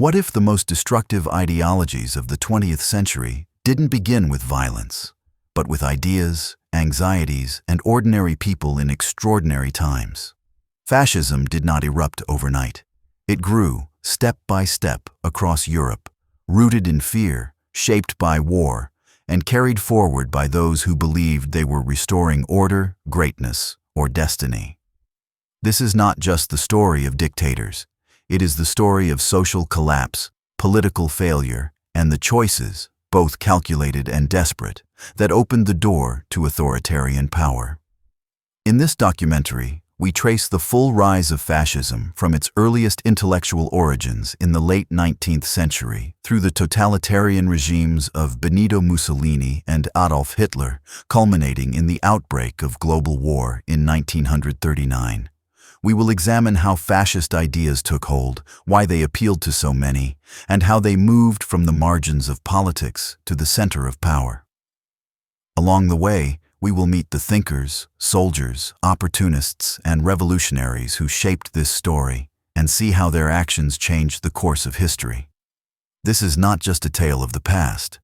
What if the most destructive ideologies of the 20th century didn't begin with violence, but with ideas, anxieties, and ordinary people in extraordinary times? Fascism did not erupt overnight. It grew, step by step, across Europe, rooted in fear, shaped by war, and carried forward by those who believed they were restoring order, greatness, or destiny. This is not just the story of dictators. It is the story of social collapse, political failure, and the choices, both calculated and desperate, that opened the door to authoritarian power. In this documentary, we trace the full rise of fascism from its earliest intellectual origins in the late 19th century through the totalitarian regimes of Benito Mussolini and Adolf Hitler, culminating in the outbreak of global war in 1939. We will examine how fascist ideas took hold, why they appealed to so many, and how they moved from the margins of politics to the center of power. Along the way, we will meet the thinkers, soldiers, opportunists, and revolutionaries who shaped this story and see how their actions changed the course of history. This is not just a tale of the past.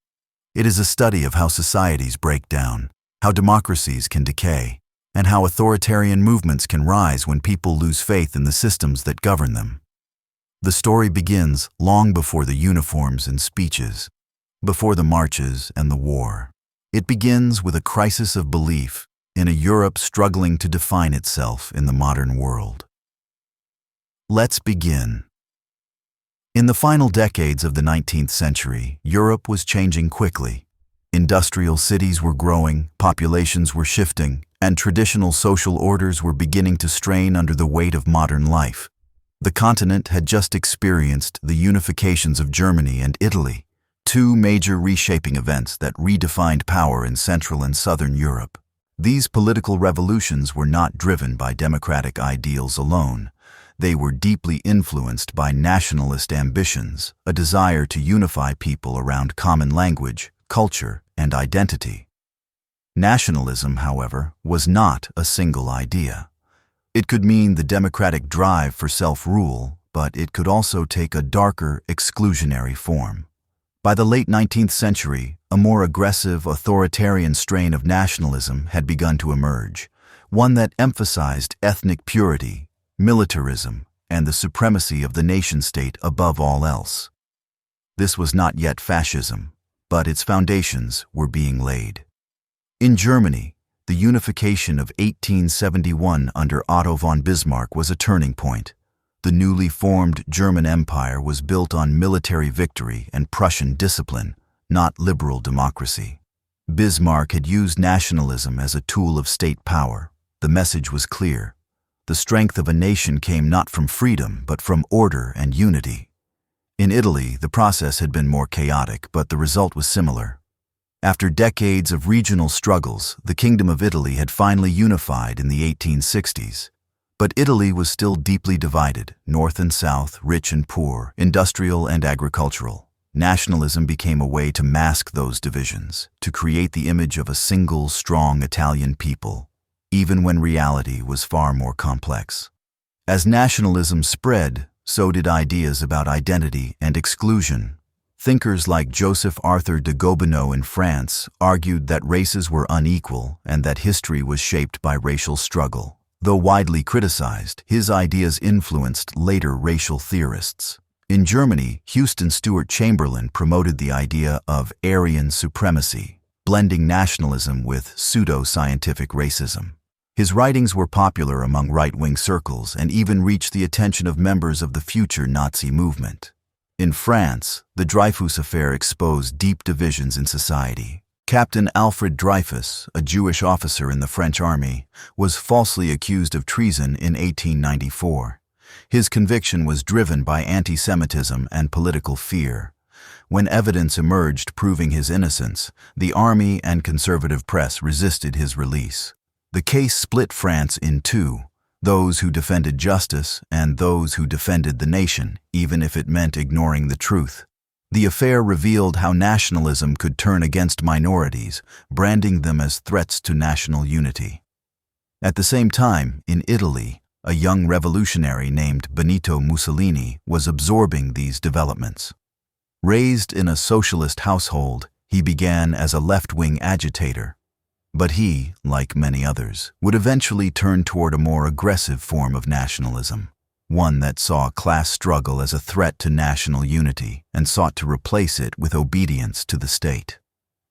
It is a study of how societies break down, how democracies can decay, and how authoritarian movements can rise when people lose faith in the systems that govern them. The story begins long before the uniforms and speeches, before the marches and the war. It begins with a crisis of belief in a Europe struggling to define itself in the modern world. Let's begin. In the final decades of the 19th century, Europe was changing quickly. Industrial cities were growing, populations were shifting, and traditional social orders were beginning to strain under the weight of modern life. The continent had just experienced the unifications of Germany and Italy, two major reshaping events that redefined power in Central and Southern Europe. These political revolutions were not driven by democratic ideals alone. They were deeply influenced by nationalist ambitions, a desire to unify people around common language, culture, and identity. Nationalism, however, was not a single idea. It could mean the democratic drive for self-rule, but it could also take a darker, exclusionary form. By the late 19th century, a more aggressive, authoritarian strain of nationalism had begun to emerge, one that emphasized ethnic purity, militarism, and the supremacy of the nation-state above all else. This was not yet fascism, but its foundations were being laid. In Germany, the unification of 1871 under Otto von Bismarck was a turning point. The newly formed German Empire was built on military victory and Prussian discipline, not liberal democracy. Bismarck had used nationalism as a tool of state power. The message was clear. The strength of a nation came not from freedom, but from order and unity. In Italy, the process had been more chaotic, but the result was similar. After decades of regional struggles, the Kingdom of Italy had finally unified in the 1860s. But Italy was still deeply divided, north and south, rich and poor, industrial and agricultural. Nationalism became a way to mask those divisions, to create the image of a single, strong Italian people, even when reality was far more complex. As nationalism spread, so did ideas about identity and exclusion. Thinkers like Joseph Arthur de Gobineau in France argued that races were unequal and that history was shaped by racial struggle. Though widely criticized, his ideas influenced later racial theorists. In Germany, Houston Stewart Chamberlain promoted the idea of Aryan supremacy, blending nationalism with pseudo-scientific racism. His writings were popular among right-wing circles and even reached the attention of members of the future Nazi movement. In France, the Dreyfus Affair exposed deep divisions in society. Captain Alfred Dreyfus, a Jewish officer in the French army, was falsely accused of treason in 1894. His conviction was driven by anti-Semitism and political fear. When evidence emerged proving his innocence, the army and conservative press resisted his release. The case split France in two, those who defended justice and those who defended the nation, even if it meant ignoring the truth. The affair revealed how nationalism could turn against minorities, branding them as threats to national unity. At the same time, in Italy, a young revolutionary named Benito Mussolini was absorbing these developments. Raised in a socialist household, he began as a left-wing agitator. But he, like many others, would eventually turn toward a more aggressive form of nationalism, one that saw class struggle as a threat to national unity and sought to replace it with obedience to the state.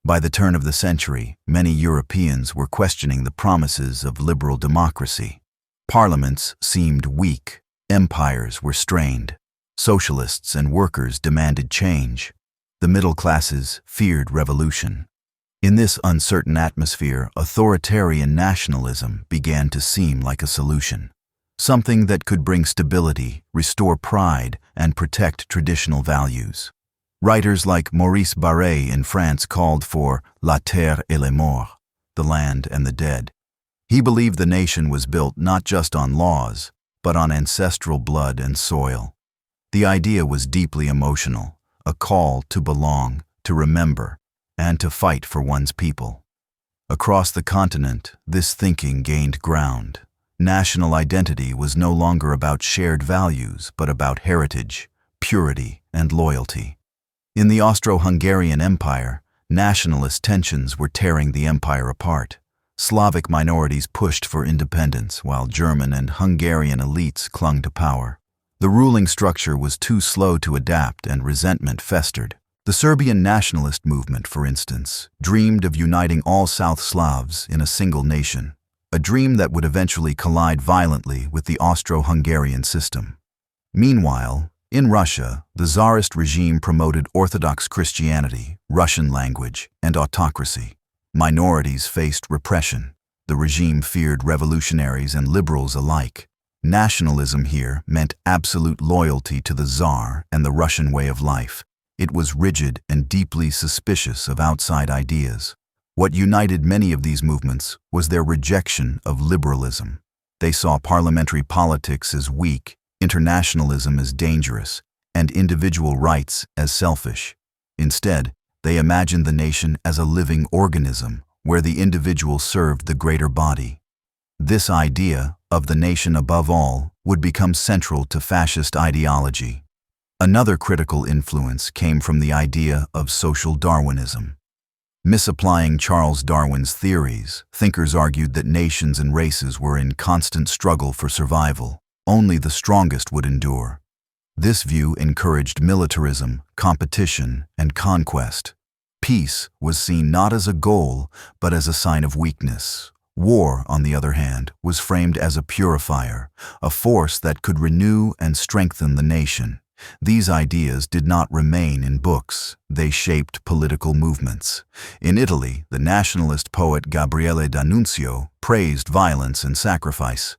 By the turn of the century, many Europeans were questioning the promises of liberal democracy. Parliaments seemed weak, empires were strained, socialists and workers demanded change. The middle classes feared revolution. In this uncertain atmosphere, authoritarian nationalism began to seem like a solution, something that could bring stability, restore pride, and protect traditional values. Writers like Maurice Barrès in France called for la terre et les morts, the land and the dead. He believed the nation was built not just on laws, but on ancestral blood and soil. The idea was deeply emotional, a call to belong, to remember, and to fight for one's people. Across the continent, this thinking gained ground. National identity was no longer about shared values, but about heritage, purity, and loyalty. In the Austro-Hungarian Empire, nationalist tensions were tearing the empire apart. Slavic minorities pushed for independence, while German and Hungarian elites clung to power. The ruling structure was too slow to adapt, and resentment festered. The Serbian nationalist movement, for instance, dreamed of uniting all South Slavs in a single nation, a dream that would eventually collide violently with the Austro-Hungarian system. Meanwhile, in Russia, the Tsarist regime promoted Orthodox Christianity, Russian language, and autocracy. Minorities faced repression. The regime feared revolutionaries and liberals alike. Nationalism here meant absolute loyalty to the Tsar and the Russian way of life. It was rigid and deeply suspicious of outside ideas. What united many of these movements was their rejection of liberalism. They saw parliamentary politics as weak, internationalism as dangerous, and individual rights as selfish. Instead, they imagined the nation as a living organism where the individual served the greater body. This idea of the nation above all would become central to fascist ideology. Another critical influence came from the idea of social Darwinism. Misapplying Charles Darwin's theories, thinkers argued that nations and races were in constant struggle for survival. Only the strongest would endure. This view encouraged militarism, competition, and conquest. Peace was seen not as a goal, but as a sign of weakness. War, on the other hand, was framed as a purifier, a force that could renew and strengthen the nation. These ideas did not remain in books, they shaped political movements. In Italy, the nationalist poet Gabriele D'Annunzio praised violence and sacrifice.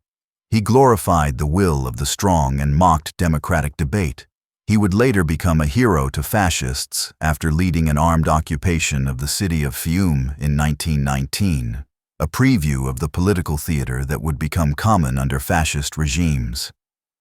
He glorified the will of the strong and mocked democratic debate. He would later become a hero to fascists after leading an armed occupation of the city of Fiume in 1919, a preview of the political theater that would become common under fascist regimes.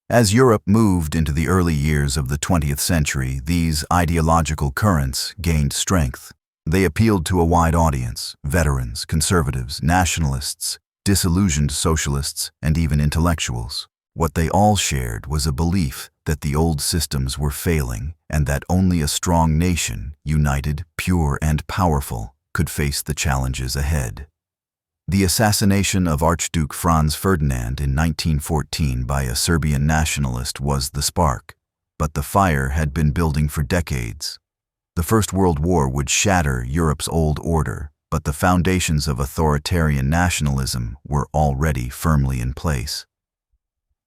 As Europe moved into the early years of the 20th century, these ideological currents gained strength. They appealed to a wide audience: veterans, conservatives, nationalists, disillusioned socialists, and even intellectuals. What they all shared was a belief that the old systems were failing and that only a strong nation, united, pure, and powerful, could face the challenges ahead. The assassination of Archduke Franz Ferdinand in 1914 by a Serbian nationalist was the spark, but the fire had been building for decades. The First World War would shatter Europe's old order, but the foundations of authoritarian nationalism were already firmly in place.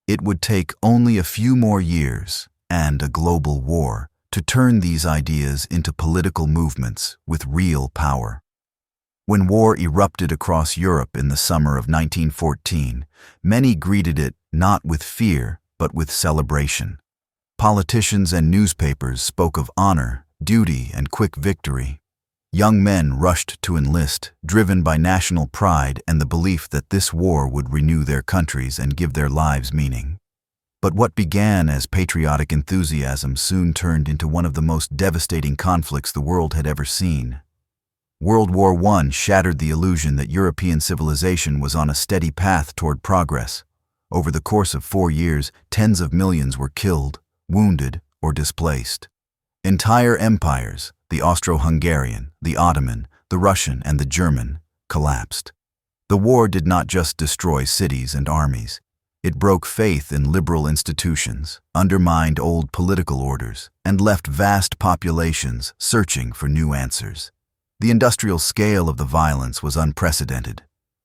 It would take only a few more years and a global war to turn these ideas into political movements with real power. When war erupted across Europe in the summer of 1914, many greeted it not with fear, but with celebration. Politicians and newspapers spoke of honor, duty, and quick victory. Young men rushed to enlist, driven by national pride and the belief that this war would renew their countries and give their lives meaning. But what began as patriotic enthusiasm soon turned into one of the most devastating conflicts the world had ever seen. World War I shattered the illusion that European civilization was on a steady path toward progress. Over the course of 4 years, tens of millions were killed, wounded, or displaced. Entire empires, the Austro-Hungarian, the Ottoman, the Russian, and the German, collapsed. The war did not just destroy cities and armies. It broke faith in liberal institutions, undermined old political orders, and left vast populations searching for new answers. The industrial scale of the violence was unprecedented.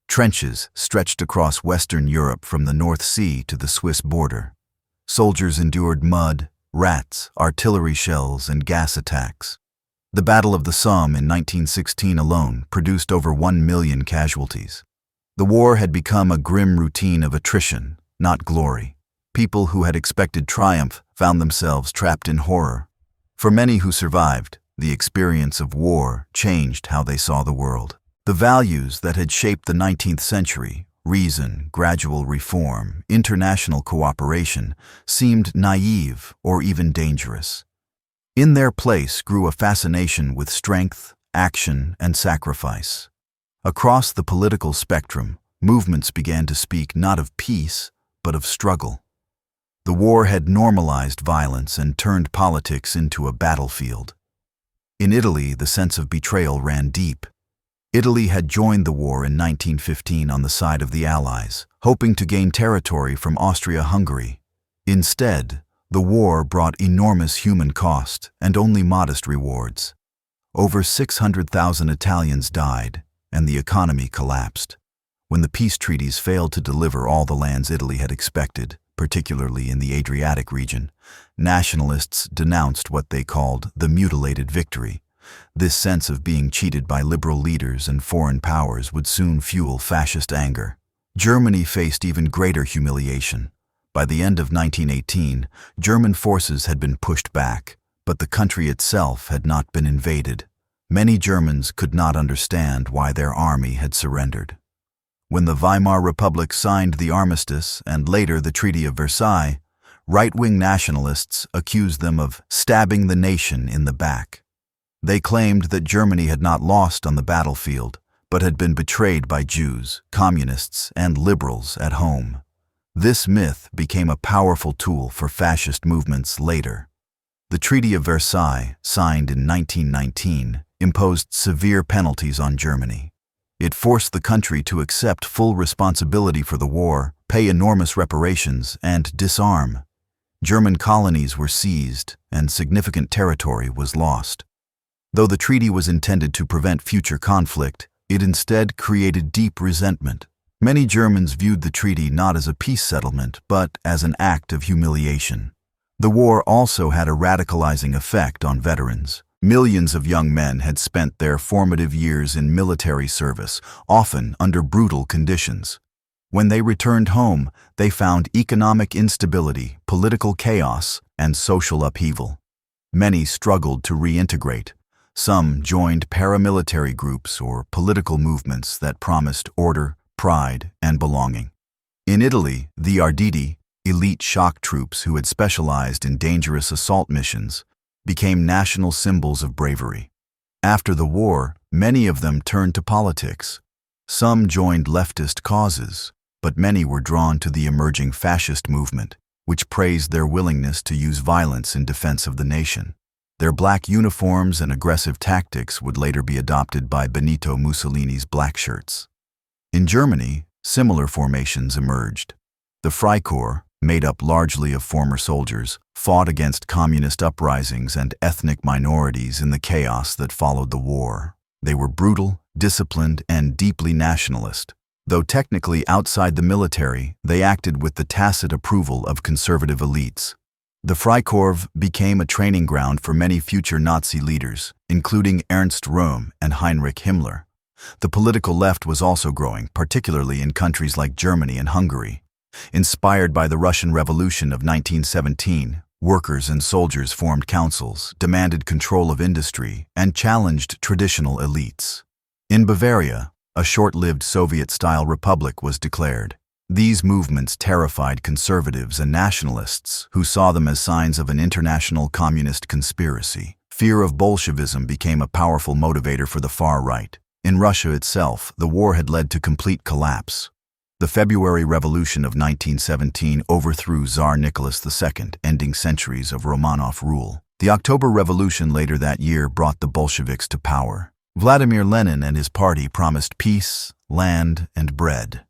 Trenches stretched across Western Europe from the North Sea to the Swiss border. Soldiers endured mud, rats, artillery shells, and gas attacks. The Battle of the Somme in 1916 alone produced over 1 million casualties. The war had become a grim routine of attrition, not glory. People who had expected triumph found themselves trapped in horror. For many who survived, the experience of war changed how they saw the world. The values that had shaped the 19th century, reason, gradual reform, international cooperation, seemed naive or even dangerous. In their place grew a fascination with strength, action, and sacrifice. Across the political spectrum, movements began to speak not of peace, but of struggle. The war had normalized violence and turned politics into a battlefield. In Italy, the sense of betrayal ran deep. Italy had joined the war in 1915 on the side of the Allies, hoping to gain territory from Austria-Hungary. Instead, the war brought enormous human cost and only modest rewards. Over 600,000 Italians died, and the economy collapsed. When the peace treaties failed to deliver all the lands Italy had expected, particularly in the Adriatic region, nationalists denounced what they called the mutilated victory. This sense of being cheated by liberal leaders and foreign powers would soon fuel fascist anger. Germany faced even greater humiliation. By the end of 1918, German forces had been pushed back, but the country itself had not been invaded. Many Germans could not understand why their army had surrendered. When the Weimar Republic signed the armistice and later the Treaty of Versailles, right-wing nationalists accused them of stabbing the nation in the back. They claimed that Germany had not lost on the battlefield, but had been betrayed by Jews, communists, and liberals at home. This myth became a powerful tool for fascist movements later. The Treaty of Versailles, signed in 1919, imposed severe penalties on Germany. It forced the country to accept full responsibility for the war, pay enormous reparations, and disarm. German colonies were seized, and significant territory was lost. Though the treaty was intended to prevent future conflict, it instead created deep resentment. Many Germans viewed the treaty not as a peace settlement, but as an act of humiliation. The war also had a radicalizing effect on veterans. Millions of young men had spent their formative years in military service, often under brutal conditions. When they returned home, they found economic instability, political chaos, and social upheaval. Many struggled to reintegrate. Some joined paramilitary groups or political movements that promised order, pride, and belonging. In Italy, the Arditi, elite shock troops who had specialized in dangerous assault missions, became national symbols of bravery. After the war, many of them turned to politics. Some joined leftist causes, but many were drawn to the emerging fascist movement, which praised their willingness to use violence in defense of the nation. Their black uniforms and aggressive tactics would later be adopted by Benito Mussolini's black shirts. In Germany, similar formations emerged. The Freikorps, made up largely of former soldiers, fought against communist uprisings and ethnic minorities in the chaos that followed the war. They were brutal, disciplined, and deeply nationalist. Though technically outside the military, they acted with the tacit approval of conservative elites. The Freikorps became a training ground for many future Nazi leaders, including Ernst Röhm and Heinrich Himmler. The political left was also growing, particularly in countries like Germany and Hungary. Inspired by the Russian Revolution of 1917, workers and soldiers formed councils, demanded control of industry, and challenged traditional elites. In Bavaria, a short-lived Soviet-style republic was declared. These movements terrified conservatives and nationalists who saw them as signs of an international communist conspiracy. Fear of Bolshevism became a powerful motivator for the far right. In Russia itself, the war had led to complete collapse. The February Revolution of 1917 overthrew Tsar Nicholas II, ending centuries of Romanov rule. The October Revolution later that year brought the Bolsheviks to power. Vladimir Lenin and his party promised peace, land, and bread.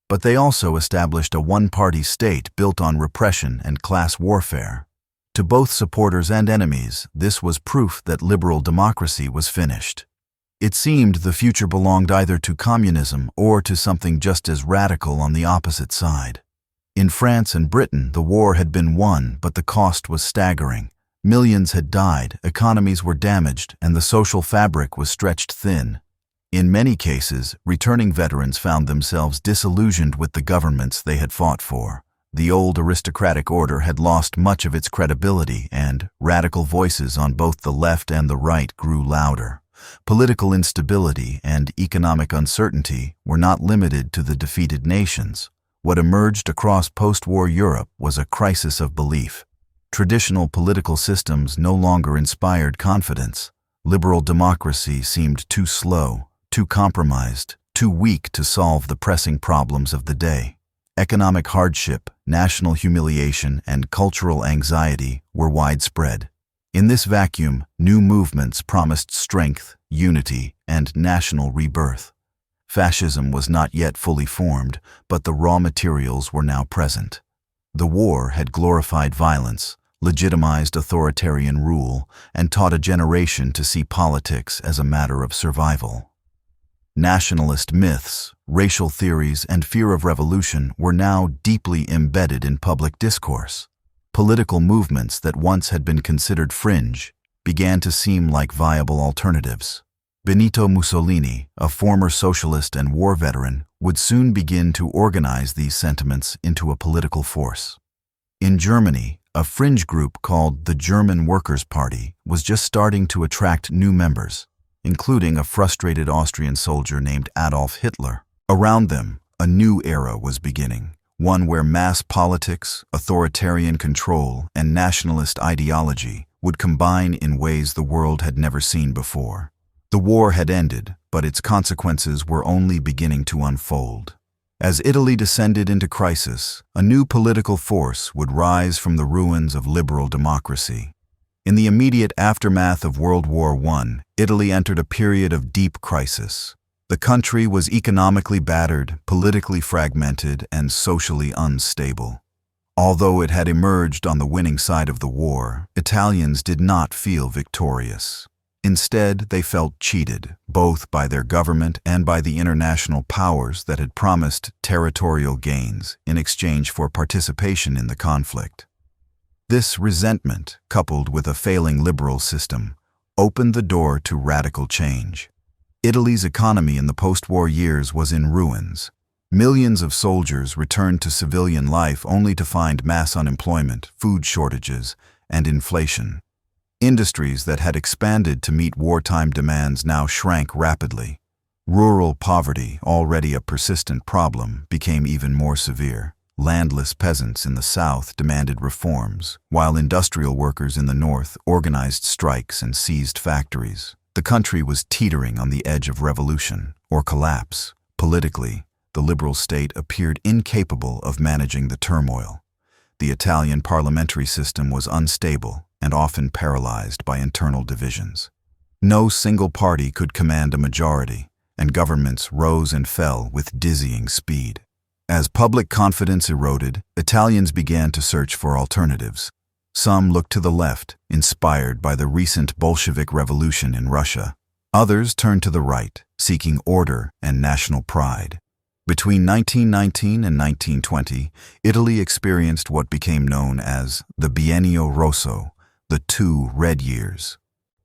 But they also established a one-party state built on repression and class warfare. To both supporters and enemies, this was proof that liberal democracy was finished. It seemed the future belonged either to communism or to something just as radical on the opposite side. In France and Britain, the war had been won, but the cost was staggering. Millions had died, economies were damaged, and the social fabric was stretched thin. In many cases, returning veterans found themselves disillusioned with the governments they had fought for. The old aristocratic order had lost much of its credibility, and radical voices on both the left and the right grew louder. Political instability and economic uncertainty were not limited to the defeated nations. What emerged across post-war Europe was a crisis of belief. Traditional political systems no longer inspired confidence. Liberal democracy seemed too slow, too compromised, too weak to solve the pressing problems of the day. Economic hardship, national humiliation, and cultural anxiety were widespread. In this vacuum, new movements promised strength, unity, and national rebirth. Fascism was not yet fully formed, but the raw materials were now present. The war had glorified violence, legitimized authoritarian rule, and taught a generation to see politics as a matter of survival. Nationalist myths, racial theories, and fear of revolution were now deeply embedded in public discourse. Political movements that once had been considered fringe began to seem like viable alternatives. Benito Mussolini, a former socialist and war veteran, would soon begin to organize these sentiments into a political force. In Germany, a fringe group called the German Workers' Party was just starting to attract new members, including a frustrated Austrian soldier named Adolf Hitler. Around them, a new era was beginning, one where mass politics, authoritarian control, and nationalist ideology would combine in ways the world had never seen before. The war had ended, but its consequences were only beginning to unfold. As Italy descended into crisis, a new political force would rise from the ruins of liberal democracy. In the immediate aftermath of World War I, Italy entered a period of deep crisis. The country was economically battered, politically fragmented, and socially unstable. Although it had emerged on the winning side of the war, Italians did not feel victorious. Instead, they felt cheated, both by their government and by the international powers that had promised territorial gains in exchange for participation in the conflict. This resentment, coupled with a failing liberal system, opened the door to radical change. Italy's economy in the post-war years was in ruins. Millions of soldiers returned to civilian life only to find mass unemployment, food shortages, and inflation. Industries that had expanded to meet wartime demands now shrank rapidly. Rural poverty, already a persistent problem, became even more severe. Landless peasants in the south demanded reforms, while industrial workers in the north organized strikes and seized factories. The country was teetering on the edge of revolution or collapse. Politically, the liberal state appeared incapable of managing the turmoil. The Italian parliamentary system was unstable and often paralyzed by internal divisions. No single party could command a majority, and governments rose and fell with dizzying speed. As public confidence eroded, Italians began to search for alternatives. Some looked to the left, inspired by the recent Bolshevik Revolution in Russia. Others turned to the right, seeking order and national pride. Between 1919 and 1920, Italy experienced what became known as the Biennio Rosso, the 2 red years.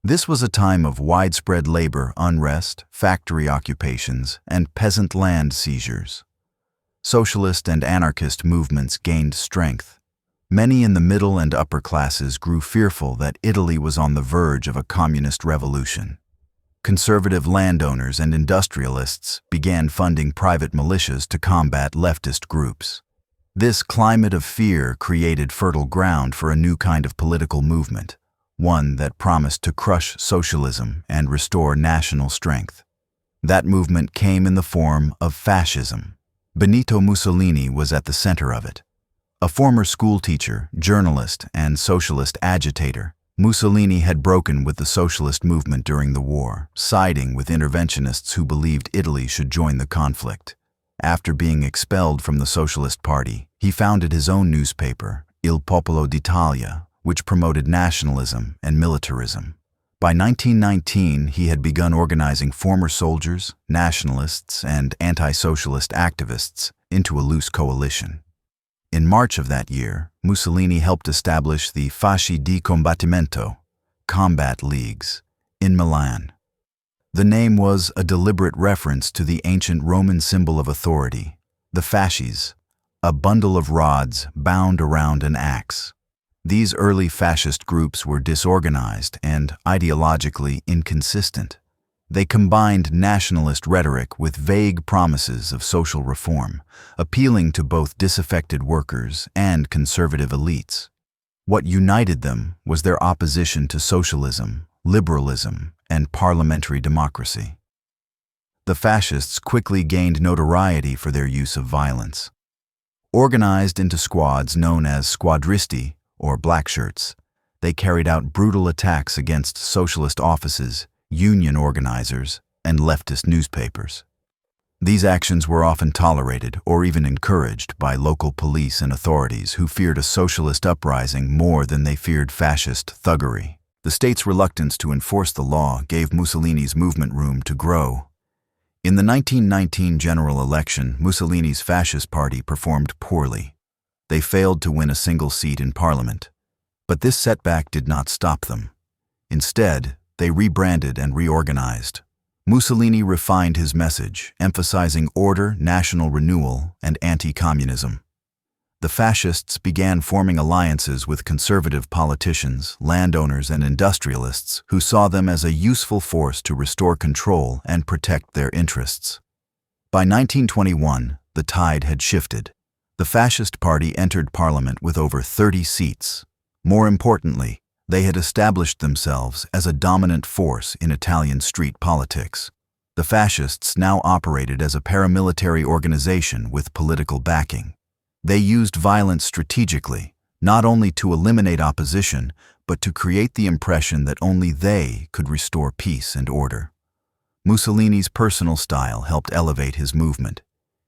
This was a time of widespread labor unrest, factory occupations, and peasant land seizures. Socialist and anarchist movements gained strength. Many in the middle and upper classes grew fearful that Italy was on the verge of a communist revolution. Conservative landowners and industrialists began funding private militias to combat leftist groups. This climate of fear created fertile ground for a new kind of political movement, one that promised to crush socialism and restore national strength. That movement came in the form of fascism. Benito Mussolini was at the center of it. A former schoolteacher, journalist, and socialist agitator, Mussolini had broken with the socialist movement during the war, siding with interventionists who believed Italy should join the conflict. After being expelled from the Socialist Party, he founded his own newspaper, Il Popolo d'Italia, which promoted nationalism and militarism. By 1919, he had begun organizing former soldiers, nationalists, and anti-socialist activists into a loose coalition. In March of that year, Mussolini helped establish the Fasci di Combattimento, combat leagues, in Milan. The name was a deliberate reference to the ancient Roman symbol of authority, the fasces, a bundle of rods bound around an axe. These early fascist groups were disorganized and ideologically inconsistent. They combined nationalist rhetoric with vague promises of social reform, appealing to both disaffected workers and conservative elites. What united them was their opposition to socialism, liberalism, and parliamentary democracy. The fascists quickly gained notoriety for their use of violence. Organized into squads known as squadristi, or blackshirts, they carried out brutal attacks against socialist offices, union organizers, and leftist newspapers. These actions were often tolerated or even encouraged by local police and authorities who feared a socialist uprising more than they feared fascist thuggery. The state's reluctance to enforce the law gave Mussolini's movement room to grow. In the 1919 general election, Mussolini's fascist party performed poorly. They failed to win a single seat in parliament. But this setback did not stop them. Instead, they rebranded and reorganized. Mussolini refined his message, emphasizing order, national renewal, and anti-communism. The fascists began forming alliances with conservative politicians, landowners, and industrialists who saw them as a useful force to restore control and protect their interests. By 1921, the tide had shifted. The Fascist Party entered parliament with over 30 seats. More importantly, they had established themselves as a dominant force in Italian street politics. The fascists now operated as a paramilitary organization with political backing. They used violence strategically, not only to eliminate opposition, but to create the impression that only they could restore peace and order. Mussolini's personal style helped elevate his movement.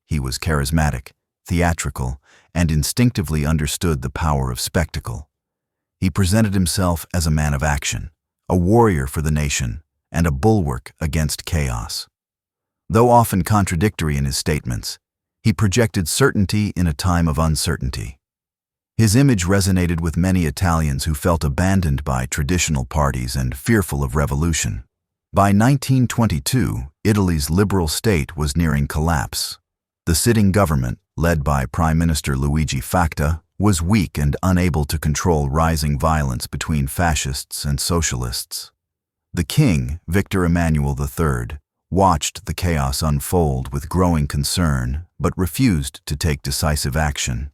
He was charismatic, theatrical, and instinctively understood the power of spectacle. He presented himself as a man of action, a warrior for the nation, and a bulwark against chaos. Though often contradictory in his statements, he projected certainty in a time of uncertainty. His image resonated with many Italians who felt abandoned by traditional parties and fearful of revolution. By 1922, Italy's liberal state was nearing collapse. The sitting government, led by Prime Minister Luigi Facta, was weak and unable to control rising violence between fascists and socialists. The king, Victor Emmanuel III, watched the chaos unfold with growing concern, but refused to take decisive action.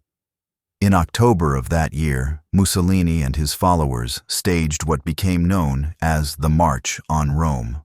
In October of that year, Mussolini and his followers staged what became known as the March on Rome.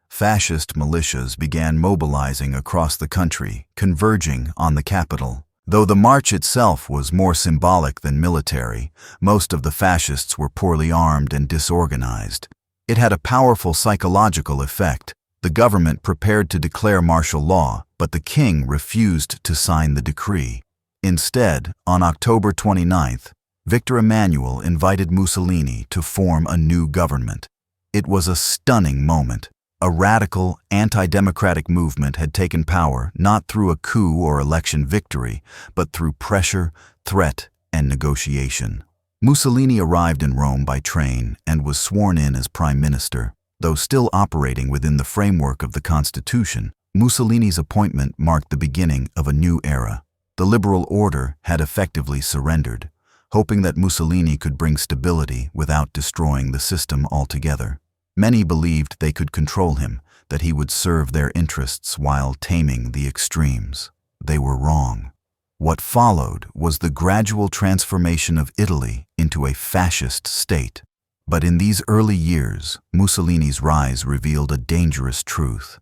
Fascist militias began mobilizing across the country, converging on the capital. Though the march itself was more symbolic than military, most of the fascists were poorly armed and disorganized. It had a powerful psychological effect. The government prepared to declare martial law, but the king refused to sign the decree. Instead, on October 29th, Victor Emmanuel invited Mussolini to form a new government. It was a stunning moment. A radical, anti-democratic movement had taken power not through a coup or election victory, but through pressure, threat, and negotiation. Mussolini arrived in Rome by train and was sworn in as prime minister. Though still operating within the framework of the Constitution, Mussolini's appointment marked the beginning of a new era. The liberal order had effectively surrendered, hoping that Mussolini could bring stability without destroying the system altogether. Many believed they could control him, that he would serve their interests while taming the extremes. They were wrong. What followed was the gradual transformation of Italy into a fascist state. But in these early years, Mussolini's rise revealed a dangerous truth.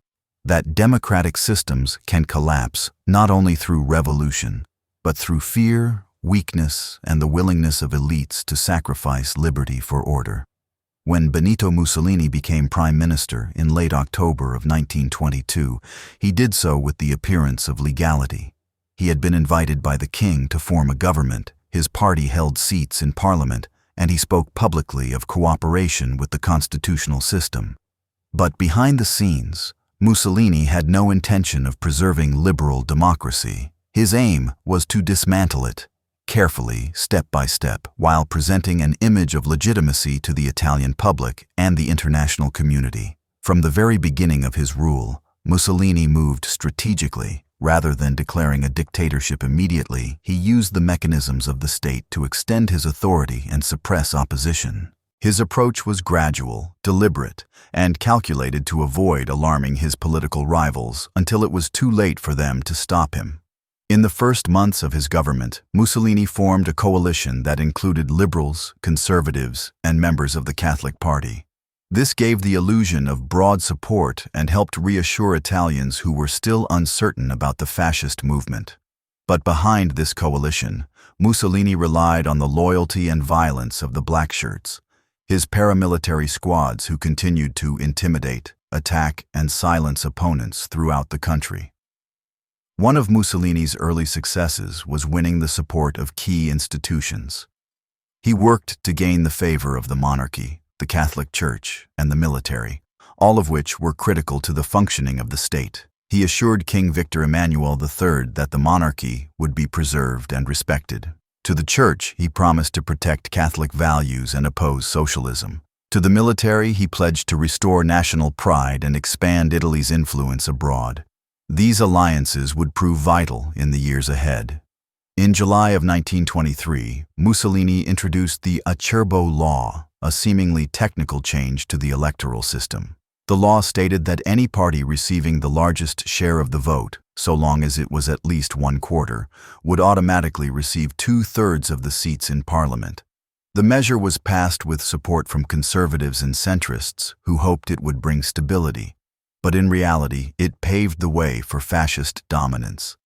that democratic systems can collapse not only through revolution, but through fear, weakness, and the willingness of elites to sacrifice liberty for order. When Benito Mussolini became prime minister in late October of 1922, he did so with the appearance of legality. He had been invited by the king to form a government, his party held seats in parliament, and he spoke publicly of cooperation with the constitutional system. But behind the scenes, Mussolini had no intention of preserving liberal democracy. His aim was to dismantle it, carefully, step by step, while presenting an image of legitimacy to the Italian public and the international community. From the very beginning of his rule, Mussolini moved strategically. Rather than declaring a dictatorship immediately, he used the mechanisms of the state to extend his authority and suppress opposition. His approach was gradual, deliberate, and calculated to avoid alarming his political rivals until it was too late for them to stop him. In the first months of his government, Mussolini formed a coalition that included liberals, conservatives, and members of the Catholic Party. This gave the illusion of broad support and helped reassure Italians who were still uncertain about the fascist movement. But behind this coalition, Mussolini relied on the loyalty and violence of the blackshirts, his paramilitary squads who continued to intimidate, attack, and silence opponents throughout the country. One of Mussolini's early successes was winning the support of key institutions. He worked to gain the favor of the monarchy, the Catholic Church, and the military, all of which were critical to the functioning of the state. He assured King Victor Emmanuel III that the monarchy would be preserved and respected. To the Church, he promised to protect Catholic values and oppose socialism. To the military, he pledged to restore national pride and expand Italy's influence abroad. These alliances would prove vital in the years ahead. In July of 1923, Mussolini introduced the Acerbo Law, a seemingly technical change to the electoral system. The law stated that any party receiving the largest share of the vote, so long as it was at least 1/4, would automatically receive 2/3 of the seats in parliament. The measure was passed with support from conservatives and centrists who hoped it would bring stability. But in reality, it paved the way for fascist dominance.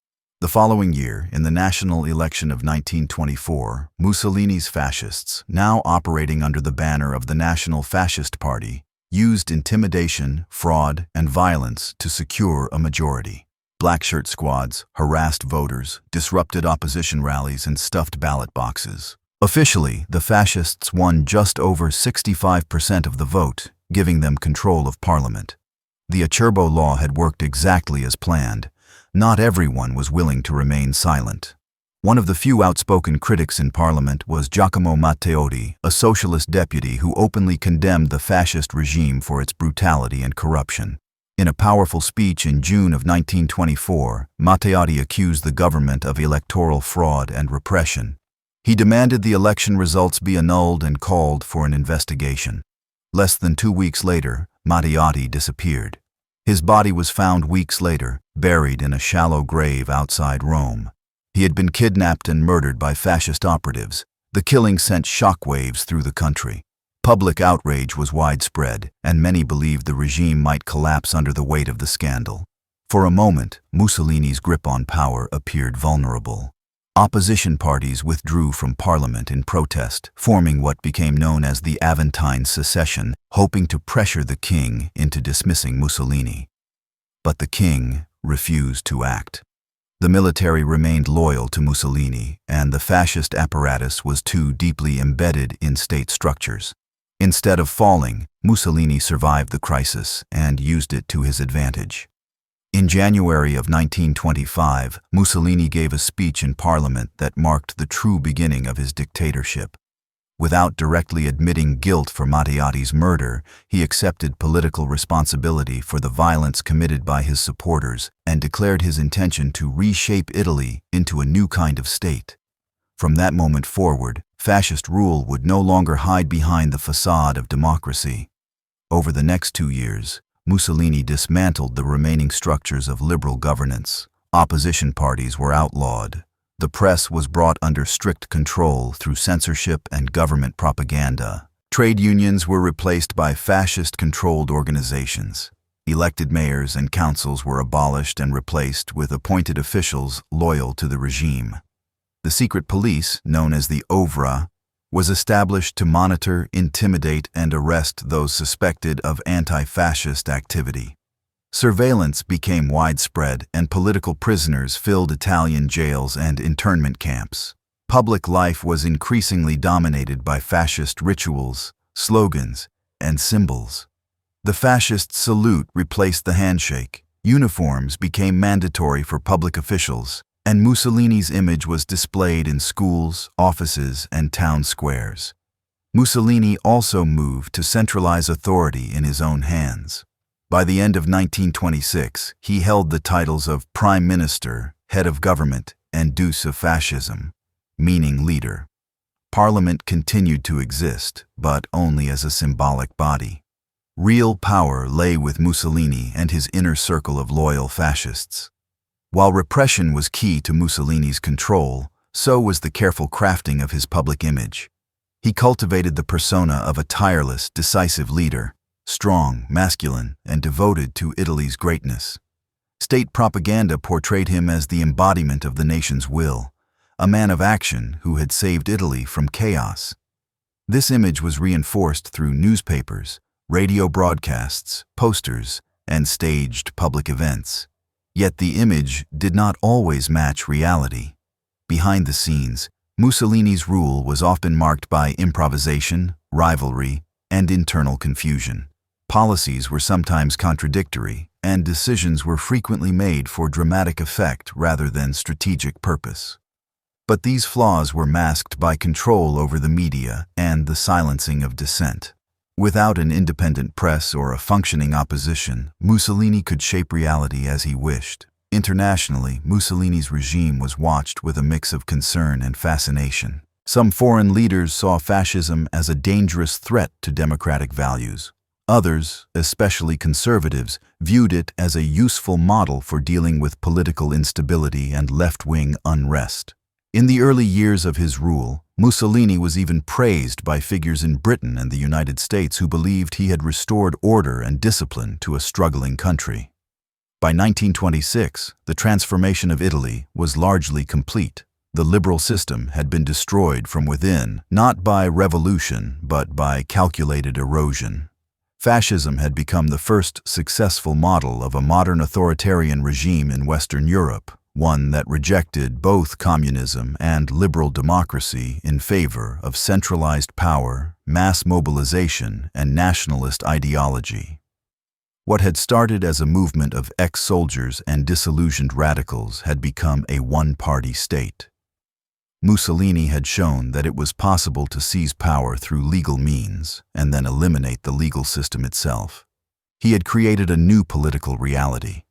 The following year, in the national election of 1924, Mussolini's fascists, now operating under the banner of the National Fascist Party, used intimidation, fraud, and violence to secure a majority. Blackshirt squads harassed voters, disrupted opposition rallies, and stuffed ballot boxes. Officially, the fascists won just over 65% of the vote, giving them control of parliament. The Acerbo Law had worked exactly as planned. Not everyone was willing to remain silent. One of the few outspoken critics in parliament was Giacomo Matteotti, a socialist deputy who openly condemned the fascist regime for its brutality and corruption. In a powerful speech in June of 1924, Matteotti accused the government of electoral fraud and repression. He demanded the election results be annulled and called for an investigation. Less than 2 weeks later, Matteotti disappeared. His body was found weeks later, buried in a shallow grave outside Rome. He had been kidnapped and murdered by fascist operatives. The killing sent shockwaves through the country. Public outrage was widespread, and many believed the regime might collapse under the weight of the scandal. For a moment, Mussolini's grip on power appeared vulnerable. Opposition parties withdrew from parliament in protest, forming what became known as the Aventine Secession, hoping to pressure the king into dismissing Mussolini. But the king refused to act. The military remained loyal to Mussolini, and the fascist apparatus was too deeply embedded in state structures. Instead of falling, Mussolini survived the crisis and used it to his advantage. In January of 1925, Mussolini gave a speech in parliament that marked the true beginning of his dictatorship. Without directly admitting guilt for Matteotti's murder, he accepted political responsibility for the violence committed by his supporters and declared his intention to reshape Italy into a new kind of state. From that moment forward, fascist rule would no longer hide behind the facade of democracy. Over the next 2 years, Mussolini dismantled the remaining structures of liberal governance. Opposition parties were outlawed. The press was brought under strict control through censorship and government propaganda. Trade unions were replaced by fascist-controlled organizations. Elected mayors and councils were abolished and replaced with appointed officials loyal to the regime. The secret police, known as the Ovra, was established to monitor, intimidate, and arrest those suspected of anti-fascist activity. Surveillance became widespread, and political prisoners filled Italian jails and internment camps. Public life was increasingly dominated by fascist rituals, slogans, and symbols. The fascist salute replaced the handshake, uniforms became mandatory for public officials, and Mussolini's image was displayed in schools, offices, and town squares. Mussolini also moved to centralize authority in his own hands. By the end of 1926, he held the titles of Prime Minister, Head of Government, and Deuce of Fascism, meaning leader. Parliament continued to exist, but only as a symbolic body. Real power lay with Mussolini and his inner circle of loyal fascists. While repression was key to Mussolini's control, so was the careful crafting of his public image. He cultivated the persona of a tireless, decisive leader, strong, masculine, and devoted to Italy's greatness. State propaganda portrayed him as the embodiment of the nation's will, a man of action who had saved Italy from chaos. This image was reinforced through newspapers, radio broadcasts, posters, and staged public events. Yet the image did not always match reality. Behind the scenes, Mussolini's rule was often marked by improvisation, rivalry, and internal confusion. Policies were sometimes contradictory, and decisions were frequently made for dramatic effect rather than strategic purpose. But these flaws were masked by control over the media and the silencing of dissent. Without an independent press or a functioning opposition, Mussolini could shape reality as he wished. Internationally, Mussolini's regime was watched with a mix of concern and fascination. Some foreign leaders saw fascism as a dangerous threat to democratic values. Others, especially conservatives, viewed it as a useful model for dealing with political instability and left-wing unrest. In the early years of his rule, Mussolini was even praised by figures in Britain and the United States who believed he had restored order and discipline to a struggling country. By 1926, the transformation of Italy was largely complete. The liberal system had been destroyed from within, not by revolution, but by calculated erosion. Fascism had become the first successful model of a modern authoritarian regime in Western Europe, one that rejected both communism and liberal democracy in favor of centralized power, mass mobilization, and nationalist ideology. What had started as a movement of ex-soldiers and disillusioned radicals had become a one-party state. Mussolini had shown that it was possible to seize power through legal means and then eliminate the legal system itself. He had created a new political reality,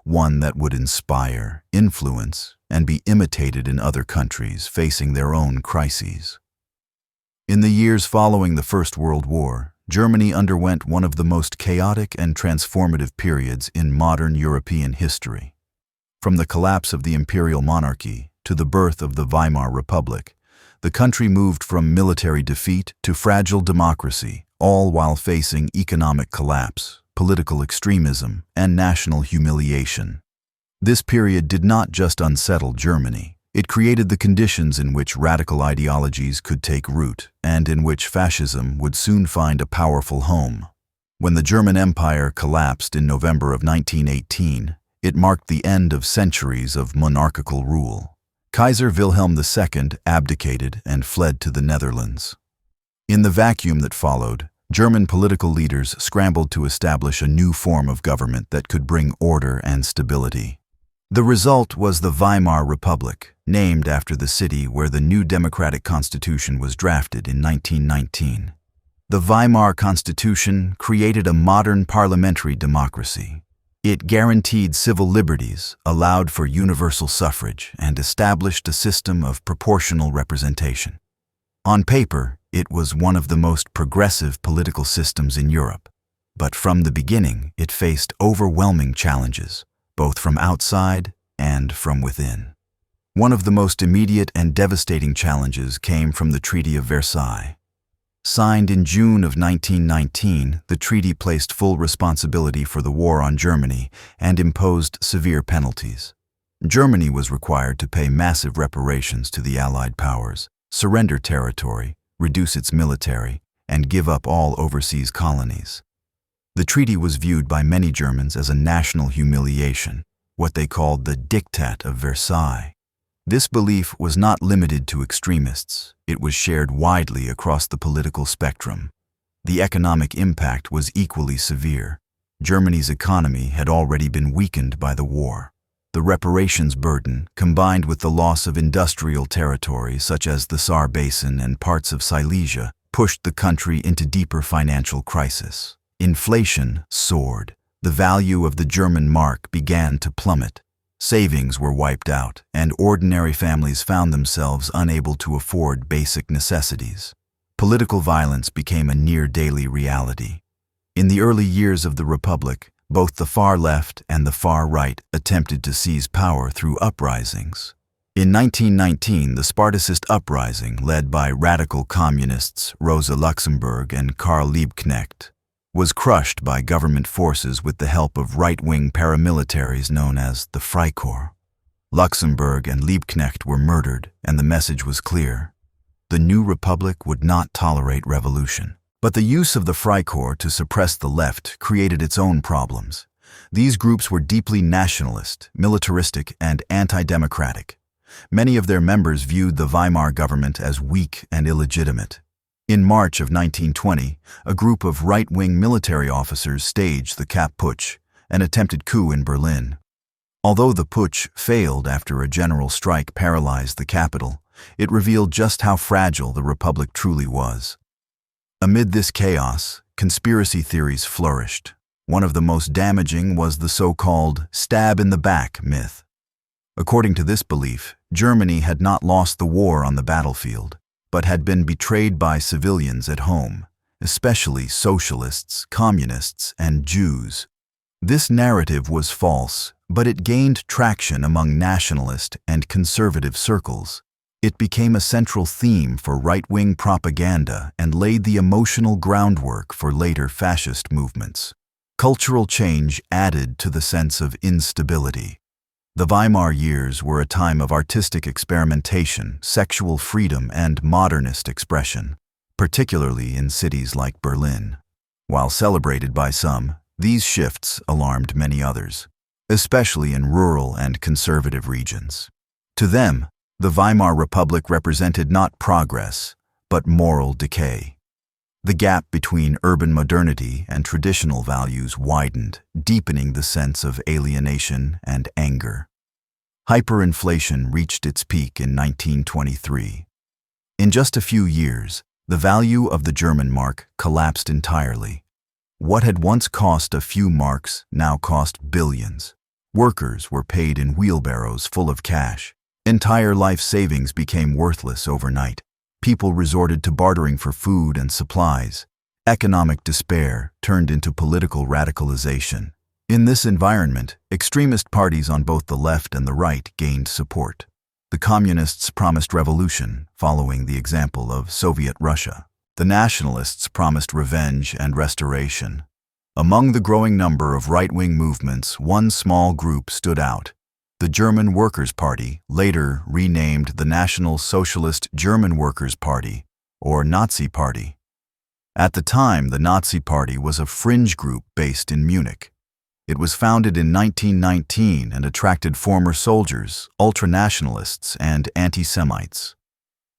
one that would inspire, influence, and be imitated in other countries facing their own crises. In the years following the First World War, Germany underwent one of the most chaotic and transformative periods in modern European history. From the collapse of the imperial monarchy to the birth of the Weimar Republic, the country moved from military defeat to fragile democracy, all while facing economic collapse, political extremism, and national humiliation. This period did not just unsettle Germany. It created the conditions in which radical ideologies could take root and in which fascism would soon find a powerful home. When the German Empire collapsed in November of 1918, it marked the end of centuries of monarchical rule. Kaiser Wilhelm II abdicated and fled to the Netherlands. In the vacuum that followed, German political leaders scrambled to establish a new form of government that could bring order and stability. The result was the Weimar Republic, named after the city where the new democratic constitution was drafted in 1919. The Weimar Constitution created a modern parliamentary democracy. It guaranteed civil liberties, allowed for universal suffrage, and established a system of proportional representation. On paper, it was one of the most progressive political systems in Europe. But from the beginning, it faced overwhelming challenges, both from outside and from within. One of the most immediate and devastating challenges came from the Treaty of Versailles. Signed in June of 1919, the treaty placed full responsibility for the war on Germany and imposed severe penalties. Germany was required to pay massive reparations to the Allied powers, surrender territory, reduce its military, and give up all overseas colonies. The treaty was viewed by many Germans as a national humiliation, what they called the Diktat of Versailles. This belief was not limited to extremists. It was shared widely across the political spectrum. The economic impact was equally severe. Germany's economy had already been weakened by the war. The reparations burden, combined with the loss of industrial territory such as the Saar Basin and parts of Silesia, pushed the country into deeper financial crisis. Inflation soared. The value of the German mark began to plummet. Savings were wiped out, and ordinary families found themselves unable to afford basic necessities. Political violence became a near-daily reality. In the early years of the Republic, both the far left and the far right attempted to seize power through uprisings. In 1919, the Spartacist uprising, led by radical communists Rosa Luxemburg and Karl Liebknecht, was crushed by government forces with the help of right-wing paramilitaries known as the Freikorps. Luxemburg and Liebknecht were murdered, and the message was clear. The new republic would not tolerate revolution. But the use of the Freikorps to suppress the left created its own problems. These groups were deeply nationalist, militaristic, and anti-democratic. Many of their members viewed the Weimar government as weak and illegitimate. In March of 1920, a group of right-wing military officers staged the Kapp Putsch, an attempted coup in Berlin. Although the putsch failed after a general strike paralyzed the capital, it revealed just how fragile the republic truly was. Amid this chaos, conspiracy theories flourished. One of the most damaging was the so-called stab-in-the-back myth. According to this belief, Germany had not lost the war on the battlefield, but had been betrayed by civilians at home, especially socialists, communists, and Jews. This narrative was false, but it gained traction among nationalist and conservative circles. It became a central theme for right-wing propaganda and laid the emotional groundwork for later fascist movements. Cultural change added to the sense of instability. The Weimar years were a time of artistic experimentation, sexual freedom, and modernist expression, particularly in cities like Berlin. While celebrated by some, these shifts alarmed many others, especially in rural and conservative regions. To them, the Weimar Republic represented not progress, but moral decay. The gap between urban modernity and traditional values widened, deepening the sense of alienation and anger. Hyperinflation reached its peak in 1923. In just a few years, the value of the German mark collapsed entirely. What had once cost a few marks now cost billions. Workers were paid in wheelbarrows full of cash. Entire life savings became worthless overnight. People resorted to bartering for food and supplies. Economic despair turned into political radicalization. In this environment, extremist parties on both the left and the right gained support. The communists promised revolution, following the example of Soviet Russia. The nationalists promised revenge and restoration. Among the growing number of right-wing movements, one small group stood out. The German Workers' Party, later renamed the National Socialist German Workers' Party, or Nazi Party. At the time, the Nazi Party was a fringe group based in Munich. It was founded in 1919 and attracted former soldiers, ultranationalists, and anti-Semites.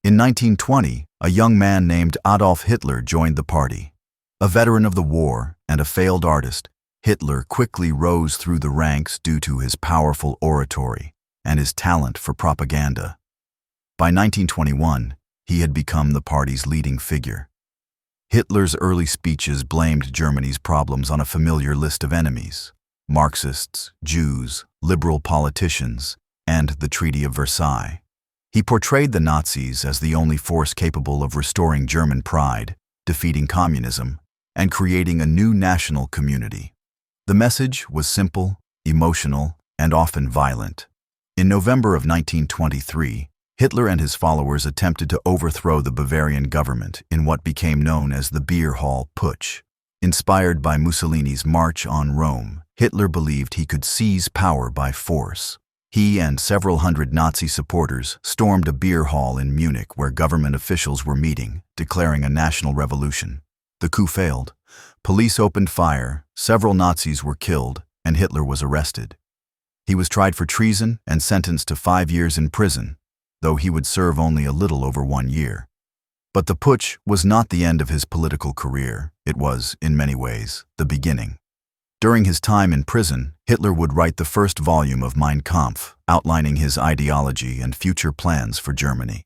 In 1920, a young man named Adolf Hitler joined the party. A veteran of the war and a failed artist, Hitler quickly rose through the ranks due to his powerful oratory and his talent for propaganda. By 1921, he had become the party's leading figure. Hitler's early speeches blamed Germany's problems on a familiar list of enemies: Marxists, Jews, liberal politicians, and the Treaty of Versailles. He portrayed the Nazis as the only force capable of restoring German pride, defeating communism, and creating a new national community. The message was simple, emotional, and often violent. In November of 1923, Hitler and his followers attempted to overthrow the Bavarian government in what became known as the Beer Hall Putsch. Inspired by Mussolini's March on Rome, Hitler believed he could seize power by force. He and several hundred Nazi supporters stormed a beer hall in Munich where government officials were meeting, declaring a national revolution. The coup failed. Police opened fire, several Nazis were killed, and Hitler was arrested. He was tried for treason and sentenced to 5 years in prison, though he would serve only a little over 1 year. But the putsch was not the end of his political career. It was, in many ways, the beginning. During his time in prison, Hitler would write the first volume of Mein Kampf, outlining his ideology and future plans for Germany.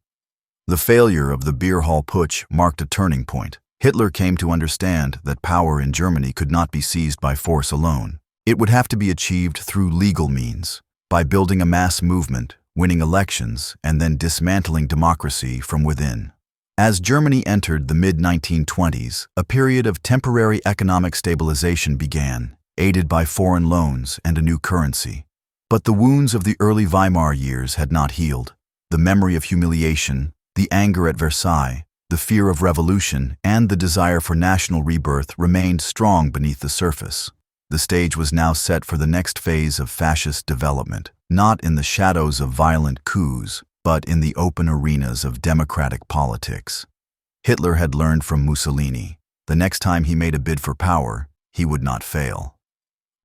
The failure of the Beer Hall Putsch marked a turning point. Hitler came to understand that power in Germany could not be seized by force alone. It would have to be achieved through legal means, by building a mass movement, winning elections, and then dismantling democracy from within. As Germany entered the mid-1920s, a period of temporary economic stabilization began, aided by foreign loans and a new currency. But the wounds of the early Weimar years had not healed. The memory of humiliation, the anger at Versailles, the fear of revolution, and the desire for national rebirth remained strong beneath the surface. The stage was now set for the next phase of fascist development, not in the shadows of violent coups, but in the open arenas of democratic politics. Hitler had learned from Mussolini. The next time he made a bid for power, he would not fail.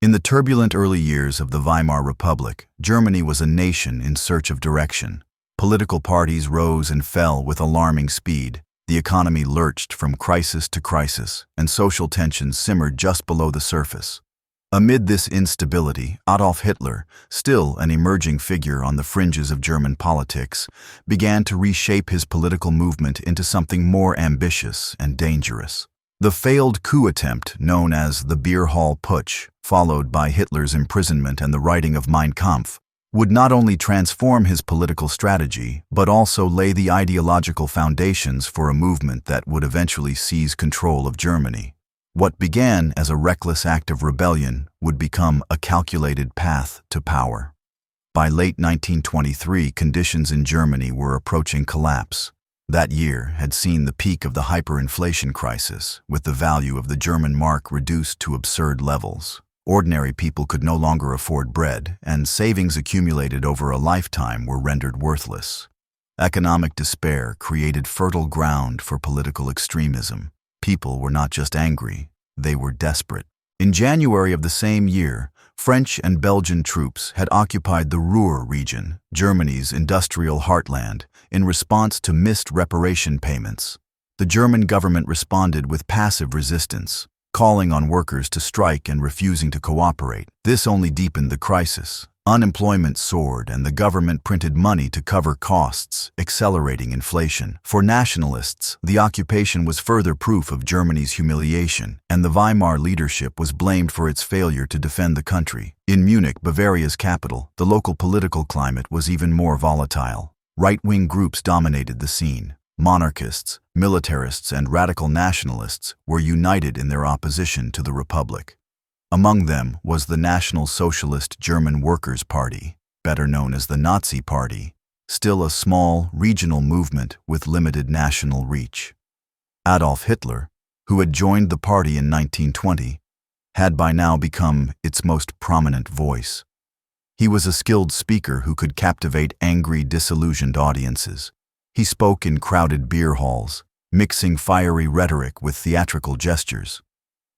In the turbulent early years of the Weimar Republic, Germany was a nation in search of direction. Political parties rose and fell with alarming speed. The economy lurched from crisis to crisis, and social tensions simmered just below the surface. Amid this instability, Adolf Hitler, still an emerging figure on the fringes of German politics, began to reshape his political movement into something more ambitious and dangerous. The failed coup attempt, known as the Beer Hall Putsch, followed by Hitler's imprisonment and the writing of Mein Kampf, would not only transform his political strategy, but also lay the ideological foundations for a movement that would eventually seize control of Germany. What began as a reckless act of rebellion would become a calculated path to power. By late 1923, conditions in Germany were approaching collapse. That year had seen the peak of the hyperinflation crisis, with the value of the German mark reduced to absurd levels. Ordinary people could no longer afford bread, and savings accumulated over a lifetime were rendered worthless. Economic despair created fertile ground for political extremism. People were not just angry, they were desperate. In January of the same year, French and Belgian troops had occupied the Ruhr region, Germany's industrial heartland, in response to missed reparation payments. The German government responded with passive resistance, calling on workers to strike and refusing to cooperate. This only deepened the crisis. Unemployment soared and the government printed money to cover costs, accelerating inflation. For nationalists, the occupation was further proof of Germany's humiliation, and the Weimar leadership was blamed for its failure to defend the country. In Munich, Bavaria's capital, the local political climate was even more volatile. Right-wing groups dominated the scene. Monarchists, militarists, and radical nationalists were united in their opposition to the Republic. Among them was the National Socialist German Workers' Party, better known as the Nazi Party, still a small, regional movement with limited national reach. Adolf Hitler, who had joined the party in 1920, had by now become its most prominent voice. He was a skilled speaker who could captivate angry, disillusioned audiences. He spoke in crowded beer halls, mixing fiery rhetoric with theatrical gestures.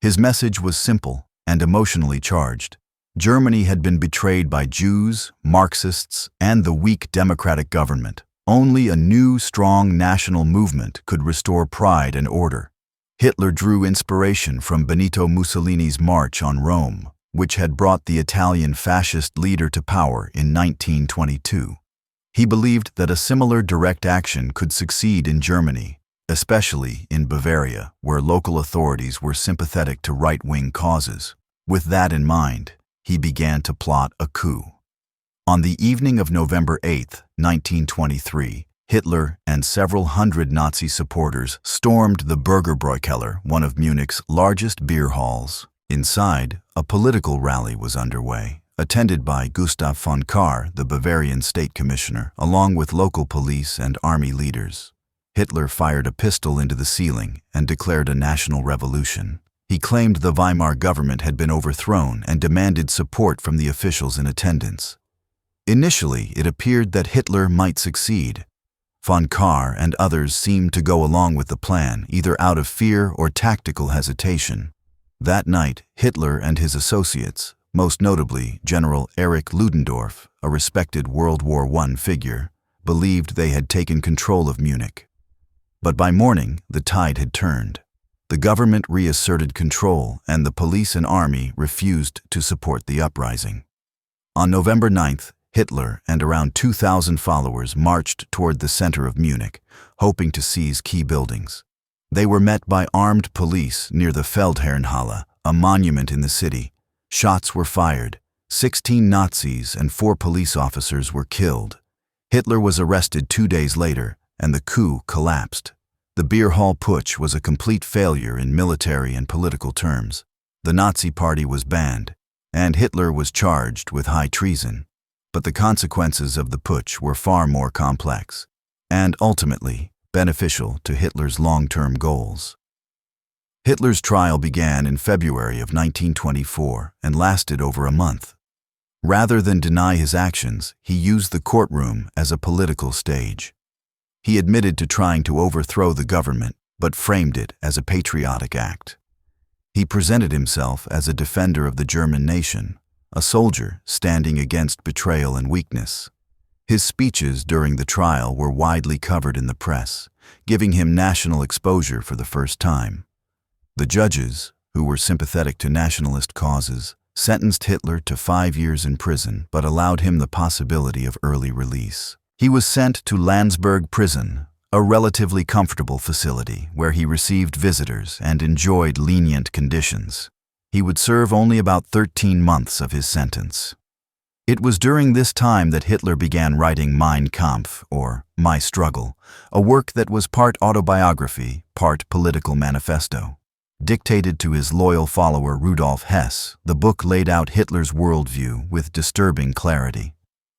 His message was simple and emotionally charged. Germany had been betrayed by Jews, Marxists, and the weak democratic government. Only a new, strong national movement could restore pride and order. Hitler drew inspiration from Benito Mussolini's March on Rome, which had brought the Italian fascist leader to power in 1922. He believed that a similar direct action could succeed in Germany, especially in Bavaria, where local authorities were sympathetic to right-wing causes. With that in mind, he began to plot a coup. On the evening of November 8, 1923, Hitler and several hundred Nazi supporters stormed the Bürgerbräukeller, one of Munich's largest beer halls. Inside, a political rally was underway. attended by Gustav von Kahr, the Bavarian state commissioner, along with local police and army leaders. Hitler fired a pistol into the ceiling and declared a national revolution. He claimed the Weimar government had been overthrown and demanded support from the officials in attendance. Initially, it appeared that Hitler might succeed. Von Kahr and others seemed to go along with the plan, either out of fear or tactical hesitation. That night, Hitler and his associates, most notably General Erich Ludendorff, a respected World War I figure, believed they had taken control of Munich. But by morning, the tide had turned. The government reasserted control, and the police and army refused to support the uprising. On November 9th, Hitler and around 2,000 followers marched toward the center of Munich, hoping to seize key buildings. They were met by armed police near the Feldherrnhalle, a monument in the city. Shots were fired. 16 Nazis and 4 police officers were killed. Hitler was arrested 2 days later, and the coup collapsed. The beer hall putsch was a complete failure in military and political terms. The Nazi Party was banned, and Hitler was charged with high treason. But the consequences of the putsch were far more complex, and ultimately beneficial to Hitler's long-term goals. Hitler's trial began in February of 1924 and lasted over a month. Rather than deny his actions, he used the courtroom as a political stage. He admitted to trying to overthrow the government, but framed it as a patriotic act. He presented himself as a defender of the German nation, a soldier standing against betrayal and weakness. His speeches during the trial were widely covered in the press, giving him national exposure for the first time. The judges, who were sympathetic to nationalist causes, sentenced Hitler to 5 years in prison but allowed him the possibility of early release. He was sent to Landsberg prison, a relatively comfortable facility where he received visitors and enjoyed lenient conditions. He would serve only about 13 months of his sentence. It was during this time that Hitler began writing Mein Kampf, or My Struggle, a work that was part autobiography, part political manifesto. Dictated to his loyal follower Rudolf Hess, the book laid out Hitler's worldview with disturbing clarity.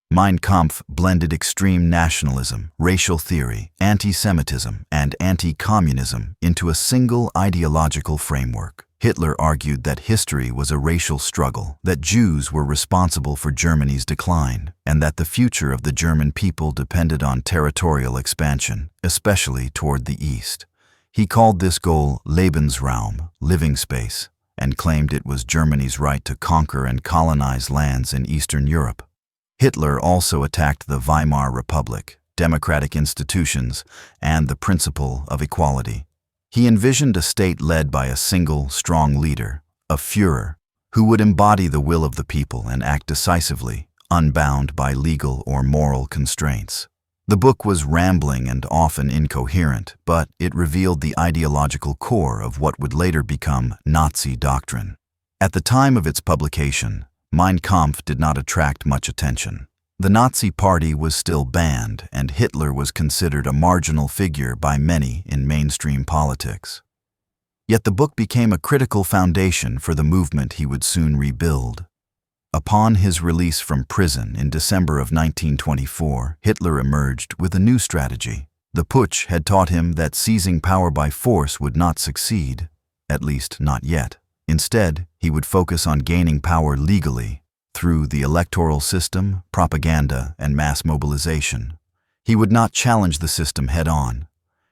Mein Kampf blended extreme nationalism, racial theory, anti-Semitism, and anti-communism into a single ideological framework. Hitler argued that history was a racial struggle, that Jews were responsible for Germany's decline, and that the future of the German people depended on territorial expansion, especially toward the east. He called this goal Lebensraum, living space, and claimed it was Germany's right to conquer and colonize lands in Eastern Europe. Hitler also attacked the Weimar Republic, democratic institutions, and the principle of equality. He envisioned a state led by a single, strong leader, a Führer, who would embody the will of the people and act decisively, unbound by legal or moral constraints. The book was rambling and often incoherent, but it revealed the ideological core of what would later become Nazi doctrine. At the time of its publication, Mein Kampf did not attract much attention. The Nazi Party was still banned, and Hitler was considered a marginal figure by many in mainstream politics. Yet the book became a critical foundation for the movement he would soon rebuild. Upon his release from prison in December of 1924, Hitler emerged with a new strategy. The putsch had taught him that seizing power by force would not succeed, at least not yet. Instead, he would focus on gaining power legally, through the electoral system, propaganda, and mass mobilization. He would not challenge the system head-on.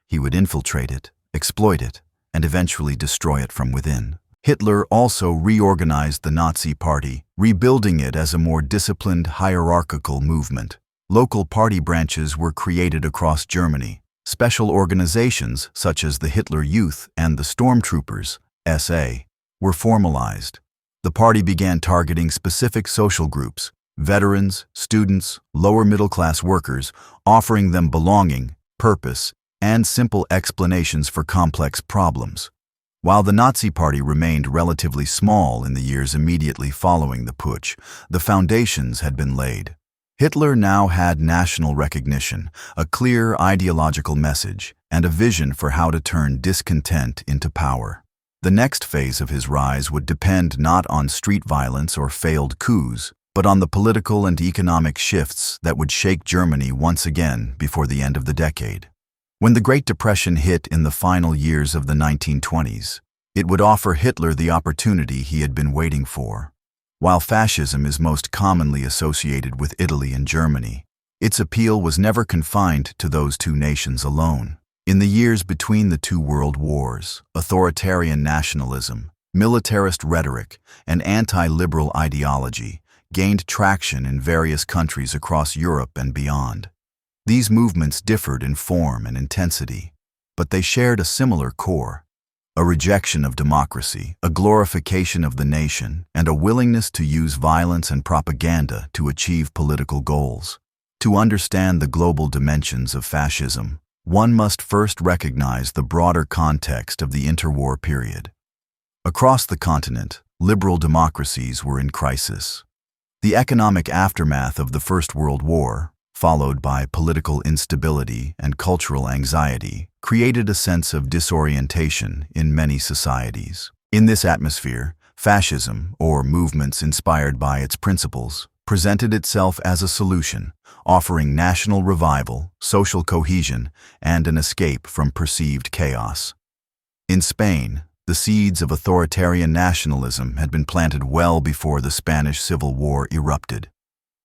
He would infiltrate it, exploit it, and eventually destroy it from within. Hitler also reorganized the Nazi Party, rebuilding it as a more disciplined, hierarchical movement. Local party branches were created across Germany. Special organizations, such as the Hitler Youth and the Stormtroopers, SA, were formalized. The party began targeting specific social groups, veterans, students, lower-middle-class workers, offering them belonging, purpose, and simple explanations for complex problems. While the Nazi Party remained relatively small in the years immediately following the putsch, the foundations had been laid. Hitler now had national recognition, a clear ideological message, and a vision for how to turn discontent into power. The next phase of his rise would depend not on street violence or failed coups, but on the political and economic shifts that would shake Germany once again before the end of the decade. When the Great Depression hit in the final years of the 1920s, it would offer Hitler the opportunity he had been waiting for. While fascism is most commonly associated with Italy and Germany, its appeal was never confined to those two nations alone. In the years between the two world wars, authoritarian nationalism, militarist rhetoric, and anti-liberal ideology gained traction in various countries across Europe and beyond. These movements differed in form and intensity, but they shared a similar core: a rejection of democracy, a glorification of the nation, and a willingness to use violence and propaganda to achieve political goals. To understand the global dimensions of fascism, one must first recognize the broader context of the interwar period. Across the continent, liberal democracies were in crisis. The economic aftermath of the First World War, followed by political instability and cultural anxiety, created a sense of disorientation in many societies. In this atmosphere, fascism, or movements inspired by its principles, presented itself as a solution, offering national revival, social cohesion, and an escape from perceived chaos. In Spain, the seeds of authoritarian nationalism had been planted well before the Spanish Civil War erupted.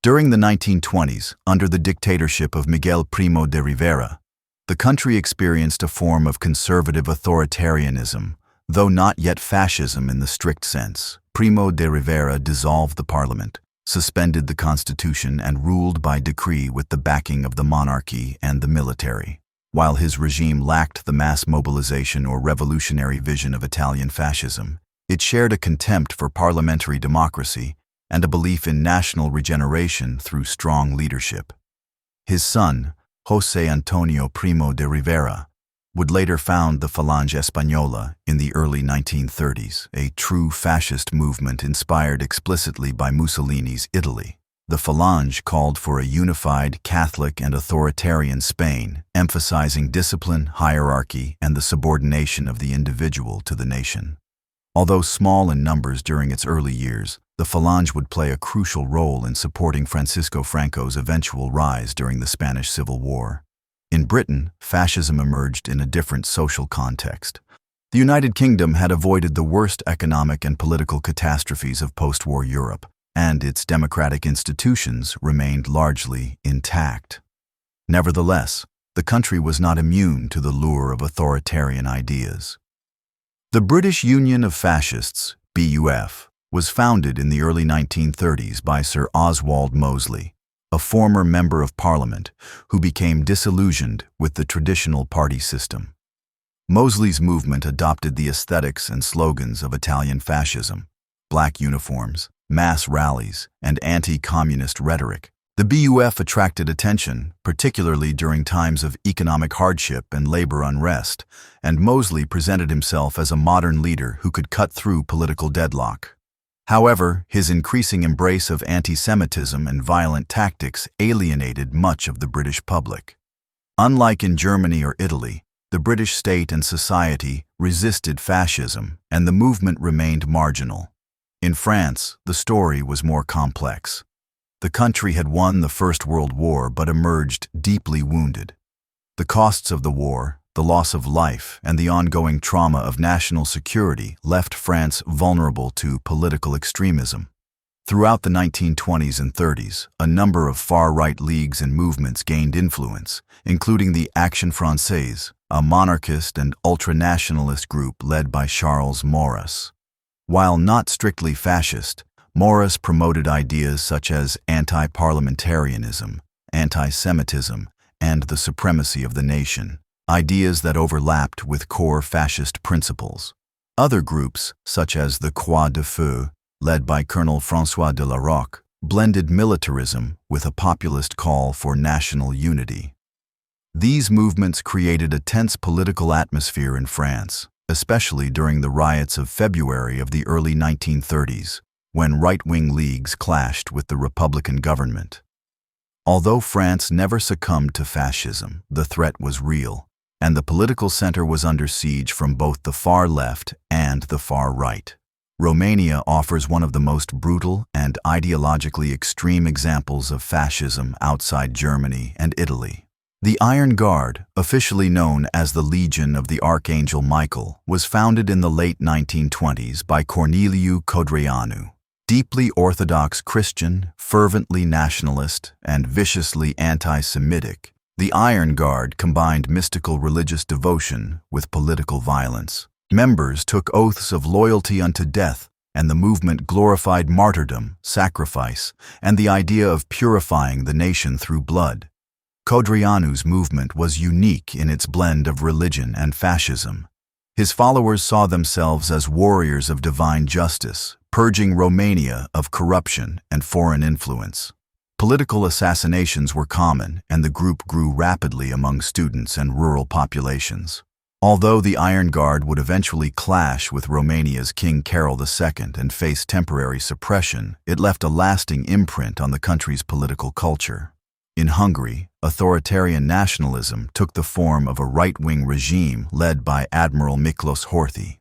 During the 1920s, under the dictatorship of Miguel Primo de Rivera, the country experienced a form of conservative authoritarianism, though not yet fascism in the strict sense. Primo de Rivera dissolved the parliament, suspended the constitution, and ruled by decree with the backing of the monarchy and the military. While his regime lacked the mass mobilization or revolutionary vision of Italian fascism, it shared a contempt for parliamentary democracy and a belief in national regeneration through strong leadership. His son, José Antonio Primo de Rivera, would later found the Falange Española in the early 1930s, a true fascist movement inspired explicitly by Mussolini's Italy. The Falange called for a unified Catholic and authoritarian Spain, emphasizing discipline, hierarchy, and the subordination of the individual to the nation. Although small in numbers during its early years, the Falange would play a crucial role in supporting Francisco Franco's eventual rise during the Spanish Civil War. In Britain, fascism emerged in a different social context. The United Kingdom had avoided the worst economic and political catastrophes of post-war Europe, and its democratic institutions remained largely intact. Nevertheless, the country was not immune to the lure of authoritarian ideas. The British Union of Fascists, BUF, was founded in the early 1930s by Sir Oswald Mosley, a former member of Parliament who became disillusioned with the traditional party system. Mosley's movement adopted the aesthetics and slogans of Italian fascism: black uniforms, mass rallies, and anti-communist rhetoric. The BUF attracted attention, particularly during times of economic hardship and labor unrest, and Mosley presented himself as a modern leader who could cut through political deadlock. However, his increasing embrace of anti-Semitism and violent tactics alienated much of the British public. Unlike in Germany or Italy, the British state and society resisted fascism, and the movement remained marginal. In France, the story was more complex. The country had won the First World War but emerged deeply wounded. The costs of the war, the loss of life, and the ongoing trauma of national security left France vulnerable to political extremism. Throughout the 1920s and 30s, a number of far-right leagues and movements gained influence, including the Action Française, a monarchist and ultranationalist group led by Charles Maurras. While not strictly fascist, Maurras promoted ideas such as anti-parliamentarianism, anti-Semitism, and the supremacy of the nation, ideas that overlapped with core fascist principles. Other groups, such as the Croix de Feu, led by Colonel François de la Roque, blended militarism with a populist call for national unity. These movements created a tense political atmosphere in France, especially during the riots of February of the early 1930s, when right-wing leagues clashed with the Republican government. Although France never succumbed to fascism, the threat was real, and the political center was under siege from both the far left and the far right. Romania offers one of the most brutal and ideologically extreme examples of fascism outside Germany and Italy. The Iron Guard, officially known as the Legion of the Archangel Michael, was founded in the late 1920s by Corneliu Codreanu. Deeply Orthodox Christian, fervently nationalist, and viciously anti-Semitic, the Iron Guard combined mystical religious devotion with political violence. Members took oaths of loyalty unto death, and the movement glorified martyrdom, sacrifice, and the idea of purifying the nation through blood. Codreanu's movement was unique in its blend of religion and fascism. His followers saw themselves as warriors of divine justice, purging Romania of corruption and foreign influence. Political assassinations were common, and the group grew rapidly among students and rural populations. Although the Iron Guard would eventually clash with Romania's King Carol II and face temporary suppression, it left a lasting imprint on the country's political culture. In Hungary, authoritarian nationalism took the form of a right-wing regime led by Admiral Miklos Horthy.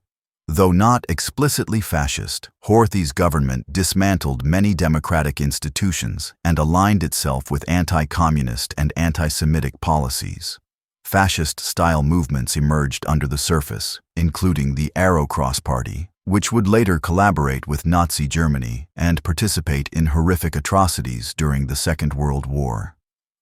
Though not explicitly fascist, Horthy's government dismantled many democratic institutions and aligned itself with anti-communist and anti-Semitic policies. Fascist-style movements emerged under the surface, including the Arrow Cross Party, which would later collaborate with Nazi Germany and participate in horrific atrocities during the Second World War.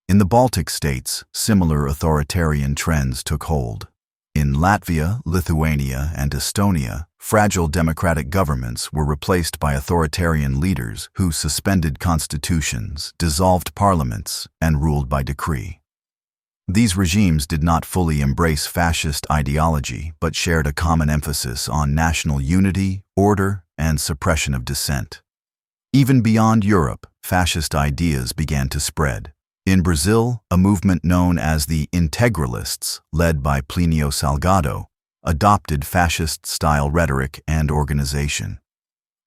In the Baltic states, similar authoritarian trends took hold. In Latvia, Lithuania, and Estonia, fragile democratic governments were replaced by authoritarian leaders who suspended constitutions, dissolved parliaments, and ruled by decree. These regimes did not fully embrace fascist ideology, but shared a common emphasis on national unity, order, and suppression of dissent. Even beyond Europe, fascist ideas began to spread. In Brazil, a movement known as the integralists, led by Plínio Salgado, adopted fascist-style rhetoric and organization.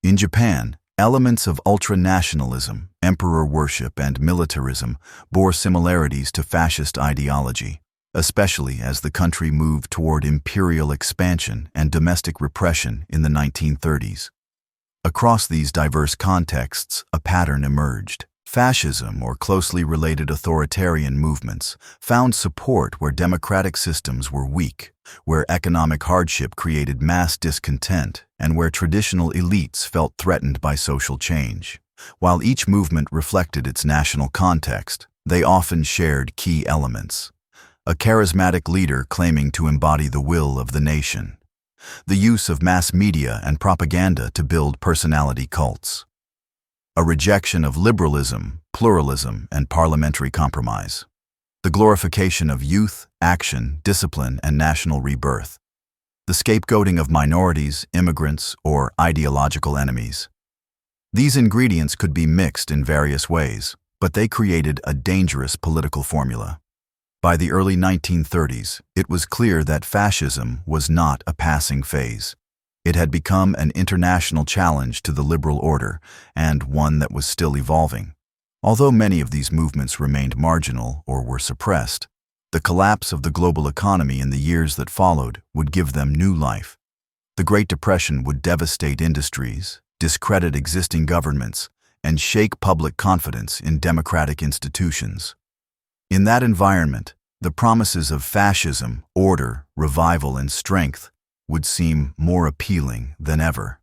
In Japan, elements of ultranationalism, emperor worship, and militarism bore similarities to fascist ideology, especially as the country moved toward imperial expansion and domestic repression in the 1930s. Across these diverse contexts, a pattern emerged. Fascism, or closely related authoritarian movements, found support where democratic systems were weak, where economic hardship created mass discontent, and where traditional elites felt threatened by social change. While each movement reflected its national context, they often shared key elements. A charismatic leader claiming to embody the will of the nation. The use of mass media and propaganda to build personality cults. A rejection of liberalism, pluralism, and parliamentary compromise. The glorification of youth, action, discipline, and national rebirth. The scapegoating of minorities, immigrants, or ideological enemies. These ingredients could be mixed in various ways, but they created a dangerous political formula. By the early 1930s, it was clear that fascism was not a passing phase. It had become an international challenge to the liberal order, and one that was still evolving. Although many of these movements remained marginal or were suppressed, the collapse of the global economy in the years that followed would give them new life. The Great Depression would devastate industries, discredit existing governments, and shake public confidence in democratic institutions. In that environment, the promises of fascism, order, revival, and strength would seem more appealing than ever.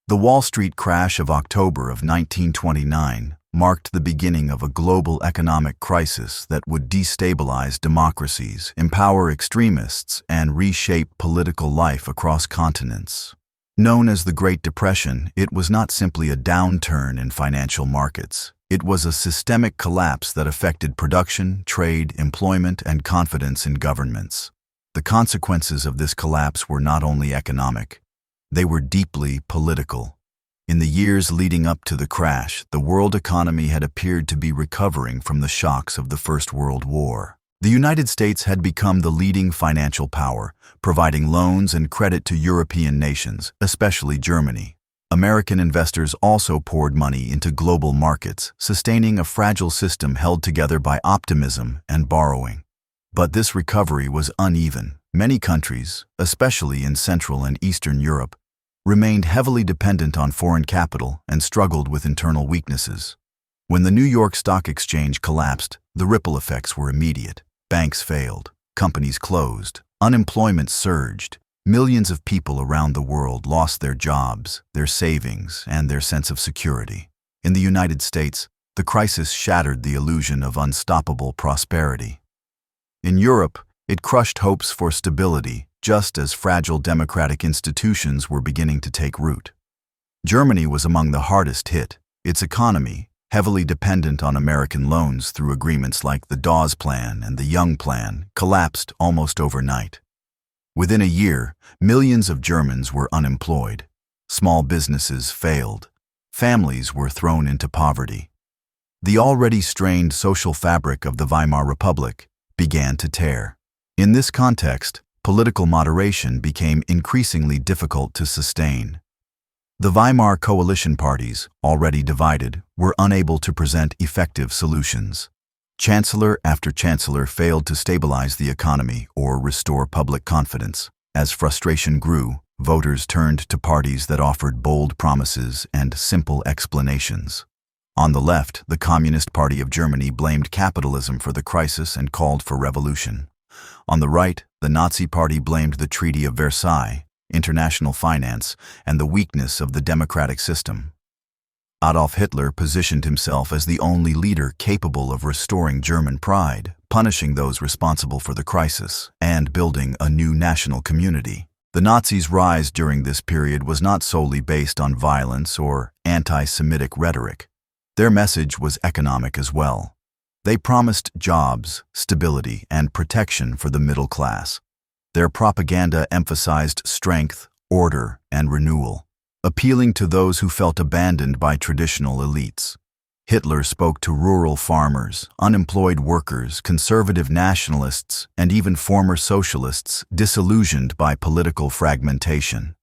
The Wall Street crash of October of 1929 marked the beginning of a global economic crisis that would destabilize democracies, empower extremists, and reshape political life across continents. Known as the Great Depression, it was not simply a downturn in financial markets. It was a systemic collapse that affected production, trade, employment, and confidence in governments. The consequences of this collapse were not only economic, they were deeply political. In the years leading up to the crash, the world economy had appeared to be recovering from the shocks of the First World War. The United States had become the leading financial power, providing loans and credit to European nations, especially Germany. American investors also poured money into global markets, sustaining a fragile system held together by optimism and borrowing. But this recovery was uneven. Many countries, especially in Central and Eastern Europe, remained heavily dependent on foreign capital and struggled with internal weaknesses. When the New York Stock Exchange collapsed, the ripple effects were immediate. Banks failed, companies closed, unemployment surged. Millions of people around the world lost their jobs, their savings, and their sense of security. In the United States, the crisis shattered the illusion of unstoppable prosperity. In Europe, it crushed hopes for stability, just as fragile democratic institutions were beginning to take root. Germany was among the hardest hit. Its economy, heavily dependent on American loans through agreements like the Dawes Plan and the Young Plan, collapsed almost overnight. Within a year, millions of Germans were unemployed. Small businesses failed. Families were thrown into poverty. The already strained social fabric of the Weimar Republic began to tear. In this context, political moderation became increasingly difficult to sustain. The Weimar coalition parties, already divided, were unable to present effective solutions. Chancellor after chancellor failed to stabilize the economy or restore public confidence. As frustration grew, voters turned to parties that offered bold promises and simple explanations. On the left, the Communist Party of Germany blamed capitalism for the crisis and called for revolution. On the right, the Nazi Party blamed the Treaty of Versailles, international finance, and the weakness of the democratic system. Adolf Hitler positioned himself as the only leader capable of restoring German pride, punishing those responsible for the crisis, and building a new national community. The Nazis' rise during this period was not solely based on violence or anti-Semitic rhetoric. Their message was economic as well. They promised jobs, stability, and protection for the middle class. Their propaganda emphasized strength, order, and renewal, appealing to those who felt abandoned by traditional elites. Hitler spoke to rural farmers, unemployed workers, conservative nationalists, and even former socialists disillusioned by political fragmentation.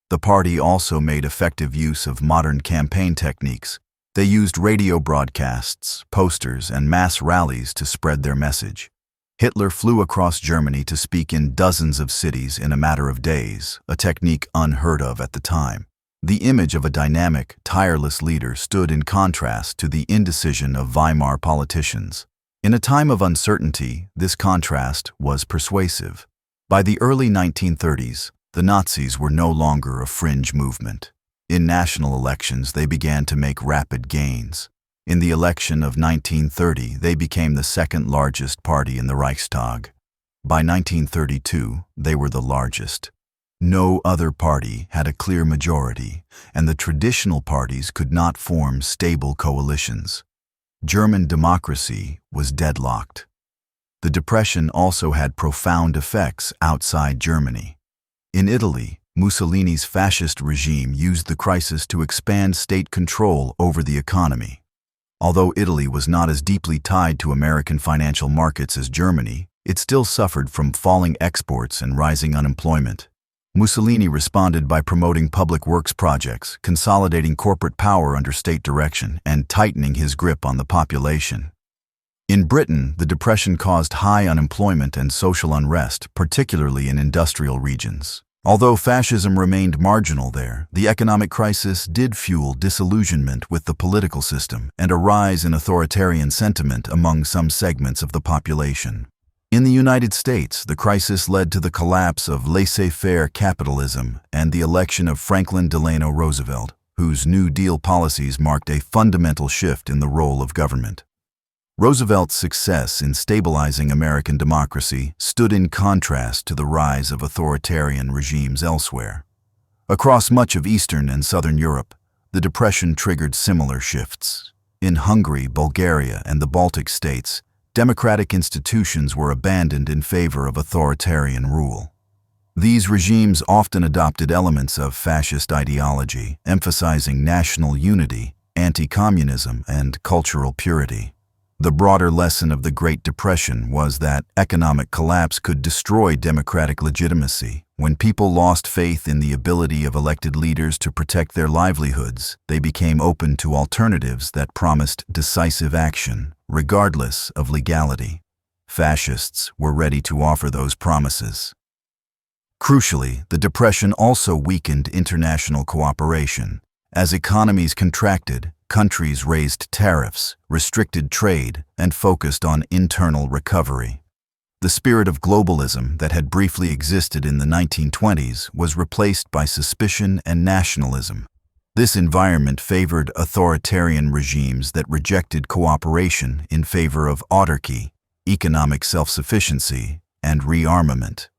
The party also made effective use of modern campaign techniques. They used radio broadcasts, posters, and mass rallies to spread their message. Hitler flew across Germany to speak in dozens of cities in a matter of days, a technique unheard of at the time. The image of a dynamic, tireless leader stood in contrast to the indecision of Weimar politicians. In a time of uncertainty, this contrast was persuasive. By the early 1930s, the Nazis were no longer a fringe movement. In national elections, they began to make rapid gains. In the election of 1930, they became the second largest party in the Reichstag. By 1932, they were the largest. No other party had a clear majority, and the traditional parties could not form stable coalitions. German democracy was deadlocked. The Depression also had profound effects outside Germany. In Italy, Mussolini's fascist regime used the crisis to expand state control over the economy. Although Italy was not as deeply tied to American financial markets as Germany, it still suffered from falling exports and rising unemployment. Mussolini responded by promoting public works projects, consolidating corporate power under state direction, and tightening his grip on the population. In Britain, the Depression caused high unemployment and social unrest, particularly in industrial regions. Although fascism remained marginal there, the economic crisis did fuel disillusionment with the political system and a rise in authoritarian sentiment among some segments of the population. In the United States, the crisis led to the collapse of laissez-faire capitalism and the election of Franklin Delano Roosevelt, whose New Deal policies marked a fundamental shift in the role of government. Roosevelt's success in stabilizing American democracy stood in contrast to the rise of authoritarian regimes elsewhere. Across much of Eastern and Southern Europe, the Depression triggered similar shifts. In Hungary, Bulgaria, and the Baltic states, democratic institutions were abandoned in favor of authoritarian rule. These regimes often adopted elements of fascist ideology, emphasizing national unity, anti-communism, and cultural purity. The broader lesson of the Great Depression was that economic collapse could destroy democratic legitimacy. When people lost faith in the ability of elected leaders to protect their livelihoods, they became open to alternatives that promised decisive action, regardless of legality. Fascists were ready to offer those promises. Crucially, the Depression also weakened international cooperation. As economies contracted, countries raised tariffs, restricted trade, and focused on internal recovery. The spirit of globalism that had briefly existed in the 1920s was replaced by suspicion and nationalism. This environment favored authoritarian regimes that rejected cooperation in favor of autarky, economic self-sufficiency, and rearmament.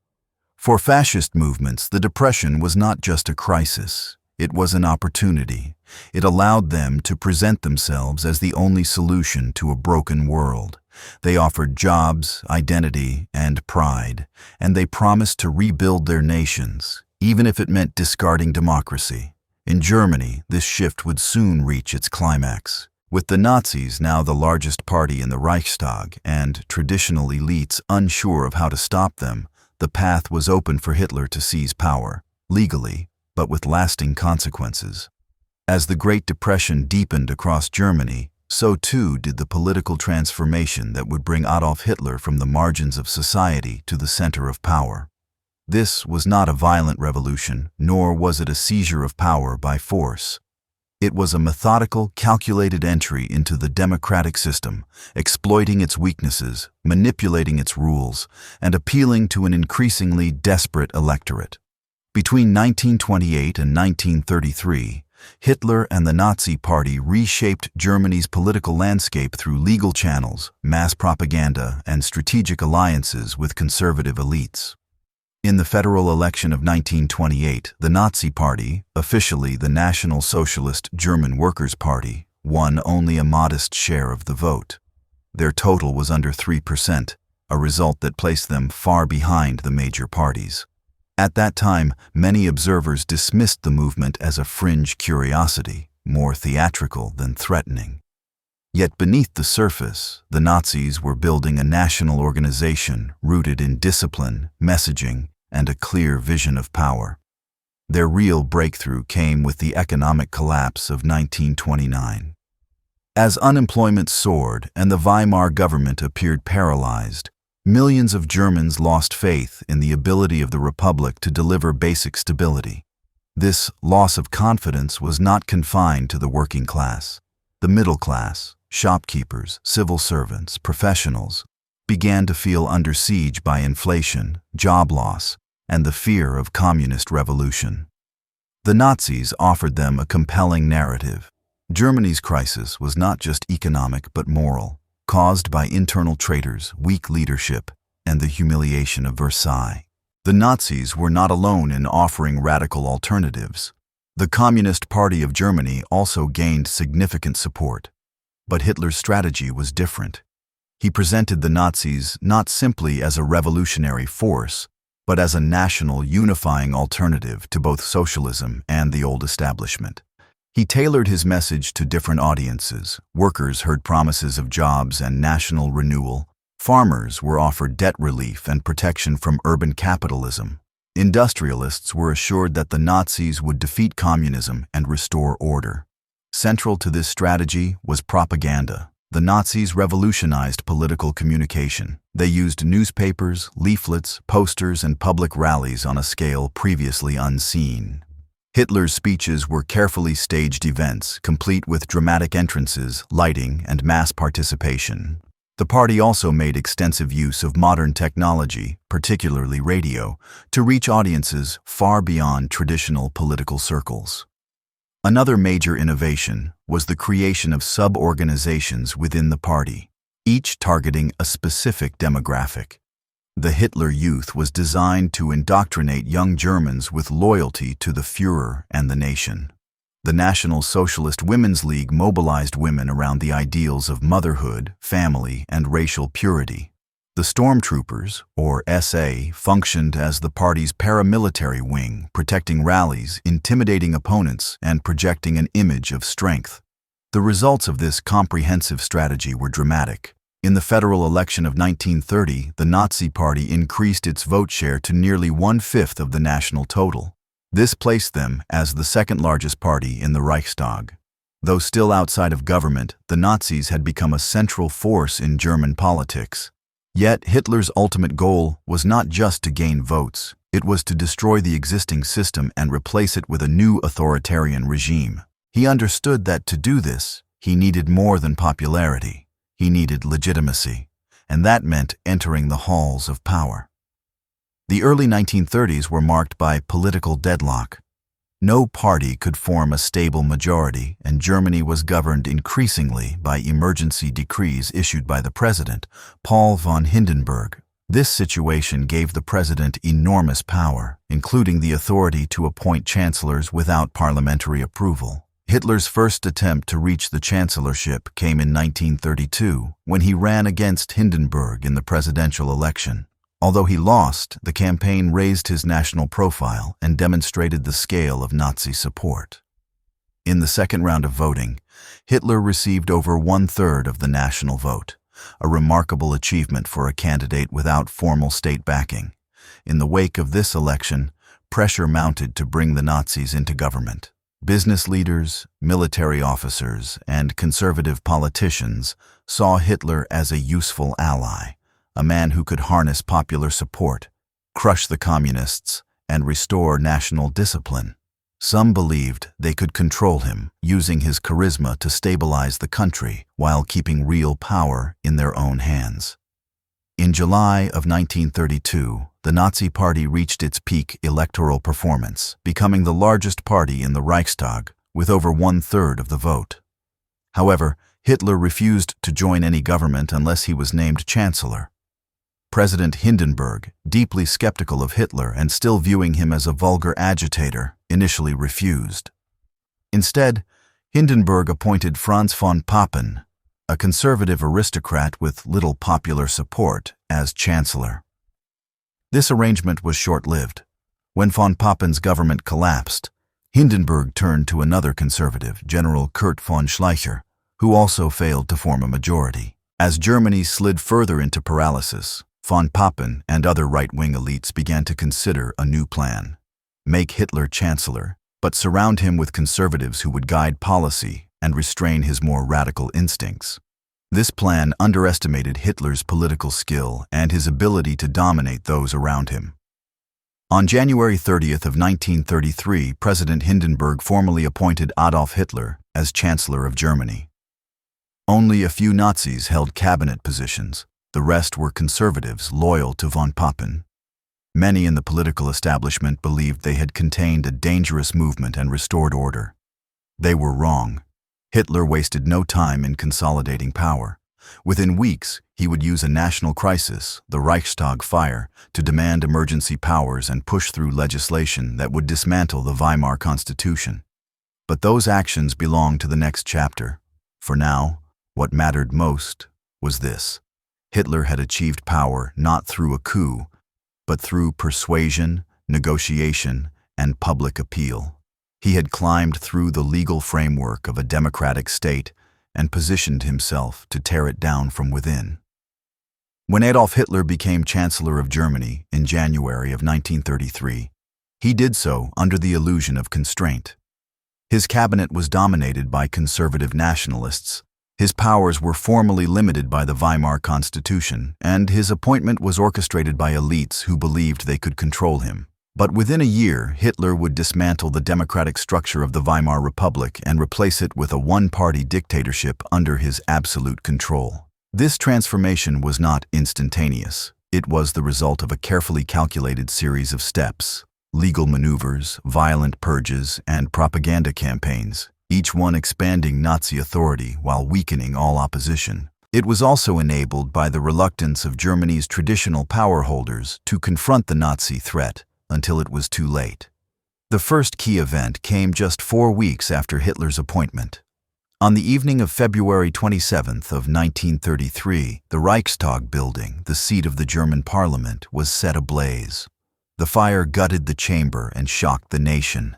For fascist movements, the Depression was not just a crisis. It was an opportunity. It allowed them to present themselves as the only solution to a broken world. They offered jobs, identity, and pride, and they promised to rebuild their nations, even if it meant discarding democracy. In Germany, this shift would soon reach its climax. With the Nazis now the largest party in the Reichstag and traditional elites unsure of how to stop them, the path was open for Hitler to seize power, legally, but with lasting consequences. As the Great Depression deepened across Germany, so too did the political transformation that would bring Adolf Hitler from the margins of society to the center of power. This was not a violent revolution, nor was it a seizure of power by force. It was a methodical, calculated entry into the democratic system, exploiting its weaknesses, manipulating its rules, and appealing to an increasingly desperate electorate. Between 1928 and 1933, Hitler and the Nazi Party reshaped Germany's political landscape through legal channels, mass propaganda, and strategic alliances with conservative elites. In the federal election of 1928, the Nazi Party, officially the National Socialist German Workers' Party, won only a modest share of the vote. Their total was under 3%, a result that placed them far behind the major parties. At that time, many observers dismissed the movement as a fringe curiosity, more theatrical than threatening. Yet beneath the surface, the Nazis were building a national organization rooted in discipline, messaging, and a clear vision of power. Their real breakthrough came with the economic collapse of 1929. As unemployment soared and the Weimar government appeared paralyzed, millions of Germans lost faith in the ability of the Republic to deliver basic stability. This loss of confidence was not confined to the working class. The middle class, shopkeepers, civil servants, professionals, began to feel under siege by inflation, job loss, and the fear of communist revolution. The Nazis offered them a compelling narrative. Germany's crisis was not just economic but moral, caused by internal traitors, weak leadership, and the humiliation of Versailles. The Nazis were not alone in offering radical alternatives. The Communist Party of Germany also gained significant support. But Hitler's strategy was different. He presented the Nazis not simply as a revolutionary force, but as a national unifying alternative to both socialism and the old establishment. He tailored his message to different audiences. Workers heard promises of jobs and national renewal. Farmers were offered debt relief and protection from urban capitalism. Industrialists were assured that the Nazis would defeat communism and restore order. Central to this strategy was propaganda. The Nazis revolutionized political communication. They used newspapers, leaflets, posters, and public rallies on a scale previously unseen. Hitler's speeches were carefully staged events, complete with dramatic entrances, lighting, and mass participation. The party also made extensive use of modern technology, particularly radio, to reach audiences far beyond traditional political circles. Another major innovation was the creation of sub-organizations within the party, each targeting a specific demographic. The Hitler Youth was designed to indoctrinate young Germans with loyalty to the Führer and the nation. The National Socialist Women's League mobilized women around the ideals of motherhood, family, and racial purity. The Stormtroopers, or SA, functioned as the party's paramilitary wing, protecting rallies, intimidating opponents, and projecting an image of strength. The results of this comprehensive strategy were dramatic. In the federal election of 1930, the Nazi Party increased its vote share to nearly 1/5 of the national total. This placed them as the second-largest party in the Reichstag. Though still outside of government, the Nazis had become a central force in German politics. Yet Hitler's ultimate goal was not just to gain votes, it was to destroy the existing system and replace it with a new authoritarian regime. He understood that to do this, he needed more than popularity. He needed legitimacy, and that meant entering the halls of power. The early 1930s were marked by political deadlock. No party could form a stable majority, and Germany was governed increasingly by emergency decrees issued by the president, Paul von Hindenburg. This situation gave the president enormous power, including the authority to appoint chancellors without parliamentary approval. Hitler's first attempt to reach the chancellorship came in 1932, when he ran against Hindenburg in the presidential election. Although he lost, the campaign raised his national profile and demonstrated the scale of Nazi support. In the second round of voting, Hitler received over one-third of the national vote, a remarkable achievement for a candidate without formal state backing. In the wake of this election, pressure mounted to bring the Nazis into government. Business leaders, military officers, and conservative politicians saw Hitler as a useful ally, a man who could harness popular support, crush the communists, and restore national discipline. Some believed they could control him, using his charisma to stabilize the country while keeping real power in their own hands. In July of 1932, the Nazi Party reached its peak electoral performance, becoming the largest party in the Reichstag with over one-third of the vote. However, Hitler refused to join any government unless he was named chancellor. President Hindenburg, deeply skeptical of Hitler and still viewing him as a vulgar agitator, initially refused. Instead, Hindenburg appointed Franz von Papen, a conservative aristocrat with little popular support, as chancellor. This arrangement was short-lived. When von Papen's government collapsed, Hindenburg turned to another conservative, General Kurt von Schleicher, who also failed to form a majority. As Germany slid further into paralysis, von Papen and other right-wing elites began to consider a new plan. Make Hitler chancellor, but surround him with conservatives who would guide policy and restrain his more radical instincts. This plan underestimated Hitler's political skill and his ability to dominate those around him. On January 30th of 1933, President Hindenburg formally appointed Adolf Hitler as Chancellor of Germany. Only a few Nazis held cabinet positions. The rest were conservatives loyal to von Papen. Many in the political establishment believed they had contained a dangerous movement and restored order. They were wrong. Hitler wasted no time in consolidating power. Within weeks, he would use a national crisis, the Reichstag fire, to demand emergency powers and push through legislation that would dismantle the Weimar Constitution. But those actions belonged to the next chapter. For now, what mattered most was this. Hitler had achieved power not through a coup, but through persuasion, negotiation, and public appeal. He had climbed through the legal framework of a democratic state and positioned himself to tear it down from within. When Adolf Hitler became Chancellor of Germany in January of 1933, he did so under the illusion of constraint. His cabinet was dominated by conservative nationalists. His powers were formally limited by the Weimar Constitution, and his appointment was orchestrated by elites who believed they could control him. But within a year, Hitler would dismantle the democratic structure of the Weimar Republic and replace it with a one-party dictatorship under his absolute control. This transformation was not instantaneous. It was the result of a carefully calculated series of steps: legal maneuvers, violent purges, and propaganda campaigns, each one expanding Nazi authority while weakening all opposition. It was also enabled by the reluctance of Germany's traditional power holders to confront the Nazi threat until it was too late. The first key event came just 4 weeks after Hitler's appointment. On the evening of February 27th of 1933, the Reichstag building, the seat of the German parliament, was set ablaze. The fire gutted the chamber and shocked the nation.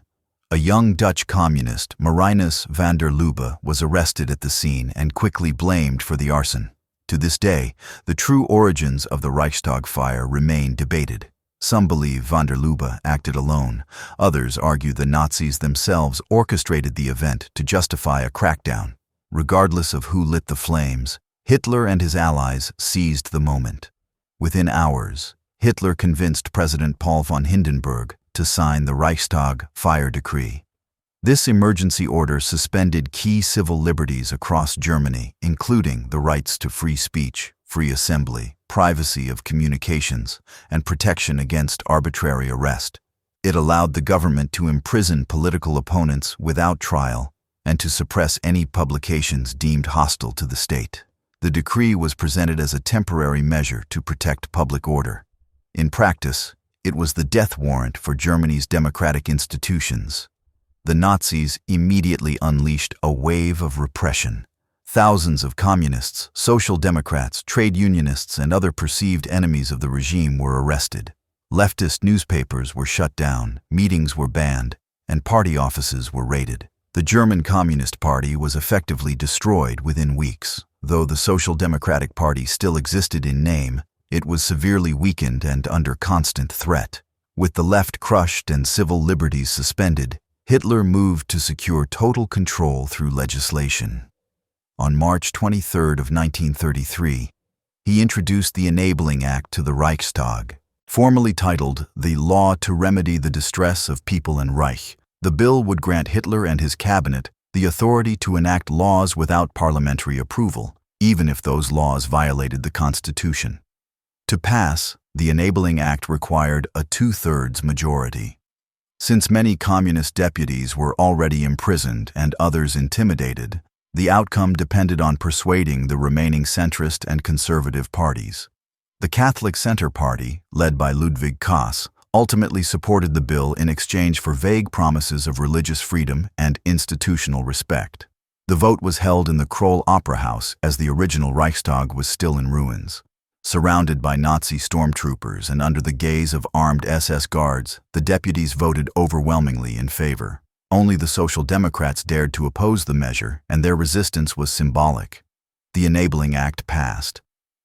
A young Dutch communist, Marinus van der Lubbe, was arrested at the scene and quickly blamed for the arson. To this day, the true origins of the Reichstag fire remain debated. Some believe van der Lubbe acted alone. Others argue the Nazis themselves orchestrated the event to justify a crackdown. Regardless of who lit the flames, Hitler and his allies seized the moment. Within hours, Hitler convinced President Paul von Hindenburg to sign the Reichstag fire decree. This emergency order suspended key civil liberties across Germany, including the rights to free speech, free assembly, privacy of communications, and protection against arbitrary arrest. It allowed the government to imprison political opponents without trial and to suppress any publications deemed hostile to the state. The decree was presented as a temporary measure to protect public order. In practice, it was the death warrant for Germany's democratic institutions. The Nazis immediately unleashed a wave of repression. Thousands of communists, social democrats, trade unionists, and other perceived enemies of the regime were arrested. Leftist newspapers were shut down, meetings were banned, and party offices were raided. The German Communist Party was effectively destroyed within weeks. Though the Social Democratic Party still existed in name, it was severely weakened and under constant threat. With the left crushed and civil liberties suspended, Hitler moved to secure total control through legislation. On March 23 of 1933, he introduced the Enabling Act to the Reichstag. Formally titled the Law to Remedy the Distress of People and Reich, the bill would grant Hitler and his cabinet the authority to enact laws without parliamentary approval, even if those laws violated the Constitution. To pass, the Enabling Act required a 2/3 majority. Since many communist deputies were already imprisoned and others intimidated, the outcome depended on persuading the remaining centrist and conservative parties. The Catholic Center Party, led by Ludwig Kaas, ultimately supported the bill in exchange for vague promises of religious freedom and institutional respect. The vote was held in the Kroll Opera House as the original Reichstag was still in ruins. Surrounded by Nazi stormtroopers and under the gaze of armed SS guards, the deputies voted overwhelmingly in favor. Only the Social Democrats dared to oppose the measure, and their resistance was symbolic. The Enabling Act passed.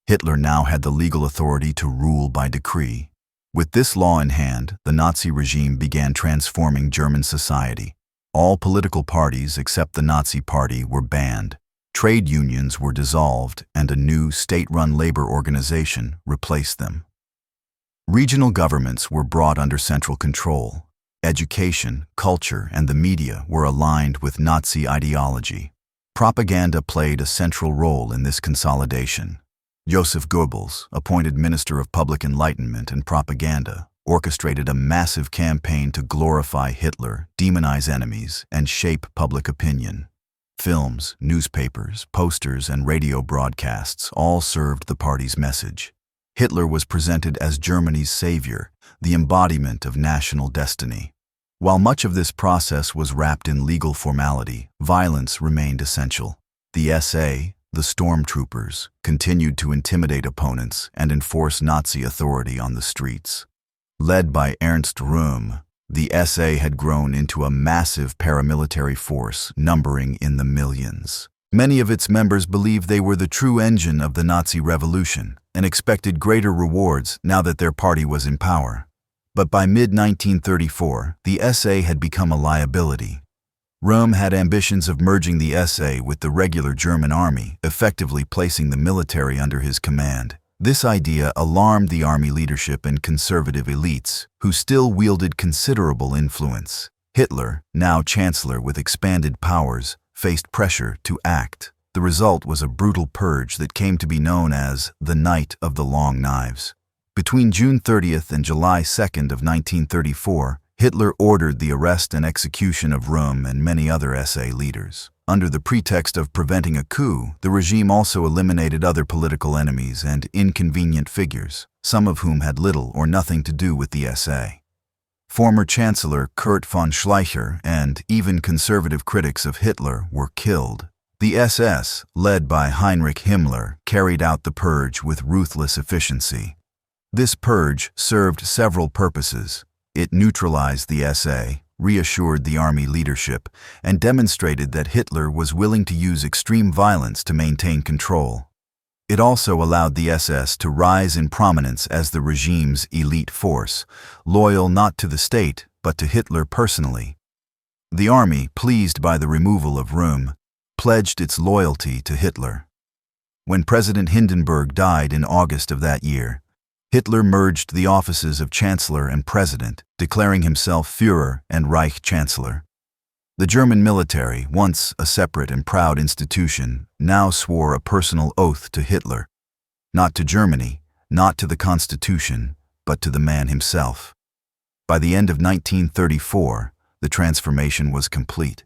Hitler now had the legal authority to rule by decree. With this law in hand, the Nazi regime began transforming German society. All political parties except the Nazi Party were banned. Trade unions were dissolved, and a new state-run labor organization replaced them. Regional governments were brought under central control. Education, culture, and the media were aligned with Nazi ideology. Propaganda played a central role in this consolidation. Joseph Goebbels, appointed Minister of Public Enlightenment and Propaganda, orchestrated a massive campaign to glorify Hitler, demonize enemies, and shape public opinion. Films, newspapers, posters, and radio broadcasts all served the party's message. Hitler was presented as Germany's savior, the embodiment of national destiny. While much of this process was wrapped in legal formality, violence remained essential. The SA, the stormtroopers, continued to intimidate opponents and enforce Nazi authority on the streets. Led by Ernst Röhm, the SA had grown into a massive paramilitary force numbering in the millions. Many of its members believed they were the true engine of the Nazi revolution and expected greater rewards now that their party was in power. But by mid-1934, the SA had become a liability. Röhm had ambitions of merging the SA with the regular German army, effectively placing the military under his command. This idea alarmed the army leadership and conservative elites, who still wielded considerable influence. Hitler, now chancellor with expanded powers, faced pressure to act. The result was a brutal purge that came to be known as the Night of the Long Knives. Between June 30th and July 2nd of 1934, Hitler ordered the arrest and execution of Röhm and many other SA leaders. Under the pretext of preventing a coup, the regime also eliminated other political enemies and inconvenient figures, some of whom had little or nothing to do with the SA. Former Chancellor Kurt von Schleicher and even conservative critics of Hitler were killed. The SS, led by Heinrich Himmler, carried out the purge with ruthless efficiency. This purge served several purposes. It neutralized the SA, reassured the army leadership, and demonstrated that Hitler was willing to use extreme violence to maintain control. It also allowed the SS to rise in prominence as the regime's elite force, loyal not to the state but to Hitler personally. The army, pleased by the removal of Röhm, pledged its loyalty to Hitler. When President Hindenburg died in August of that year, Hitler merged the offices of Chancellor and President, declaring himself Führer and Reich Chancellor. The German military, once a separate and proud institution, now swore a personal oath to Hitler, not to Germany, not to the Constitution, but to the man himself. By the end of 1934, the transformation was complete.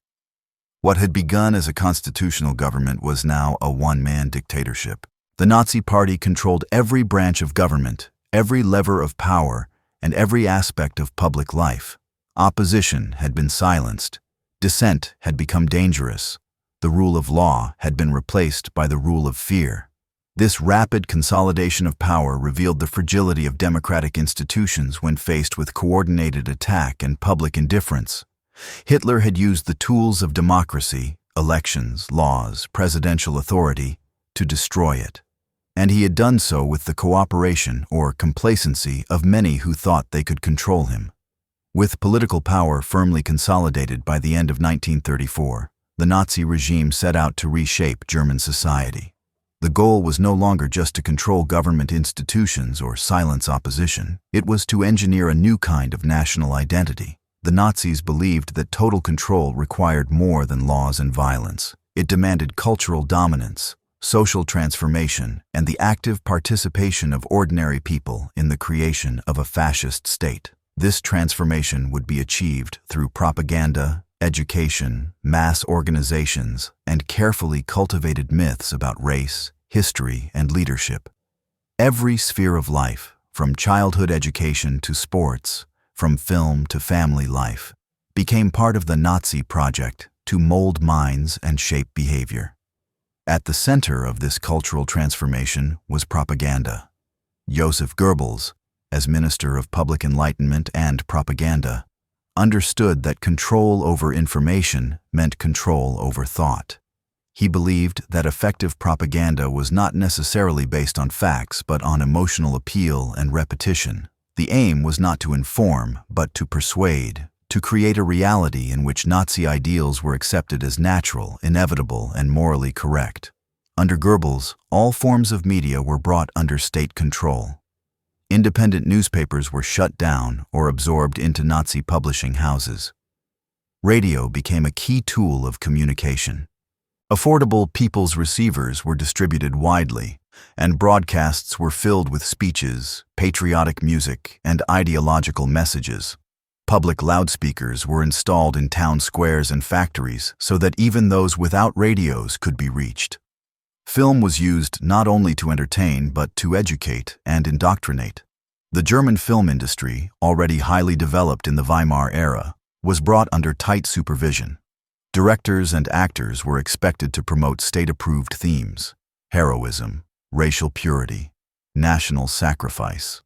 What had begun as a constitutional government was now a one-man dictatorship. The Nazi Party controlled every branch of government, every lever of power, and every aspect of public life. Opposition had been silenced. Dissent had become dangerous. The rule of law had been replaced by the rule of fear. This rapid consolidation of power revealed the fragility of democratic institutions when faced with coordinated attack and public indifference. Hitler had used the tools of democracy, elections, laws, presidential authority, to destroy it. And he had done so with the cooperation or complacency of many who thought they could control him. With political power firmly consolidated by the end of 1934, the Nazi regime set out to reshape German society. The goal was no longer just to control government institutions or silence opposition. It was to engineer a new kind of national identity. The Nazis believed that total control required more than laws and violence. It demanded cultural dominance, social transformation, and the active participation of ordinary people in the creation of a fascist state. This transformation would be achieved through propaganda, education, mass organizations, and carefully cultivated myths about race, history, and leadership. Every sphere of life, from childhood education to sports, from film to family life, became part of the Nazi project to mold minds and shape behavior. At the center of this cultural transformation was propaganda. Joseph Goebbels, as Minister of Public Enlightenment and Propaganda, understood that control over information meant control over thought. He believed that effective propaganda was not necessarily based on facts but on emotional appeal and repetition. The aim was not to inform, but to persuade, to create a reality in which Nazi ideals were accepted as natural, inevitable, and morally correct. Under Goebbels, all forms of media were brought under state control. Independent newspapers were shut down or absorbed into Nazi publishing houses. Radio became a key tool of communication. Affordable people's receivers were distributed widely, and broadcasts were filled with speeches, patriotic music, and ideological messages. Public loudspeakers were installed in town squares and factories so that even those without radios could be reached. Film was used not only to entertain but to educate and indoctrinate. The German film industry, already highly developed in the Weimar era, was brought under tight supervision. Directors and actors were expected to promote state-approved themes: heroism, racial purity, national sacrifice.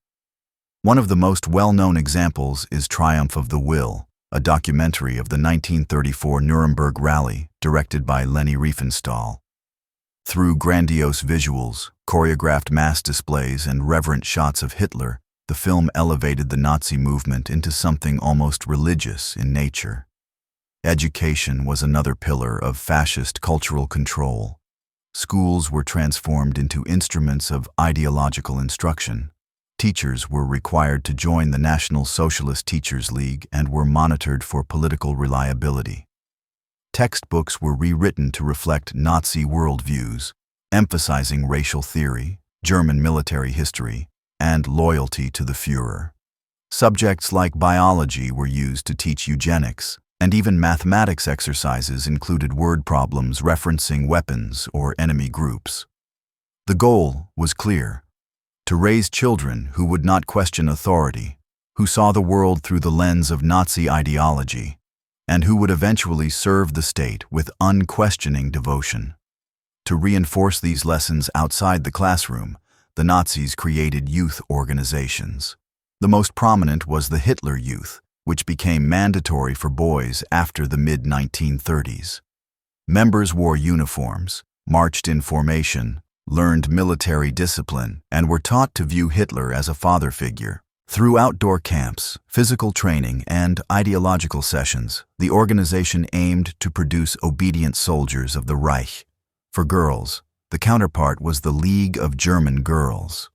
One of the most well-known examples is Triumph of the Will, a documentary of the 1934 Nuremberg Rally directed by Leni Riefenstahl. Through grandiose visuals, choreographed mass displays, and reverent shots of Hitler, the film elevated the Nazi movement into something almost religious in nature. Education was another pillar of fascist cultural control. Schools were transformed into instruments of ideological instruction. Teachers were required to join the National Socialist Teachers League and were monitored for political reliability. Textbooks were rewritten to reflect Nazi worldviews, emphasizing racial theory, German military history, and loyalty to the Führer. Subjects like biology were used to teach eugenics, and even mathematics exercises included word problems referencing weapons or enemy groups. The goal was clear: to raise children who would not question authority, who saw the world through the lens of Nazi ideology, and who would eventually serve the state with unquestioning devotion. To reinforce these lessons outside the classroom, the Nazis created youth organizations. The most prominent was the Hitler Youth, which became mandatory for boys after the mid-1930s. Members wore uniforms, marched in formation, learned military discipline, and were taught to view Hitler as a father figure. Through outdoor camps, physical training, and ideological sessions, the organization aimed to produce obedient soldiers of the Reich. For girls, the counterpart was the League of German Girls.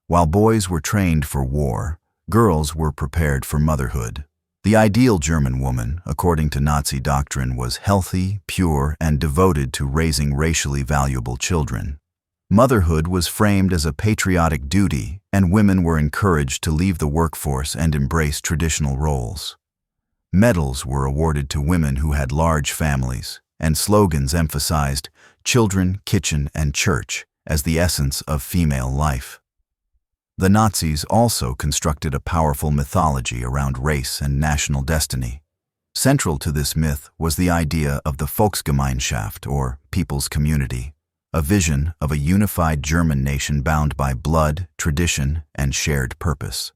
While boys were trained for war, girls were prepared for motherhood. The ideal German woman, according to Nazi doctrine, was healthy, pure, and devoted to raising racially valuable children. Motherhood was framed as a patriotic duty, and women were encouraged to leave the workforce and embrace traditional roles. Medals were awarded to women who had large families, and slogans emphasized children, kitchen, and church as the essence of female life. The Nazis also constructed a powerful mythology around race and national destiny. Central to this myth was the idea of the Volksgemeinschaft, or people's community, a vision of a unified German nation bound by blood, tradition, and shared purpose.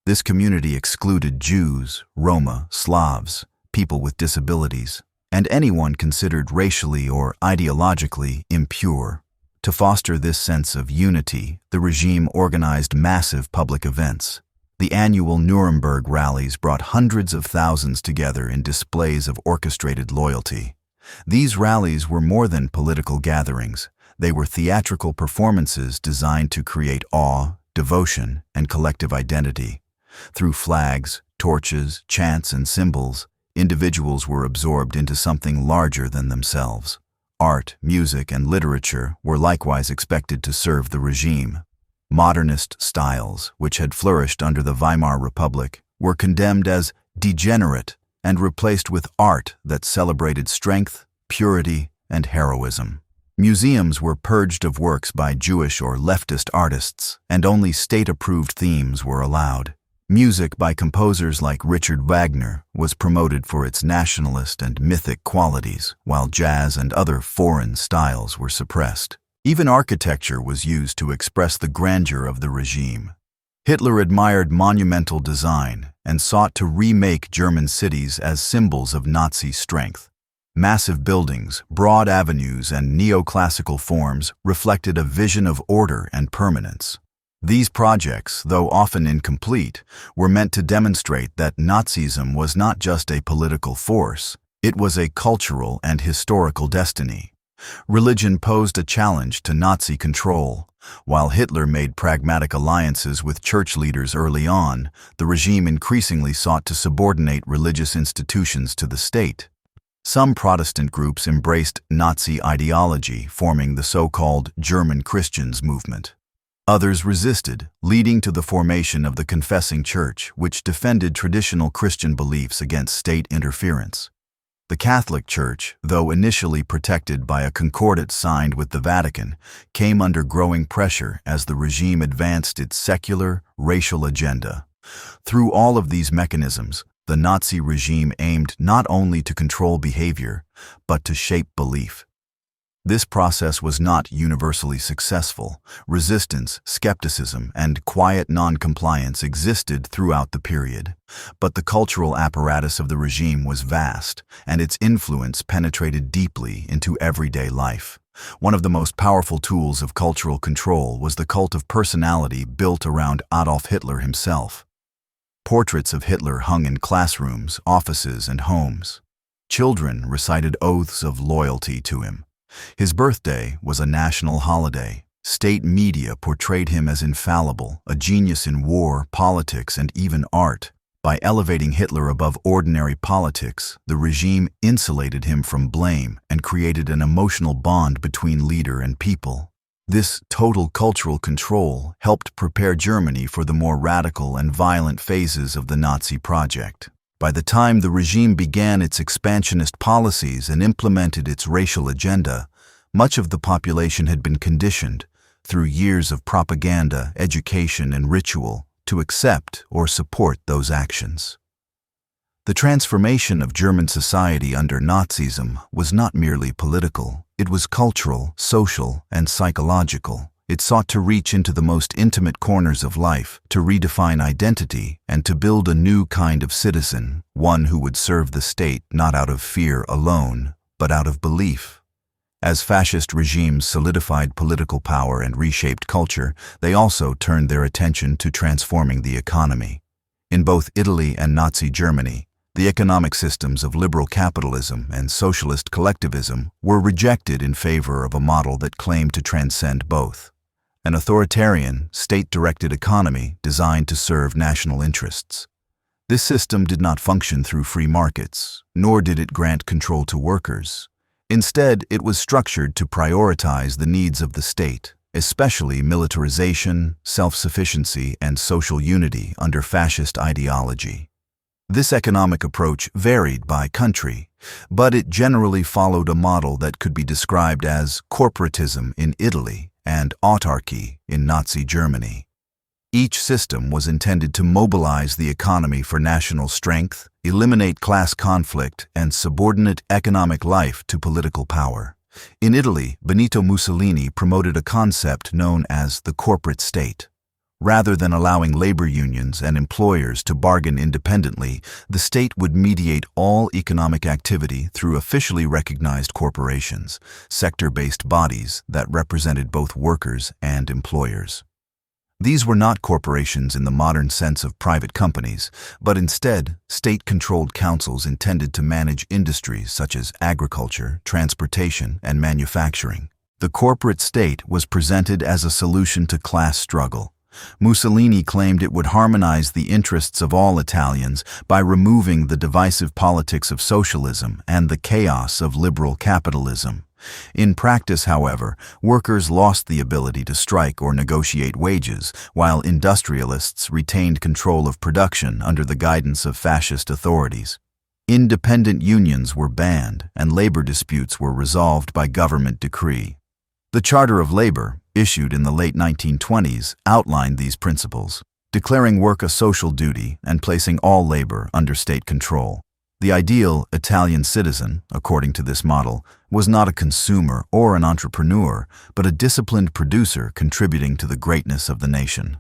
This community excluded Jews, Roma, Slavs, people with disabilities, and anyone considered racially or ideologically impure. To foster this sense of unity, the regime organized massive public events. The annual Nuremberg rallies brought hundreds of thousands together in displays of orchestrated loyalty. These rallies were more than political gatherings. They were theatrical performances designed to create awe, devotion, and collective identity. Through flags, torches, chants, and symbols, individuals were absorbed into something larger than themselves. Art, music, and literature were likewise expected to serve the regime. Modernist styles, which had flourished under the Weimar Republic, were condemned as degenerate and replaced with art that celebrated strength, purity, and heroism. Museums were purged of works by Jewish or leftist artists, and only state-approved themes were allowed. Music by composers like Richard Wagner was promoted for its nationalist and mythic qualities, while jazz and other foreign styles were suppressed. Even architecture was used to express the grandeur of the regime. Hitler admired monumental design and sought to remake German cities as symbols of Nazi strength. Massive buildings, broad avenues, and neoclassical forms reflected a vision of order and permanence. These projects, though often incomplete, were meant to demonstrate that Nazism was not just a political force, it was a cultural and historical destiny. Religion posed a challenge to Nazi control. While Hitler made pragmatic alliances with church leaders early on, the regime increasingly sought to subordinate religious institutions to the state. Some Protestant groups embraced Nazi ideology, forming the so-called German Christians movement. Others resisted, leading to the formation of the Confessing Church, which defended traditional Christian beliefs against state interference. The Catholic Church, though initially protected by a concordat signed with the Vatican, came under growing pressure as the regime advanced its secular, racial agenda. Through all of these mechanisms, the Nazi regime aimed not only to control behavior, but to shape belief. This process was not universally successful. Resistance, skepticism, and quiet non-compliance existed throughout the period. But the cultural apparatus of the regime was vast, and its influence penetrated deeply into everyday life. One of the most powerful tools of cultural control was the cult of personality built around Adolf Hitler himself. Portraits of Hitler hung in classrooms, offices, and homes. Children recited oaths of loyalty to him. His birthday was a national holiday. State media portrayed him as infallible, a genius in war, politics, and even art. By elevating Hitler above ordinary politics, the regime insulated him from blame and created an emotional bond between leader and people. This total cultural control helped prepare Germany for the more radical and violent phases of the Nazi project. By the time the regime began its expansionist policies and implemented its racial agenda, much of the population had been conditioned, through years of propaganda, education, and ritual, to accept or support those actions. The transformation of German society under Nazism was not merely political. It was cultural, social, and psychological. It sought to reach into the most intimate corners of life, to redefine identity, and to build a new kind of citizen, one who would serve the state not out of fear alone, but out of belief. As fascist regimes solidified political power and reshaped culture, they also turned their attention to transforming the economy. In both Italy and Nazi Germany, the economic systems of liberal capitalism and socialist collectivism were rejected in favor of a model that claimed to transcend both. an authoritarian, state-directed economy designed to serve national interests. This system did not function through free markets, nor did it grant control to workers. Instead, it was structured to prioritize the needs of the state, especially militarization, self-sufficiency, and social unity under fascist ideology. This economic approach varied by country, but it generally followed a model that could be described as corporatism in Italy and autarky in Nazi Germany. Each system was intended to mobilize the economy for national strength, eliminate class conflict, and subordinate economic life to political power. In Italy, Benito Mussolini promoted a concept known as the corporate state. Rather than allowing labor unions and employers to bargain independently, the state would mediate all economic activity through officially recognized corporations, sector-based bodies that represented both workers and employers. These were not corporations in the modern sense of private companies, but instead state-controlled councils intended to manage industries such as agriculture, transportation, and manufacturing. The corporate state was presented as a solution to class struggle. Mussolini claimed it would harmonize the interests of all Italians by removing the divisive politics of socialism and the chaos of liberal capitalism. In practice, however, workers lost the ability to strike or negotiate wages, while industrialists retained control of production under the guidance of fascist authorities. Independent unions were banned, and labor disputes were resolved by government decree. The Charter of Labor, issued in the late 1920s, outlined these principles, declaring work a social duty and placing all labor under state control. The ideal Italian citizen, according to this model, was not a consumer or an entrepreneur, but a disciplined producer contributing to the greatness of the nation.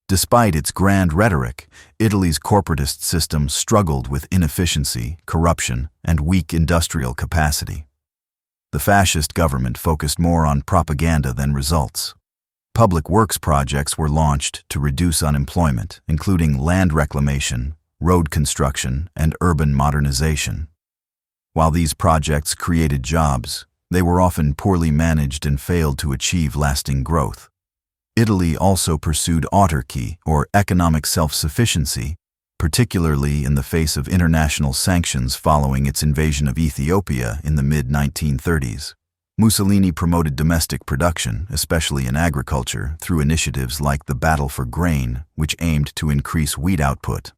Despite its grand rhetoric, Italy's corporatist system struggled with inefficiency, corruption, and weak industrial capacity. The fascist government focused more on propaganda than results. Public works projects were launched to reduce unemployment, including land reclamation, road construction, and urban modernization. While these projects created jobs, they were often poorly managed and failed to achieve lasting growth. Italy also pursued autarky, or economic self-sufficiency, particularly in the face of international sanctions following its invasion of Ethiopia in the mid-1930s. Mussolini promoted domestic production, especially in agriculture, through initiatives like the Battle for Grain, which aimed to increase wheat output.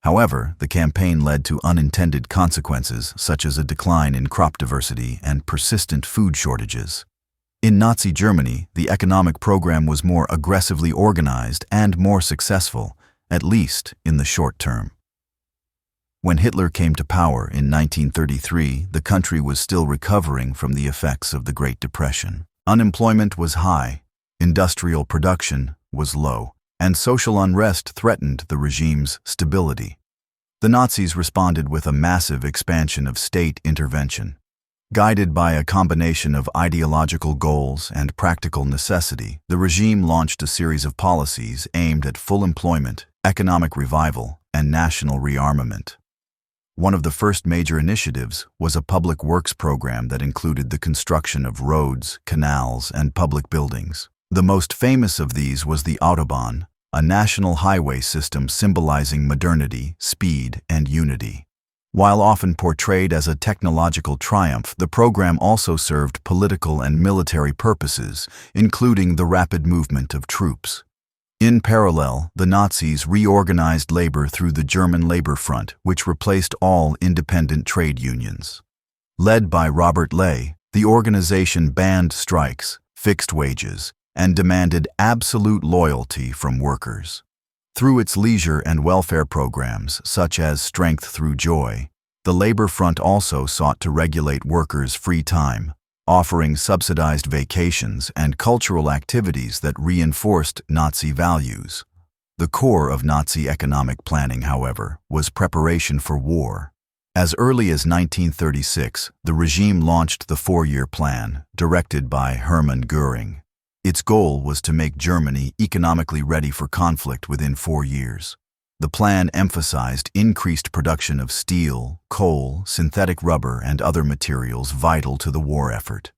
However, the campaign led to unintended consequences such as a decline in crop diversity and persistent food shortages. In Nazi Germany, the economic program was more aggressively organized and more successful, at least in the short term. When Hitler came to power in 1933, the country was still recovering from the effects of the Great Depression. Unemployment was high, industrial production was low, and social unrest threatened the regime's stability. The Nazis responded with a massive expansion of state intervention. Guided by a combination of ideological goals and practical necessity, the regime launched a series of policies aimed at full employment, economic revival, and national rearmament. One of the first major initiatives was a public works program that included the construction of roads, canals, and public buildings. The most famous of these was the Autobahn, a national highway system symbolizing modernity, speed, and unity. While often portrayed as a technological triumph, the program also served political and military purposes, including the rapid movement of troops. In parallel, the Nazis reorganized labor through the German Labor Front, which replaced all independent trade unions. Led by Robert Ley, the organization banned strikes, fixed wages, and demanded absolute loyalty from workers. Through its leisure and welfare programs, such as Strength Through Joy, the Labor Front also sought to regulate workers' free time, offering subsidized vacations and cultural activities that reinforced Nazi values. The core of Nazi economic planning, however, was preparation for war. As early as 1936, the regime launched the Four-Year Plan, directed by Hermann Göring. Its goal was to make Germany economically ready for conflict within 4 years. The plan emphasized increased production of steel, coal, synthetic rubber, and other materials vital to the war effort.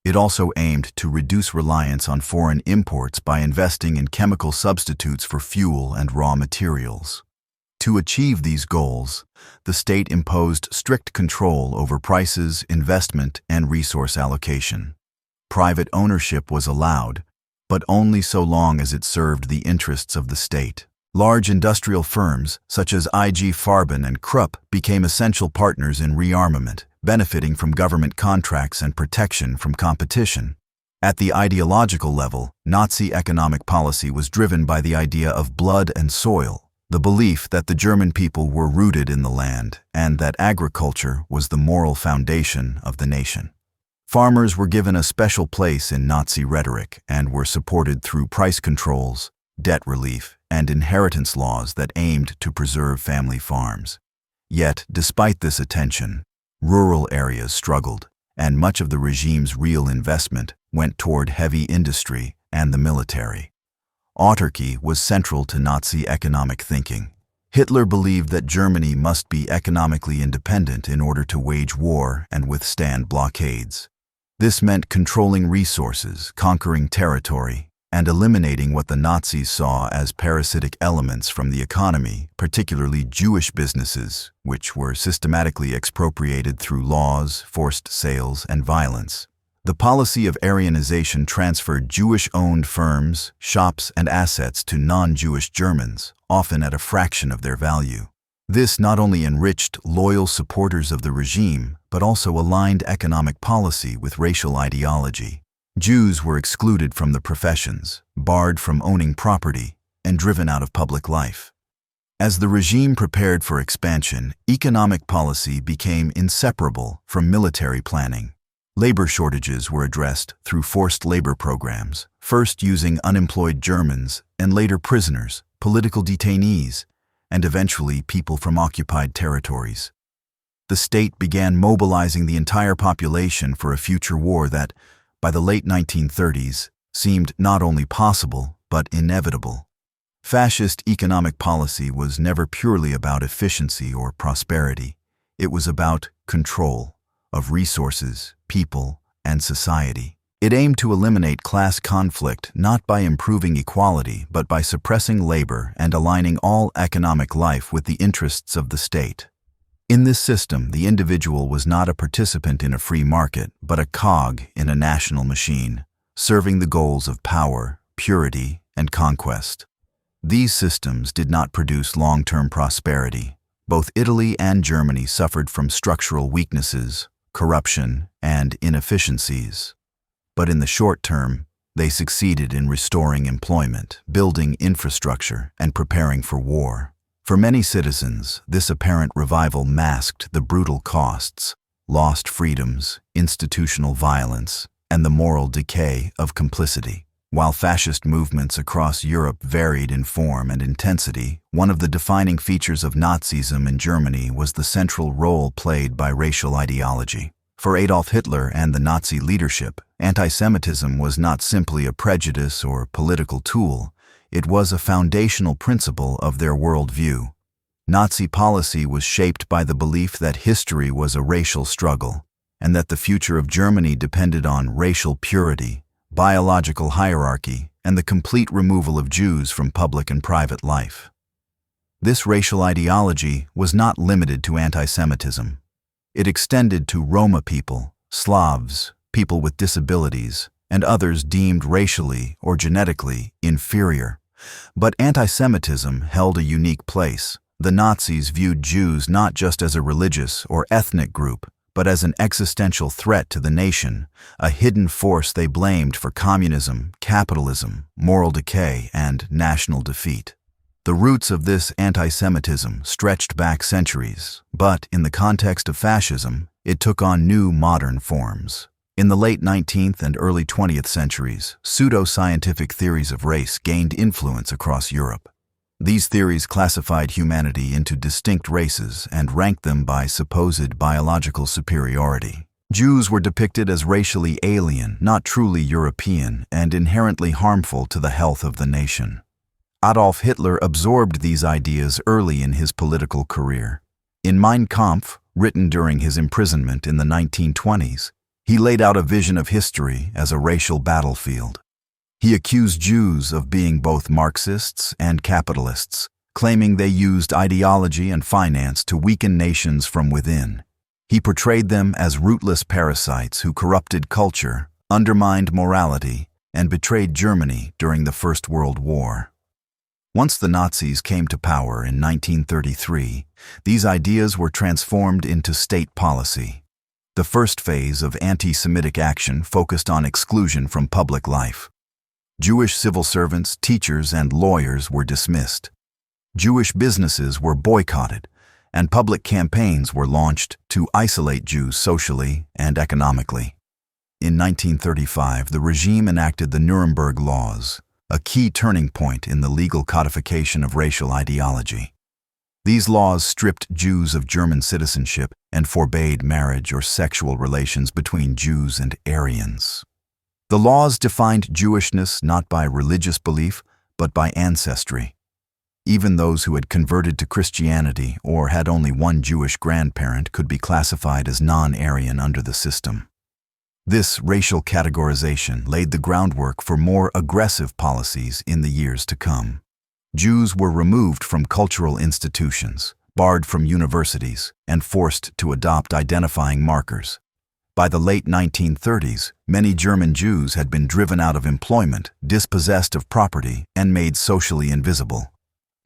It also aimed to reduce reliance on foreign imports by investing in chemical substitutes for fuel and raw materials. To achieve these goals, the state imposed strict control over prices, investment, and resource allocation. Private ownership was allowed, but only so long as it served the interests of the state. Large industrial firms, such as IG Farben and Krupp, became essential partners in rearmament, benefiting from government contracts and protection from competition. At the ideological level, Nazi economic policy was driven by the idea of blood and soil, the belief that the German people were rooted in the land and that agriculture was the moral foundation of the nation. Farmers were given a special place in Nazi rhetoric and were supported through price controls, debt relief, and inheritance laws that aimed to preserve family farms. Yet, despite this attention, rural areas struggled, and much of the regime's real investment went toward heavy industry and the military. Autarky was central to Nazi economic thinking. Hitler believed that Germany must be economically independent in order to wage war and withstand blockades. This meant controlling resources, conquering territory, and eliminating what the Nazis saw as parasitic elements from the economy, particularly Jewish businesses, which were systematically expropriated through laws, forced sales, and violence. The policy of Aryanization transferred Jewish-owned firms, shops, and assets to non-Jewish Germans, often at a fraction of their value. This not only enriched loyal supporters of the regime, but also aligned economic policy with racial ideology. Jews were excluded from the professions, barred from owning property, and driven out of public life. As the regime prepared for expansion, economic policy became inseparable from military planning. Labor shortages were addressed through forced labor programs, first using unemployed Germans and later prisoners, political detainees, and eventually people from occupied territories. The state began mobilizing the entire population for a future war that, by the late 1930s, seemed not only possible, but inevitable. Fascist economic policy was never purely about efficiency or prosperity. It was about control of resources, people, and society. It aimed to eliminate class conflict not by improving equality, but by suppressing labor and aligning all economic life with the interests of the state. In this system, the individual was not a participant in a free market, but a cog in a national machine, serving the goals of power, purity, and conquest. These systems did not produce long-term prosperity. Both Italy and Germany suffered from structural weaknesses, corruption, and inefficiencies. But in the short term, they succeeded in restoring employment, building infrastructure, and preparing for war. For many citizens, this apparent revival masked the brutal costs, lost freedoms, institutional violence, and the moral decay of complicity. While fascist movements across Europe varied in form and intensity, one of the defining features of Nazism in Germany was the central role played by racial ideology. For Adolf Hitler and the Nazi leadership, anti-Semitism was not simply a prejudice or political tool. It was a foundational principle of their worldview. Nazi policy was shaped by the belief that history was a racial struggle, and that the future of Germany depended on racial purity, biological hierarchy, and the complete removal of Jews from public and private life. This racial ideology was not limited to anti-Semitism. It extended to Roma people, Slavs, people with disabilities, and others deemed racially or genetically inferior. But anti-Semitism held a unique place. The Nazis viewed Jews not just as a religious or ethnic group, but as an existential threat to the nation, a hidden force they blamed for communism, capitalism, moral decay, and national defeat. The roots of this anti-Semitism stretched back centuries, but in the context of fascism, it took on new modern forms. In the late 19th and early 20th centuries, pseudo-scientific theories of race gained influence across Europe. These theories classified humanity into distinct races and ranked them by supposed biological superiority. Jews were depicted as racially alien, not truly European, and inherently harmful to the health of the nation. Adolf Hitler absorbed these ideas early in his political career. In Mein Kampf, written during his imprisonment in the 1920s, He laid out a vision of history as a racial battlefield. He accused Jews of being both Marxists and capitalists, claiming they used ideology and finance to weaken nations from within. He portrayed them as rootless parasites who corrupted culture, undermined morality, and betrayed Germany during the First World War. Once the Nazis came to power in 1933, these ideas were transformed into state policy. The first phase of anti-Semitic action focused on exclusion from public life. Jewish civil servants, teachers, and lawyers were dismissed. Jewish businesses were boycotted, and public campaigns were launched to isolate Jews socially and economically. In 1935, the regime enacted the Nuremberg Laws, a key turning point in the legal codification of racial ideology. These laws stripped Jews of German citizenship and forbade marriage or sexual relations between Jews and Aryans. The laws defined Jewishness not by religious belief, but by ancestry. Even those who had converted to Christianity or had only one Jewish grandparent could be classified as non-Aryan under the system. This racial categorization laid the groundwork for more aggressive policies in the years to come. Jews were removed from cultural institutions, barred from universities, and forced to adopt identifying markers. By the late 1930s, many German Jews had been driven out of employment, dispossessed of property, and made socially invisible.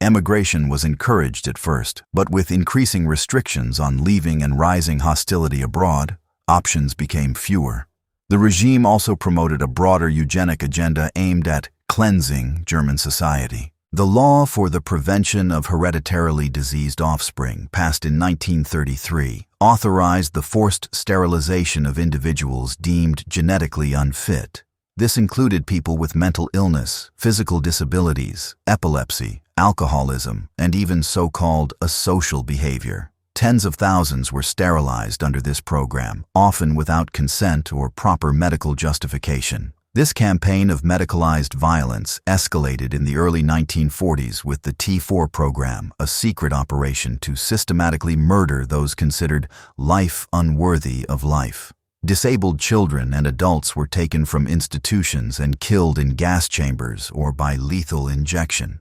Emigration was encouraged at first, but with increasing restrictions on leaving and rising hostility abroad, options became fewer. The regime also promoted a broader eugenic agenda aimed at cleansing German society. The law for the prevention of hereditarily diseased offspring, passed in 1933, authorized the forced sterilization of individuals deemed genetically unfit. This included people with mental illness, physical disabilities, epilepsy, alcoholism, and even so-called asocial behavior. Tens of thousands were sterilized under this program, often without consent or proper medical justification. This campaign of medicalized violence escalated in the early 1940s with the T4 program, a secret operation to systematically murder those considered life unworthy of life. Disabled children and adults were taken from institutions and killed in gas chambers or by lethal injection.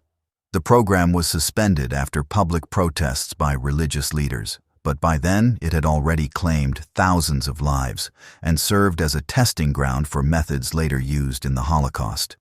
The program was suspended after public protests by religious leaders, but by then it had already claimed thousands of lives and served as a testing ground for methods later used in the Holocaust.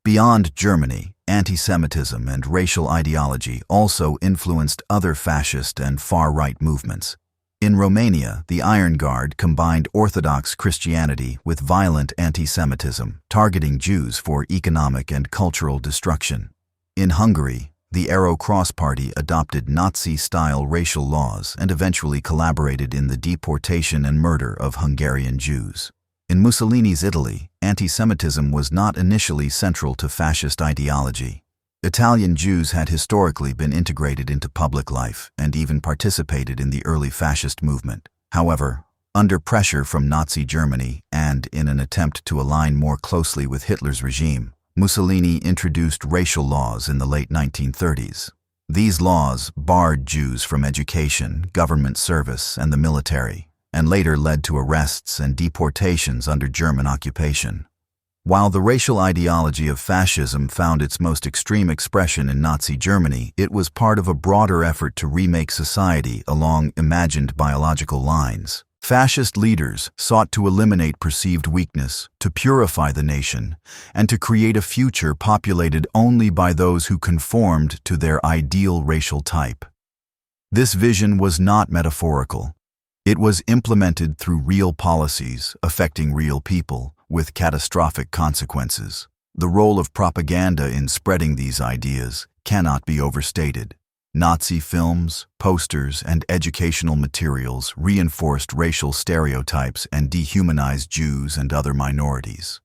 Beyond Germany, anti-Semitism and racial ideology also influenced other fascist and far-right movements. In Romania, the Iron Guard combined Orthodox Christianity with violent anti-Semitism, targeting Jews for economic and cultural destruction. In Hungary, the Arrow Cross Party adopted Nazi-style racial laws and eventually collaborated in the deportation and murder of Hungarian Jews. In Mussolini's Italy, anti-Semitism was not initially central to fascist ideology. Italian Jews had historically been integrated into public life and even participated in the early fascist movement. However, under pressure from Nazi Germany and in an attempt to align more closely with Hitler's regime, Mussolini introduced racial laws in the late 1930s. These laws barred Jews from education, government service, and the military, and later led to arrests and deportations under German occupation. While the racial ideology of fascism found its most extreme expression in Nazi Germany, it was part of a broader effort to remake society along imagined biological lines. Fascist leaders sought to eliminate perceived weakness, to purify the nation, and to create a future populated only by those who conformed to their ideal racial type. This vision was not metaphorical. It was implemented through real policies affecting real people, with catastrophic consequences. The role of propaganda in spreading these ideas cannot be overstated. Nazi films, posters, and educational materials reinforced racial stereotypes and dehumanized Jews and other minorities.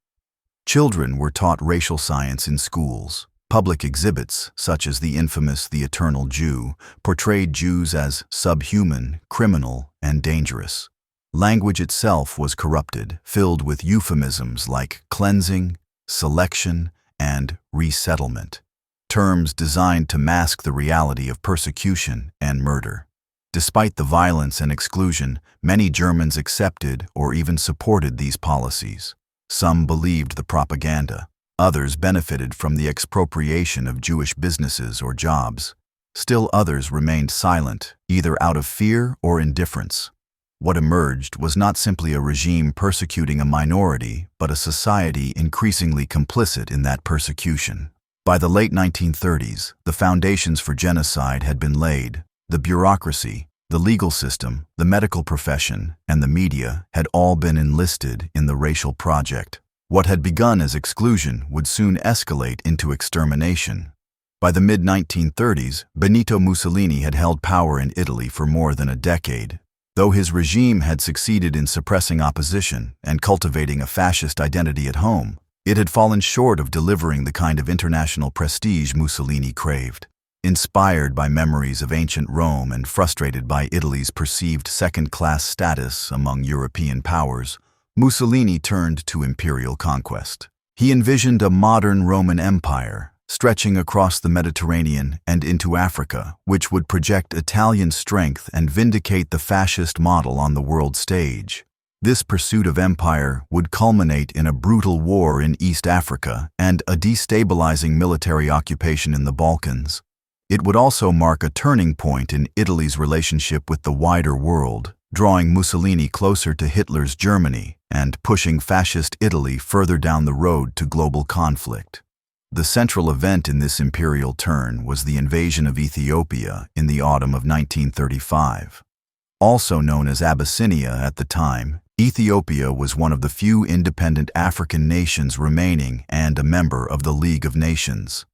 Children were taught racial science in schools. Public exhibits, such as the infamous The Eternal Jew, portrayed Jews as subhuman, criminal, and dangerous. Language itself was corrupted, filled with euphemisms like cleansing, selection, and resettlement, terms designed to mask the reality of persecution and murder. Despite the violence and exclusion, many Germans accepted or even supported these policies. Some believed the propaganda. Others benefited from the expropriation of Jewish businesses or jobs. Still others remained silent, either out of fear or indifference. What emerged was not simply a regime persecuting a minority, but a society increasingly complicit in that persecution. By the late 1930s, the foundations for genocide had been laid. The bureaucracy, the legal system, the medical profession, and the media had all been enlisted in the racial project. What had begun as exclusion would soon escalate into extermination. By the mid-1930s, Benito Mussolini had held power in Italy for more than a decade. Though his regime had succeeded in suppressing opposition and cultivating a fascist identity at home, it had fallen short of delivering the kind of international prestige Mussolini craved. Inspired by memories of ancient Rome and frustrated by Italy's perceived second-class status among European powers, Mussolini turned to imperial conquest. He envisioned a modern Roman Empire, stretching across the Mediterranean and into Africa, which would project Italian strength and vindicate the fascist model on the world stage. This pursuit of empire would culminate in a brutal war in East Africa and a destabilizing military occupation in the Balkans. It would also mark a turning point in Italy's relationship with the wider world, drawing Mussolini closer to Hitler's Germany and pushing fascist Italy further down the road to global conflict. The central event in this imperial turn was the invasion of Ethiopia in the autumn of 1935. Also known as Abyssinia at the time, Ethiopia was one of the few independent African nations remaining and a member of the League of Nations.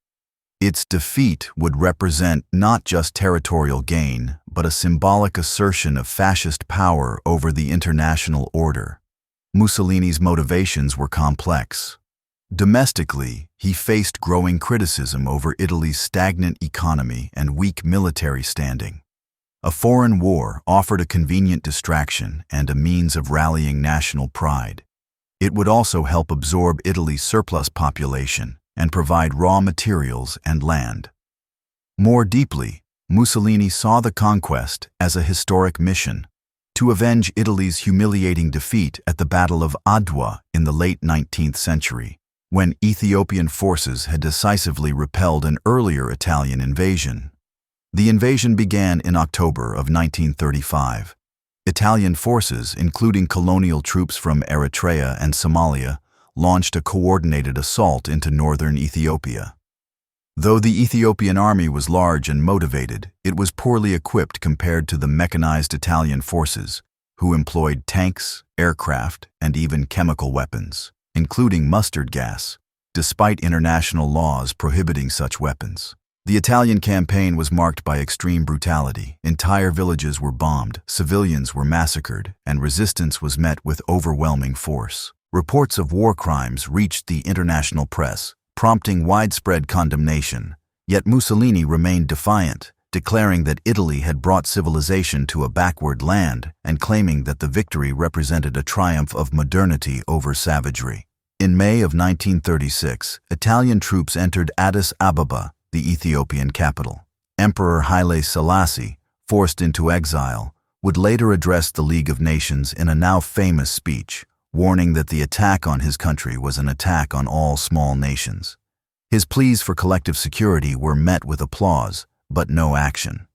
Its defeat would represent not just territorial gain, but a symbolic assertion of fascist power over the international order. Mussolini's motivations were complex. Domestically, he faced growing criticism over Italy's stagnant economy and weak military standing. A foreign war offered a convenient distraction and a means of rallying national pride. It would also help absorb Italy's surplus population and provide raw materials and land. More deeply, Mussolini saw the conquest as a historic mission to avenge Italy's humiliating defeat at the Battle of Adwa in the late 19th century, when Ethiopian forces had decisively repelled an earlier Italian invasion. The invasion began in October of 1935. Italian forces, including colonial troops from Eritrea and Somalia, launched a coordinated assault into northern Ethiopia. Though the Ethiopian army was large and motivated, it was poorly equipped compared to the mechanized Italian forces, who employed tanks, aircraft, and even chemical weapons, including mustard gas, despite international laws prohibiting such weapons. The Italian campaign was marked by extreme brutality. Entire villages were bombed, civilians were massacred, and resistance was met with overwhelming force. Reports of war crimes reached the international press, prompting widespread condemnation. Yet Mussolini remained defiant, declaring that Italy had brought civilization to a backward land and claiming that the victory represented a triumph of modernity over savagery. In May of 1936, Italian troops entered Addis Ababa, the Ethiopian capital. Emperor Haile Selassie, forced into exile, would later address the League of Nations in a now famous speech, warning that the attack on his country was an attack on all small nations. His pleas for collective security were met with applause, but no action.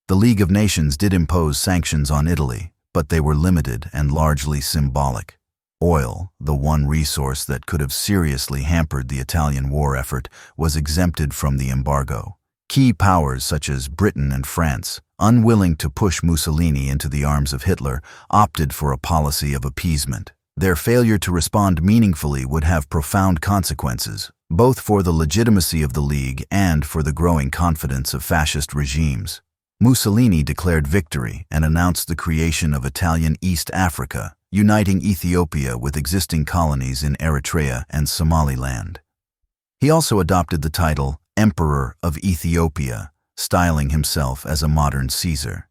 The League of Nations did impose sanctions on Italy, but they were limited and largely symbolic. Oil, the one resource that could have seriously hampered the Italian war effort, was exempted from the embargo. Key powers such as Britain and France, unwilling to push Mussolini into the arms of Hitler, opted for a policy of appeasement. Their failure to respond meaningfully would have profound consequences, both for the legitimacy of the League and for the growing confidence of fascist regimes. Mussolini declared victory and announced the creation of Italian East Africa, uniting Ethiopia with existing colonies in Eritrea and Somaliland. He also adopted the title Emperor of Ethiopia, styling himself as a modern Caesar.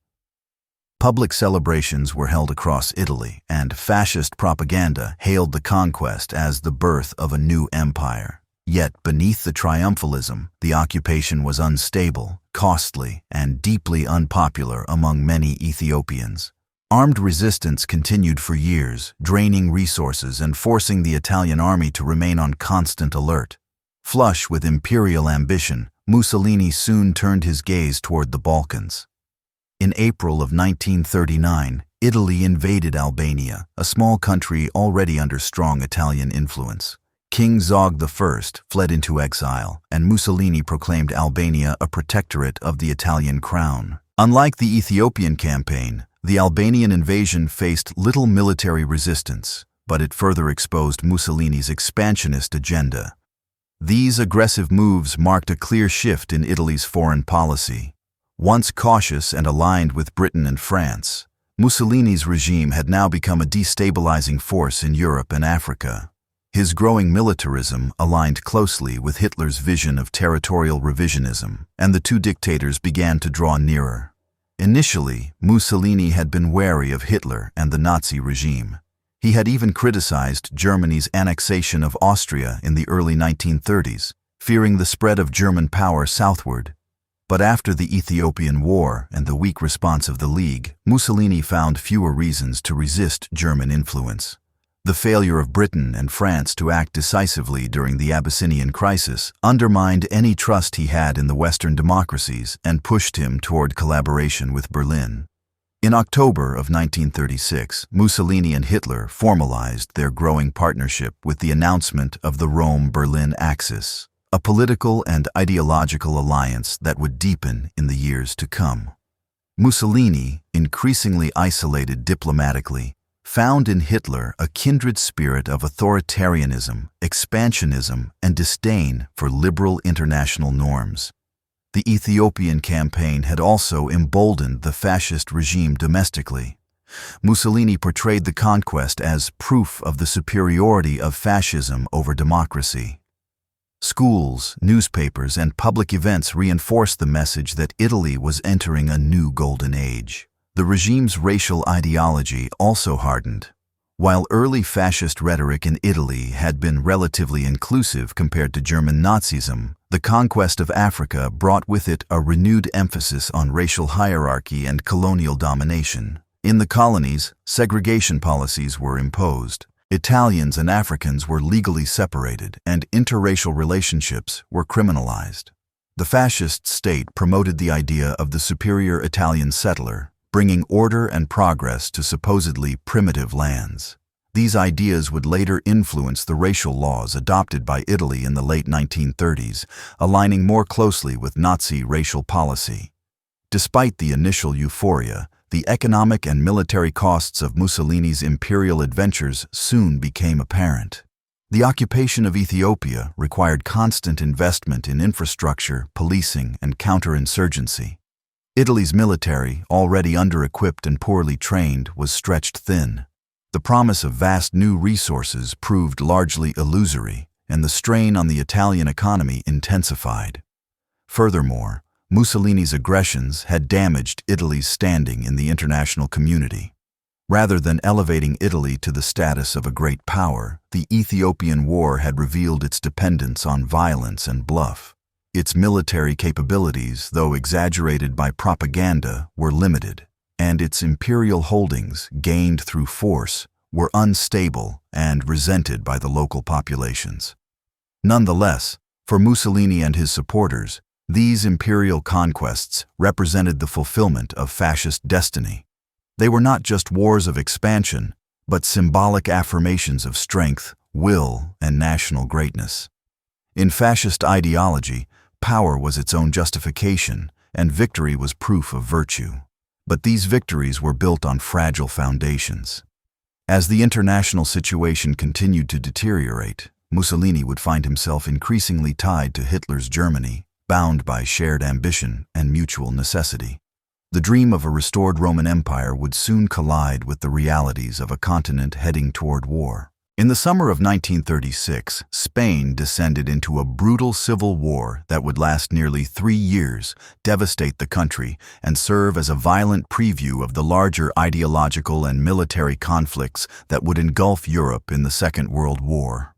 Public celebrations were held across Italy, and fascist propaganda hailed the conquest as the birth of a new empire. Yet beneath the triumphalism, the occupation was unstable, costly, and deeply unpopular among many Ethiopians. Armed resistance continued for years, draining resources and forcing the Italian army to remain on constant alert. Flush with imperial ambition, Mussolini soon turned his gaze toward the Balkans. In April of 1939, Italy invaded Albania, a small country already under strong Italian influence. King Zog I fled into exile, and Mussolini proclaimed Albania a protectorate of the Italian crown. Unlike the Ethiopian campaign, the Albanian invasion faced little military resistance, but it further exposed Mussolini's expansionist agenda. These aggressive moves marked a clear shift in Italy's foreign policy. Once cautious and aligned with Britain and France, Mussolini's regime had now become a destabilizing force in Europe and Africa. His growing militarism aligned closely with Hitler's vision of territorial revisionism, and the two dictators began to draw nearer. Initially, Mussolini had been wary of Hitler and the Nazi regime. He had even criticized Germany's annexation of Austria in the early 1930s, fearing the spread of German power southward. But after the Ethiopian War and the weak response of the League, Mussolini found fewer reasons to resist German influence. The failure of Britain and France to act decisively during the Abyssinian crisis undermined any trust he had in the Western democracies and pushed him toward collaboration with Berlin. In October of 1936, Mussolini and Hitler formalized their growing partnership with the announcement of the Rome-Berlin Axis, a political and ideological alliance that would deepen in the years to come. Mussolini, increasingly isolated diplomatically, found in Hitler a kindred spirit of authoritarianism, expansionism, and disdain for liberal international norms. The Ethiopian campaign had also emboldened the fascist regime domestically. Mussolini portrayed the conquest as proof of the superiority of fascism over democracy. Schools, newspapers, and public events reinforced the message that Italy was entering a new golden age. The regime's racial ideology also hardened. While early fascist rhetoric in Italy had been relatively inclusive compared to German Nazism, the conquest of Africa brought with it a renewed emphasis on racial hierarchy and colonial domination. In the colonies, segregation policies were imposed. Italians and Africans were legally separated, and interracial relationships were criminalized. The fascist state promoted the idea of the superior Italian settler, bringing order and progress to supposedly primitive lands. These ideas would later influence the racial laws adopted by Italy in the late 1930s, aligning more closely with Nazi racial policy. Despite the initial euphoria, the economic and military costs of Mussolini's imperial adventures soon became apparent. The occupation of Ethiopia required constant investment in infrastructure, policing, and counterinsurgency. Italy's military, already under-equipped and poorly trained, was stretched thin. The promise of vast new resources proved largely illusory, and the strain on the Italian economy intensified. Furthermore, Mussolini's aggressions had damaged Italy's standing in the international community. Rather than elevating Italy to the status of a great power, the Ethiopian War had revealed its dependence on violence and bluff. Its military capabilities, though exaggerated by propaganda, were limited, and its imperial holdings, gained through force, were unstable and resented by the local populations. Nonetheless, for Mussolini and his supporters, these imperial conquests represented the fulfillment of fascist destiny. They were not just wars of expansion, but symbolic affirmations of strength, will, and national greatness. In fascist ideology, power was its own justification, and victory was proof of virtue. But these victories were built on fragile foundations. As the international situation continued to deteriorate, Mussolini would find himself increasingly tied to Hitler's Germany, bound by shared ambition and mutual necessity. The dream of a restored Roman Empire would soon collide with the realities of a continent heading toward war. In the summer of 1936, Spain descended into a brutal civil war that would last nearly 3 years, devastate the country, and serve as a violent preview of the larger ideological and military conflicts that would engulf Europe in the Second World War.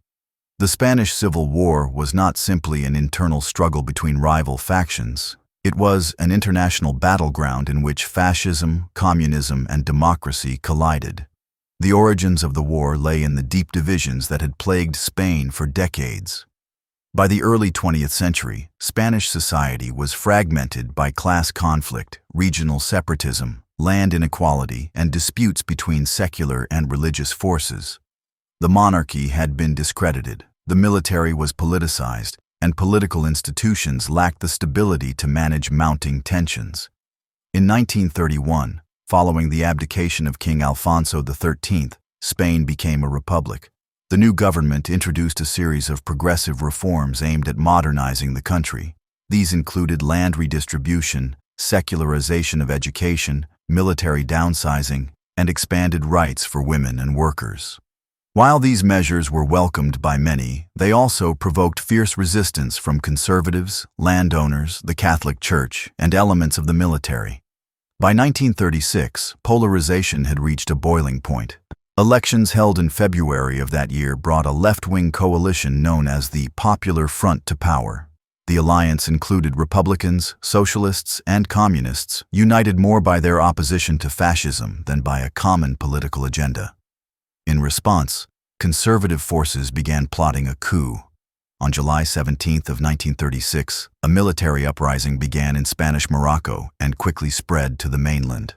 The Spanish Civil War was not simply an internal struggle between rival factions. It was an international battleground in which fascism, communism, and democracy collided. The origins of the war lay in the deep divisions that had plagued Spain for decades. By the early 20th century, Spanish society was fragmented by class conflict, regional separatism, land inequality, and disputes between secular and religious forces. The monarchy had been discredited, the military was politicized, and political institutions lacked the stability to manage mounting tensions. In 1931, following the abdication of King Alfonso XIII, Spain became a republic. The new government introduced a series of progressive reforms aimed at modernizing the country. These included land redistribution, secularization of education, military downsizing, and expanded rights for women and workers. While these measures were welcomed by many, they also provoked fierce resistance from conservatives, landowners, the Catholic Church, and elements of the military. By 1936, polarization had reached a boiling point. Elections held in February of that year brought a left-wing coalition known as the Popular Front to power. The alliance included Republicans, Socialists, and Communists, united more by their opposition to fascism than by a common political agenda. In response, conservative forces began plotting a coup. On July 17 of 1936, a military uprising began in Spanish Morocco and quickly spread to the mainland.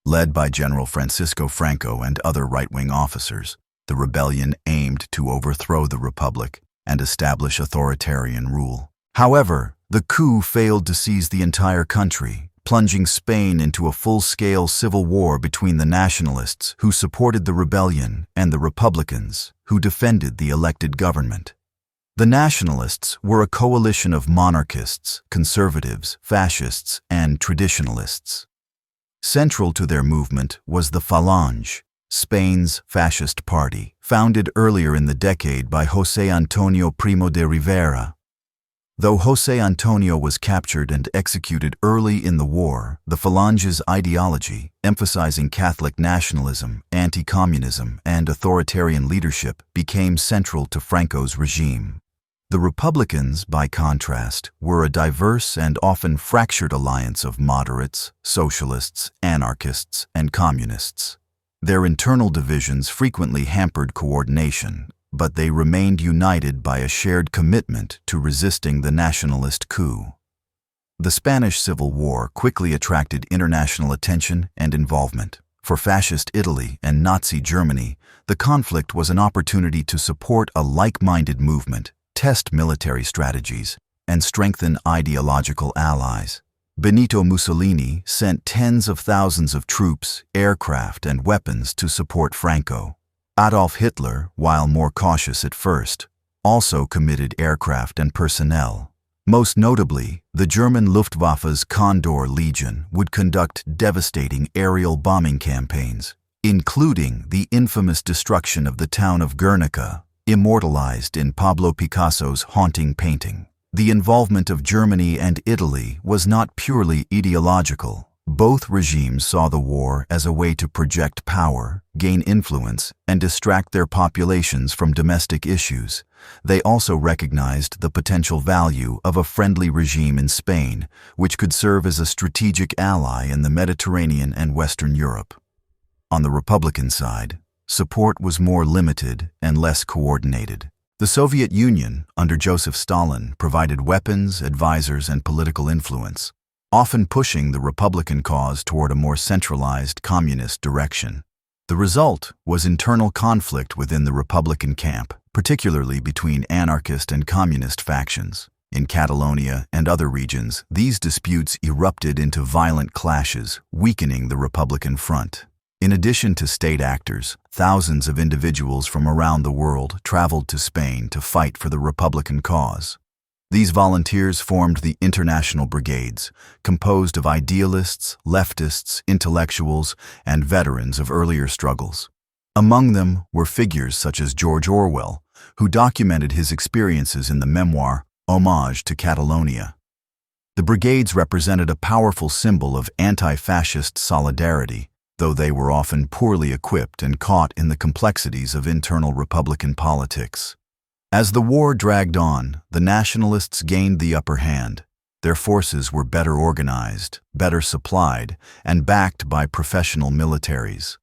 Led by General Francisco Franco and other right-wing officers, the rebellion aimed to overthrow the republic and establish authoritarian rule. However, the coup failed to seize the entire country, plunging Spain into a full-scale civil war between the nationalists who supported the rebellion and the Republicans who defended the elected government. The nationalists were a coalition of monarchists, conservatives, fascists, and traditionalists. Central to their movement was the Falange, Spain's fascist party, founded earlier in the decade by José Antonio Primo de Rivera. Though José Antonio was captured and executed early in the war, the Falange's ideology, emphasizing Catholic nationalism, anti-communism, and authoritarian leadership, became central to Franco's regime. The Republicans, by contrast, were a diverse and often fractured alliance of moderates, socialists, anarchists, and communists. Their internal divisions frequently hampered coordination, but they remained united by a shared commitment to resisting the nationalist coup. The Spanish Civil War quickly attracted international attention and involvement. For Fascist Italy and Nazi Germany, the conflict was an opportunity to support a like-minded movement, test military strategies, and strengthen ideological allies. Benito Mussolini sent tens of thousands of troops, aircraft, and weapons to support Franco. Adolf Hitler, while more cautious at first, also committed aircraft and personnel. Most notably, the German Luftwaffe's Condor Legion would conduct devastating aerial bombing campaigns, including the infamous destruction of the town of Guernica, immortalized in Pablo Picasso's haunting painting. The involvement of Germany and Italy was not purely ideological. Both regimes saw the war as a way to project power, gain influence, and distract their populations from domestic issues. They also recognized the potential value of a friendly regime in Spain, which could serve as a strategic ally in the Mediterranean and Western Europe. On the Republican side, support was more limited and less coordinated. The Soviet Union, under Joseph Stalin, provided weapons, advisors, and political influence, often pushing the Republican cause toward a more centralized communist direction. The result was internal conflict within the Republican camp, particularly between anarchist and communist factions. In Catalonia and other regions, these disputes erupted into violent clashes, weakening the Republican front. In addition to state actors, thousands of individuals from around the world traveled to Spain to fight for the Republican cause. These volunteers formed the International Brigades, composed of idealists, leftists, intellectuals, and veterans of earlier struggles. Among them were figures such as George Orwell, who documented his experiences in the memoir Homage to Catalonia. The brigades represented a powerful symbol of anti-fascist solidarity, though they were often poorly equipped and caught in the complexities of internal Republican politics. As the war dragged on, the nationalists gained the upper hand. Their forces were better organized, better supplied, and backed by professional militaries.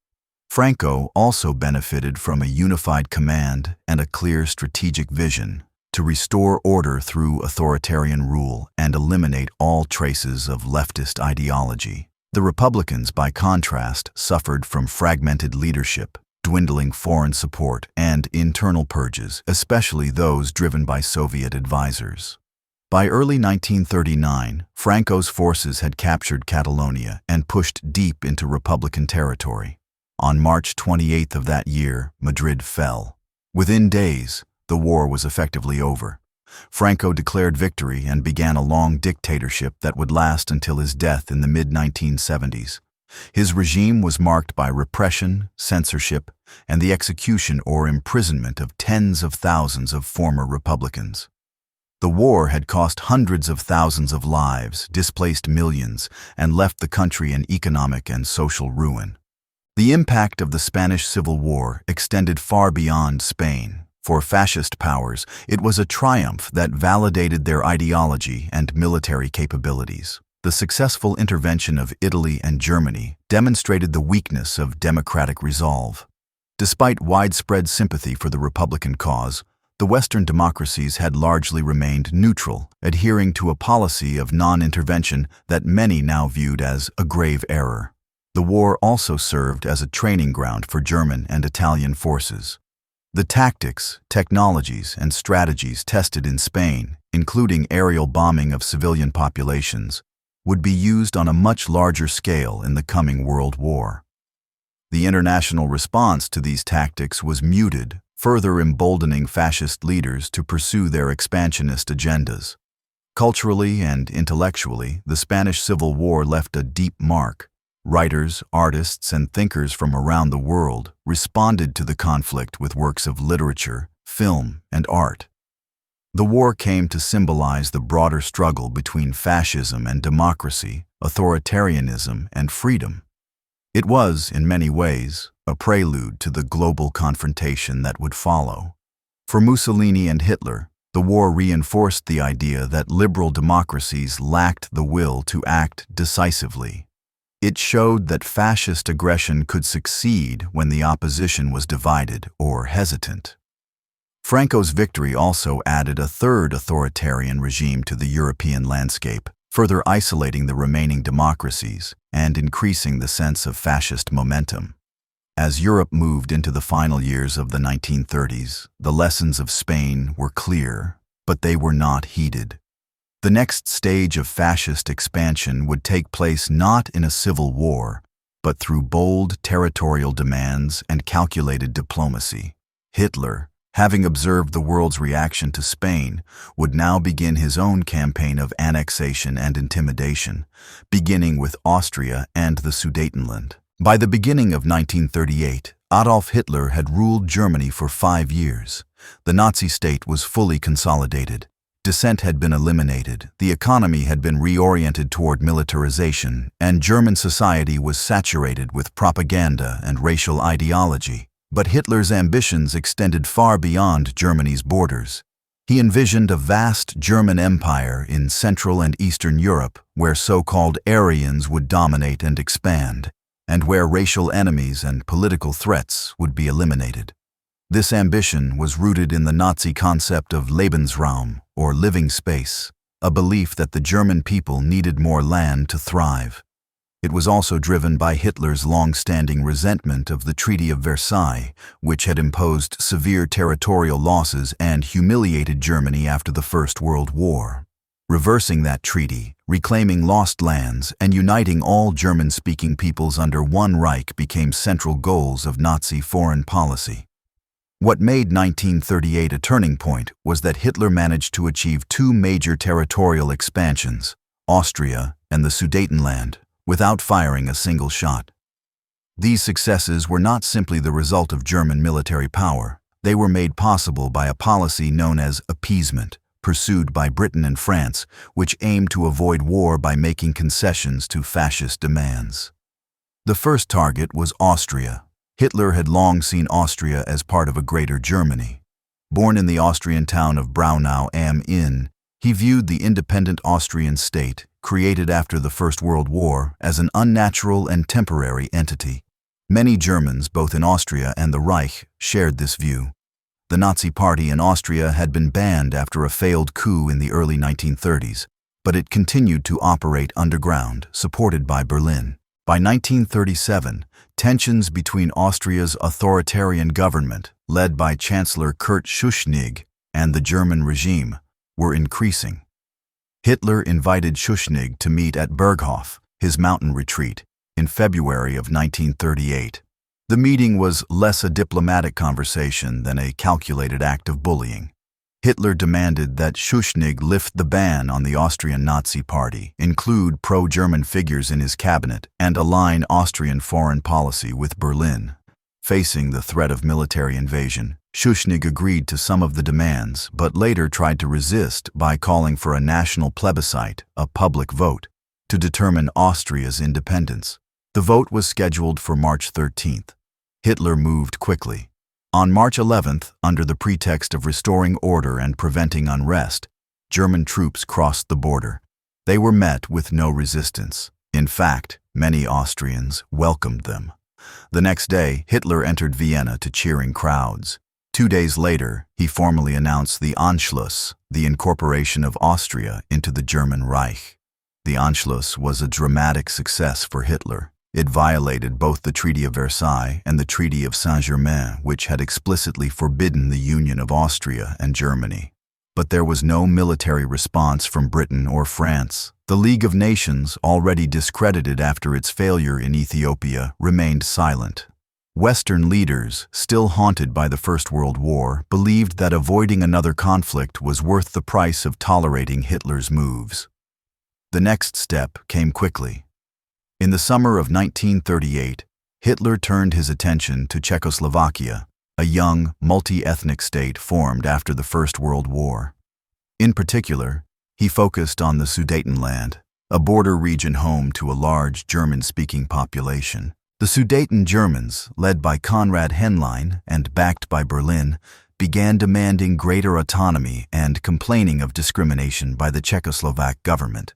Franco also benefited from a unified command and a clear strategic vision to restore order through authoritarian rule and eliminate all traces of leftist ideology. The Republicans, by contrast, suffered from fragmented leadership, dwindling foreign support, and internal purges, especially those driven by Soviet advisors. By early 1939, Franco's forces had captured Catalonia and pushed deep into Republican territory. On March 28th of that year, Madrid fell. Within days, the war was effectively over. Franco declared victory and began a long dictatorship that would last until his death in the mid-1970s. His regime was marked by repression, censorship, and the execution or imprisonment of tens of thousands of former Republicans. The war had cost hundreds of thousands of lives, displaced millions, and left the country in economic and social ruin. The impact of the Spanish Civil War extended far beyond Spain. For fascist powers, it was a triumph that validated their ideology and military capabilities. The successful intervention of Italy and Germany demonstrated the weakness of democratic resolve. Despite widespread sympathy for the Republican cause, the Western democracies had largely remained neutral, adhering to a policy of non-intervention that many now viewed as a grave error. The war also served as a training ground for German and Italian forces. The tactics, technologies, and strategies tested in Spain, including aerial bombing of civilian populations, would be used on a much larger scale in the coming World War. The international response to these tactics was muted, further emboldening fascist leaders to pursue their expansionist agendas. Culturally and intellectually, the Spanish Civil War left a deep mark. Writers, artists, and thinkers from around the world responded to the conflict with works of literature, film, and art. The war came to symbolize the broader struggle between fascism and democracy, authoritarianism and freedom. It was, in many ways, a prelude to the global confrontation that would follow. For Mussolini and Hitler, the war reinforced the idea that liberal democracies lacked the will to act decisively. It showed that fascist aggression could succeed when the opposition was divided or hesitant. Franco's victory also added a third authoritarian regime to the European landscape, further isolating the remaining democracies and increasing the sense of fascist momentum. As Europe moved into the final years of the 1930s, the lessons of Spain were clear, but they were not heeded. The next stage of fascist expansion would take place not in a civil war, but through bold territorial demands and calculated diplomacy. Hitler, having observed the world's reaction to Spain, would now begin his own campaign of annexation and intimidation, beginning with Austria and the Sudetenland. By the beginning of 1938, Adolf Hitler had ruled Germany for 5 years. The Nazi state was fully consolidated. Dissent had been eliminated, the economy had been reoriented toward militarization, and German society was saturated with propaganda and racial ideology. But Hitler's ambitions extended far beyond Germany's borders. He envisioned a vast German empire in Central and Eastern Europe where so-called Aryans would dominate and expand, and where racial enemies and political threats would be eliminated. This ambition was rooted in the Nazi concept of Lebensraum, or living space, a belief that the German people needed more land to thrive. It was also driven by Hitler's long-standing resentment of the Treaty of Versailles, which had imposed severe territorial losses and humiliated Germany after the First World War. Reversing that treaty, reclaiming lost lands, and uniting all German-speaking peoples under one Reich became central goals of Nazi foreign policy. What made 1938 a turning point was that Hitler managed to achieve 2 major territorial expansions, Austria and the Sudetenland, without firing a single shot. These successes were not simply the result of German military power. They were made possible by a policy known as appeasement, pursued by Britain and France, which aimed to avoid war by making concessions to fascist demands. The first target was Austria. Hitler had long seen Austria as part of a greater Germany. Born in the Austrian town of Braunau am Inn, he viewed the independent Austrian state, created after the First World War, as an unnatural and temporary entity. Many Germans, both in Austria and the Reich, shared this view. The Nazi Party in Austria had been banned after a failed coup in the early 1930s, but it continued to operate underground, supported by Berlin. By 1937, tensions between Austria's authoritarian government, led by Chancellor Kurt Schuschnigg, and the German regime were increasing. Hitler invited Schuschnigg to meet at Berghof, his mountain retreat, in February of 1938. The meeting was less a diplomatic conversation than a calculated act of bullying. Hitler demanded that Schuschnigg lift the ban on the Austrian Nazi Party, include pro-German figures in his cabinet, and align Austrian foreign policy with Berlin. Facing the threat of military invasion, Schuschnigg agreed to some of the demands, but later tried to resist by calling for a national plebiscite, a public vote, to determine Austria's independence. The vote was scheduled for March 13th. Hitler moved quickly. On March 11th, under the pretext of restoring order and preventing unrest, German troops crossed the border. They were met with no resistance. In fact, many Austrians welcomed them. The next day, Hitler entered Vienna to cheering crowds. 2 days later, he formally announced the Anschluss, the incorporation of Austria into the German Reich. The Anschluss was a dramatic success for Hitler. It violated both the Treaty of Versailles and the Treaty of Saint-Germain, which had explicitly forbidden the union of Austria and Germany. But there was no military response from Britain or France. The League of Nations, already discredited after its failure in Ethiopia, remained silent. Western leaders, still haunted by the First World War, believed that avoiding another conflict was worth the price of tolerating Hitler's moves. The next step came quickly. In the summer of 1938, Hitler turned his attention to Czechoslovakia, a young, multi-ethnic state formed after the First World War. In particular, he focused on the Sudetenland, a border region home to a large German-speaking population. The Sudeten Germans, led by Konrad Henlein and backed by Berlin, began demanding greater autonomy and complaining of discrimination by the Czechoslovak government.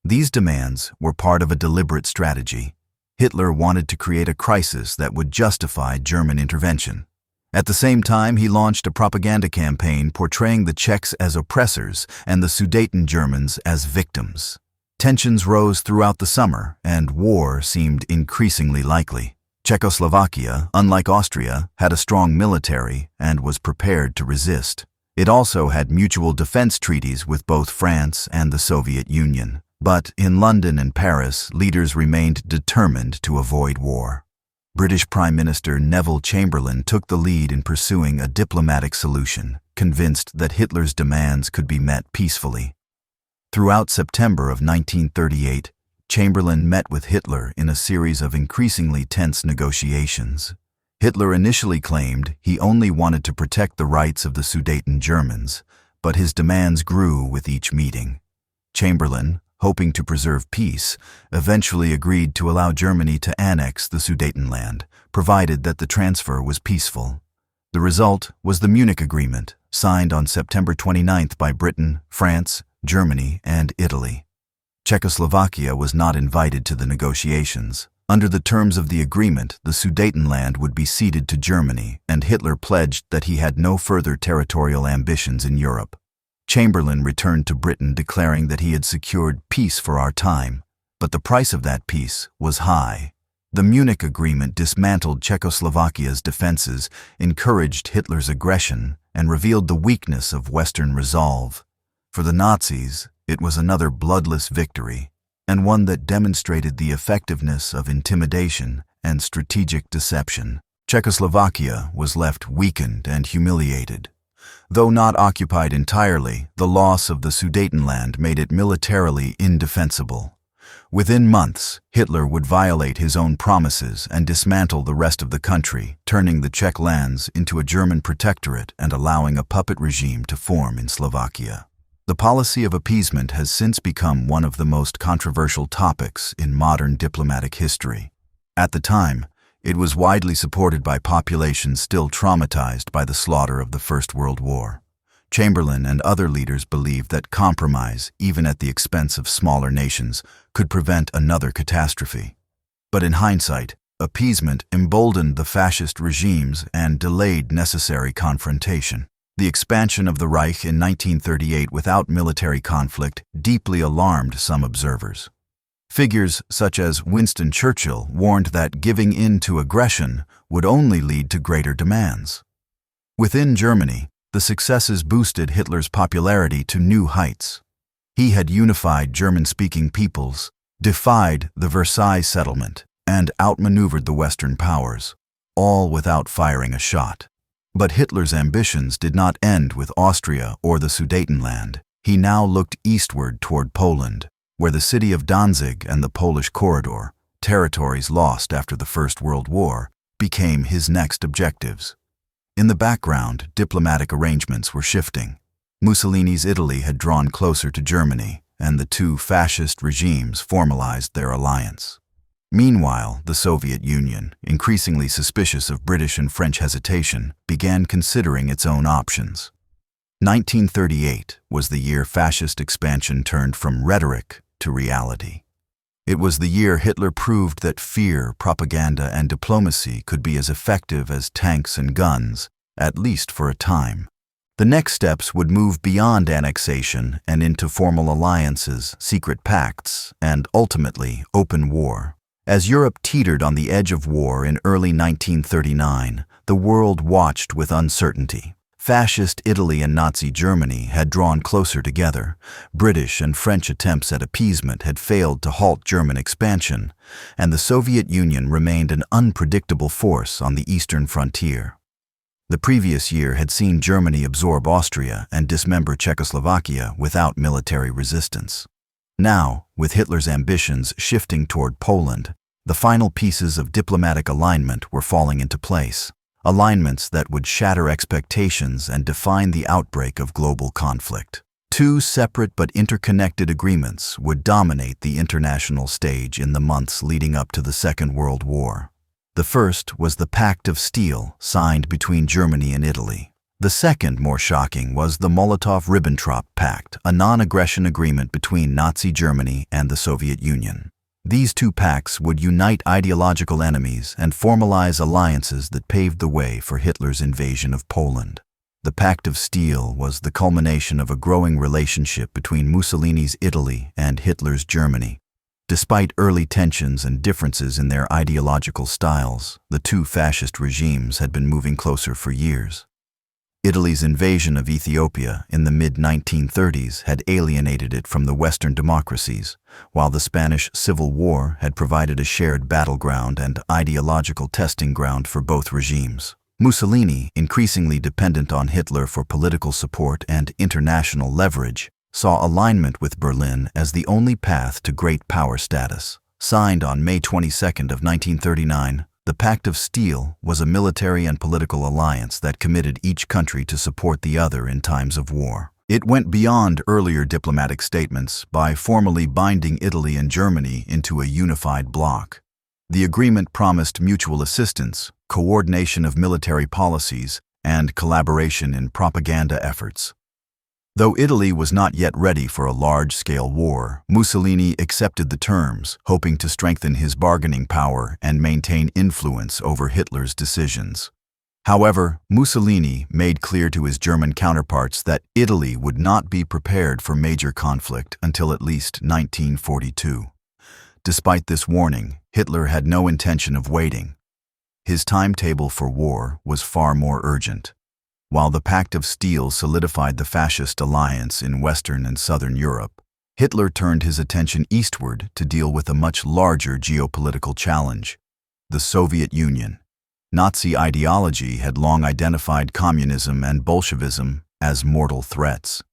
These demands were part of a deliberate strategy. Hitler wanted to create a crisis that would justify German intervention. At the same time, he launched a propaganda campaign portraying the Czechs as oppressors and the Sudeten Germans as victims. Tensions rose throughout the summer, and war seemed increasingly likely. Czechoslovakia, unlike Austria, had a strong military and was prepared to resist. It also had mutual defense treaties with both France and the Soviet Union. But in London and Paris, leaders remained determined to avoid war. British Prime Minister Neville Chamberlain took the lead in pursuing a diplomatic solution, convinced that Hitler's demands could be met peacefully. Throughout September of 1938, Chamberlain met with Hitler in a series of increasingly tense negotiations. Hitler initially claimed he only wanted to protect the rights of the Sudeten Germans, but his demands grew with each meeting. Chamberlain, hoping to preserve peace, eventually agreed to allow Germany to annex the Sudetenland, provided that the transfer was peaceful. The result was the Munich Agreement, signed on September 29th by Britain, France, Germany, and Italy. Czechoslovakia was not invited to the negotiations. Under the terms of the agreement, the Sudetenland would be ceded to Germany, and Hitler pledged that he had no further territorial ambitions in Europe. Chamberlain returned to Britain declaring that he had secured peace for our time, but the price of that peace was high. The Munich Agreement dismantled Czechoslovakia's defenses, encouraged Hitler's aggression, and revealed the weakness of Western resolve. For the Nazis, it was another bloodless victory, and one that demonstrated the effectiveness of intimidation and strategic deception. Czechoslovakia was left weakened and humiliated. Though not occupied entirely, the loss of the Sudetenland made it militarily indefensible. Within months, Hitler would violate his own promises and dismantle the rest of the country, turning the Czech lands into a German protectorate and allowing a puppet regime to form in Slovakia. The policy of appeasement has since become one of the most controversial topics in modern diplomatic history. At the time, It was widely supported by populations still traumatized by the slaughter of the First World War. Chamberlain and other leaders believed that compromise, even at the expense of smaller nations, could prevent another catastrophe. But in hindsight, appeasement emboldened the fascist regimes and delayed necessary confrontation. The expansion of the Reich in 1938 without military conflict deeply alarmed some observers. Figures such as Winston Churchill warned that giving in to aggression would only lead to greater demands. Within Germany, the successes boosted Hitler's popularity to new heights. He had unified German-speaking peoples, defied the Versailles settlement, and outmaneuvered the Western powers, all without firing a shot. But Hitler's ambitions did not end with Austria or the Sudetenland. He now looked eastward toward Poland, where the city of Danzig and the Polish corridor, territories lost after the First World War, became his next objectives. In the background, diplomatic arrangements were shifting. Mussolini's Italy had drawn closer to Germany, and the two fascist regimes formalized their alliance. Meanwhile, the Soviet Union, increasingly suspicious of British and French hesitation, began considering its own options. 1938 was the year fascist expansion turned from rhetoric to reality. It was the year Hitler proved that fear, propaganda, and diplomacy could be as effective as tanks and guns, at least for a time. The next steps would move beyond annexation and into formal alliances, secret pacts, and ultimately open war. As Europe teetered on the edge of war in early 1939, the world watched with uncertainty. Fascist Italy and Nazi Germany had drawn closer together. British and French attempts at appeasement had failed to halt German expansion, and the Soviet Union remained an unpredictable force on the eastern frontier. The previous year had seen Germany absorb Austria and dismember Czechoslovakia without military resistance. Now, with Hitler's ambitions shifting toward Poland, the final pieces of diplomatic alignment were falling into place. Alignments that would shatter expectations and define the outbreak of global conflict. Two separate but interconnected agreements would dominate the international stage in the months leading up to the Second World War. The first was the Pact of Steel, signed between Germany and Italy. The second, more shocking, was the Molotov-Ribbentrop Pact, a non-aggression agreement between Nazi Germany and the Soviet Union. These two pacts would unite ideological enemies and formalize alliances that paved the way for Hitler's invasion of Poland. The Pact of Steel was the culmination of a growing relationship between Mussolini's Italy and Hitler's Germany. Despite early tensions and differences in their ideological styles, the two fascist regimes had been moving closer for years. Italy's invasion of Ethiopia in the mid-1930s had alienated it from the Western democracies, while the Spanish Civil War had provided a shared battleground and ideological testing ground for both regimes. Mussolini, increasingly dependent on Hitler for political support and international leverage, saw alignment with Berlin as the only path to great power status. Signed on May 22 of 1939, the Pact of Steel was a military and political alliance that committed each country to support the other in times of war. It went beyond earlier diplomatic statements by formally binding Italy and Germany into a unified bloc. The agreement promised mutual assistance, coordination of military policies, and collaboration in propaganda efforts. Though Italy was not yet ready for a large-scale war, Mussolini accepted the terms, hoping to strengthen his bargaining power and maintain influence over Hitler's decisions. However, Mussolini made clear to his German counterparts that Italy would not be prepared for major conflict until at least 1942. Despite this warning, Hitler had no intention of waiting. His timetable for war was far more urgent. While the Pact of Steel solidified the fascist alliance in Western and Southern Europe, Hitler turned his attention eastward to deal with a much larger geopolitical challenge: the Soviet Union. Nazi ideology had long identified communism and Bolshevism as mortal threats.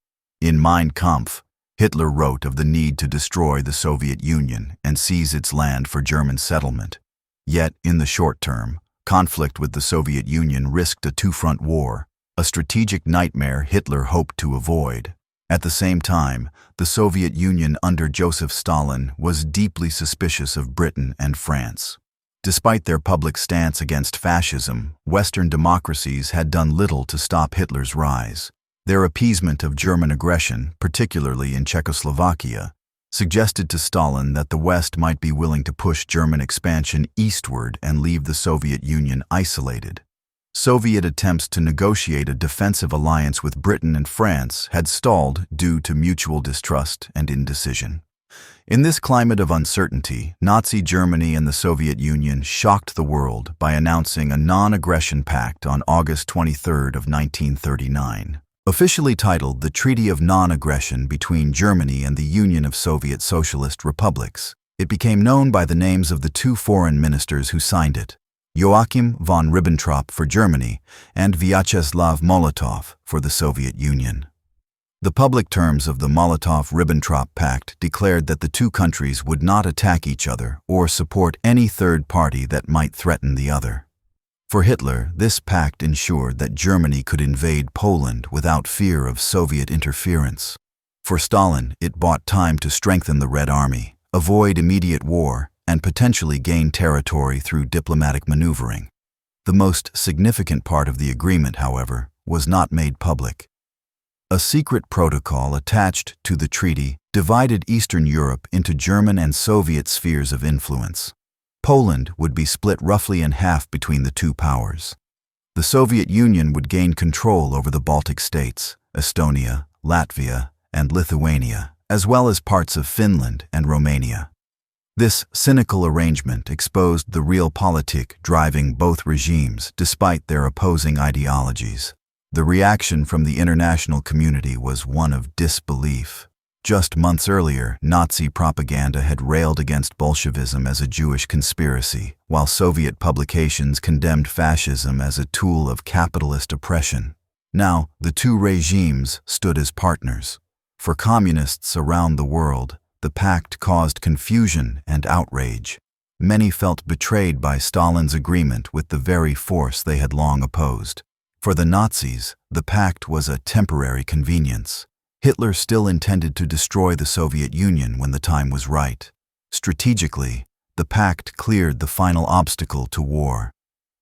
In Mein Kampf, Hitler wrote of the need to destroy the Soviet Union and seize its land for German settlement. Yet, in the short term, conflict with the Soviet Union risked a two-front war, a strategic nightmare Hitler hoped to avoid. At the same time, the Soviet Union under Joseph Stalin was deeply suspicious of Britain and France. Despite their public stance against fascism, Western democracies had done little to stop Hitler's rise. Their appeasement of German aggression, particularly in Czechoslovakia, suggested to Stalin that the West might be willing to push German expansion eastward and leave the Soviet Union isolated. Soviet attempts to negotiate a defensive alliance with Britain and France had stalled due to mutual distrust and indecision. In this climate of uncertainty, Nazi Germany and the Soviet Union shocked the world by announcing a non-aggression pact on August 23 of 1939. Officially titled the Treaty of Non-Aggression between Germany and the Union of Soviet Socialist Republics, it became known by the names of the two foreign ministers who signed it, Joachim von Ribbentrop for Germany and Vyacheslav Molotov for the Soviet Union. The public terms of the Molotov-Ribbentrop Pact declared that the two countries would not attack each other or support any third party that might threaten the other. For Hitler, this pact ensured that Germany could invade Poland without fear of Soviet interference. For Stalin, it bought time to strengthen the Red Army, avoid immediate war, and potentially gain territory through diplomatic maneuvering. The most significant part of the agreement, however, was not made public. A secret protocol attached to the treaty divided Eastern Europe into German and Soviet spheres of influence. Poland would be split roughly in half between the two powers. The Soviet Union would gain control over the Baltic states, Estonia, Latvia, and Lithuania, as well as parts of Finland and Romania. This cynical arrangement exposed the realpolitik driving both regimes despite their opposing ideologies. The reaction from the international community was one of disbelief. Just months earlier, Nazi propaganda had railed against Bolshevism as a Jewish conspiracy, while Soviet publications condemned fascism as a tool of capitalist oppression. Now, the two regimes stood as partners. For communists around the world, the pact caused confusion and outrage. Many felt betrayed by Stalin's agreement with the very force they had long opposed. For the Nazis, the pact was a temporary convenience. Hitler still intended to destroy the Soviet Union when the time was right. Strategically, the pact cleared the final obstacle to war.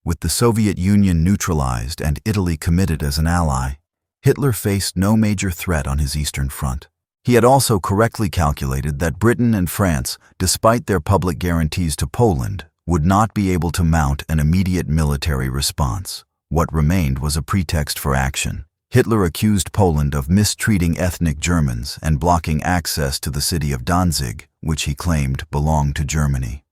With the Soviet Union neutralized and Italy committed as an ally, Hitler faced no major threat on his eastern front. He had also correctly calculated that Britain and France, despite their public guarantees to Poland, would not be able to mount an immediate military response. What remained was a pretext for action. Hitler accused Poland of mistreating ethnic Germans and blocking access to the city of Danzig, which he claimed belonged to Germany.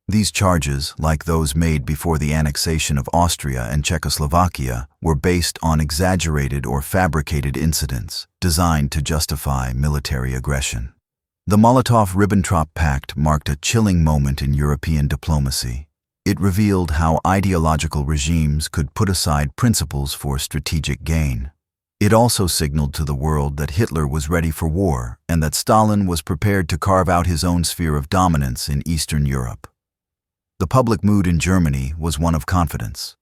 These charges, like those made before the annexation of Austria and Czechoslovakia, were based on exaggerated or fabricated incidents designed to justify military aggression. The Molotov-Ribbentrop Pact marked a chilling moment in European diplomacy. It revealed how ideological regimes could put aside principles for strategic gain. It also signaled to the world that Hitler was ready for war and that Stalin was prepared to carve out his own sphere of dominance in Eastern Europe. The public mood in Germany was one of confidence.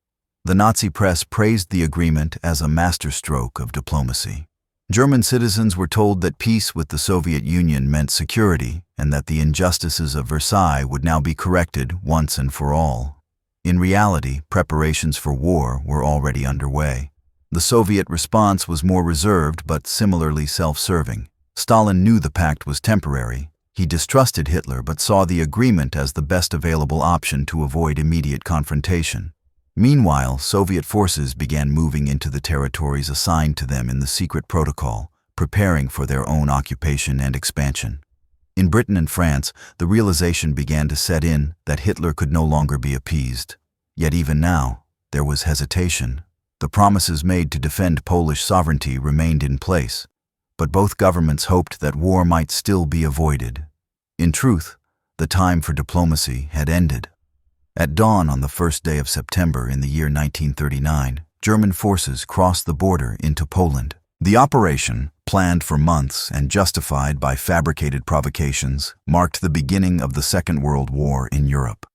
The Nazi press praised the agreement as a masterstroke of diplomacy. German citizens were told that peace with the Soviet Union meant security and that the injustices of Versailles would now be corrected once and for all. In reality, preparations for war were already underway. The Soviet response was more reserved but similarly self-serving. Stalin knew the pact was temporary. He distrusted Hitler but saw the agreement as the best available option to avoid immediate confrontation. Meanwhile, Soviet forces began moving into the territories assigned to them in the secret protocol, preparing for their own occupation and expansion. In Britain and France, the realization began to set in that Hitler could no longer be appeased. Yet even now, there was hesitation. The promises made to defend Polish sovereignty remained in place, but both governments hoped that war might still be avoided. In truth, the time for diplomacy had ended. At dawn on the first day of September in the year 1939, German forces crossed the border into Poland. The operation, planned for months and justified by fabricated provocations, marked the beginning of the Second World War in Europe.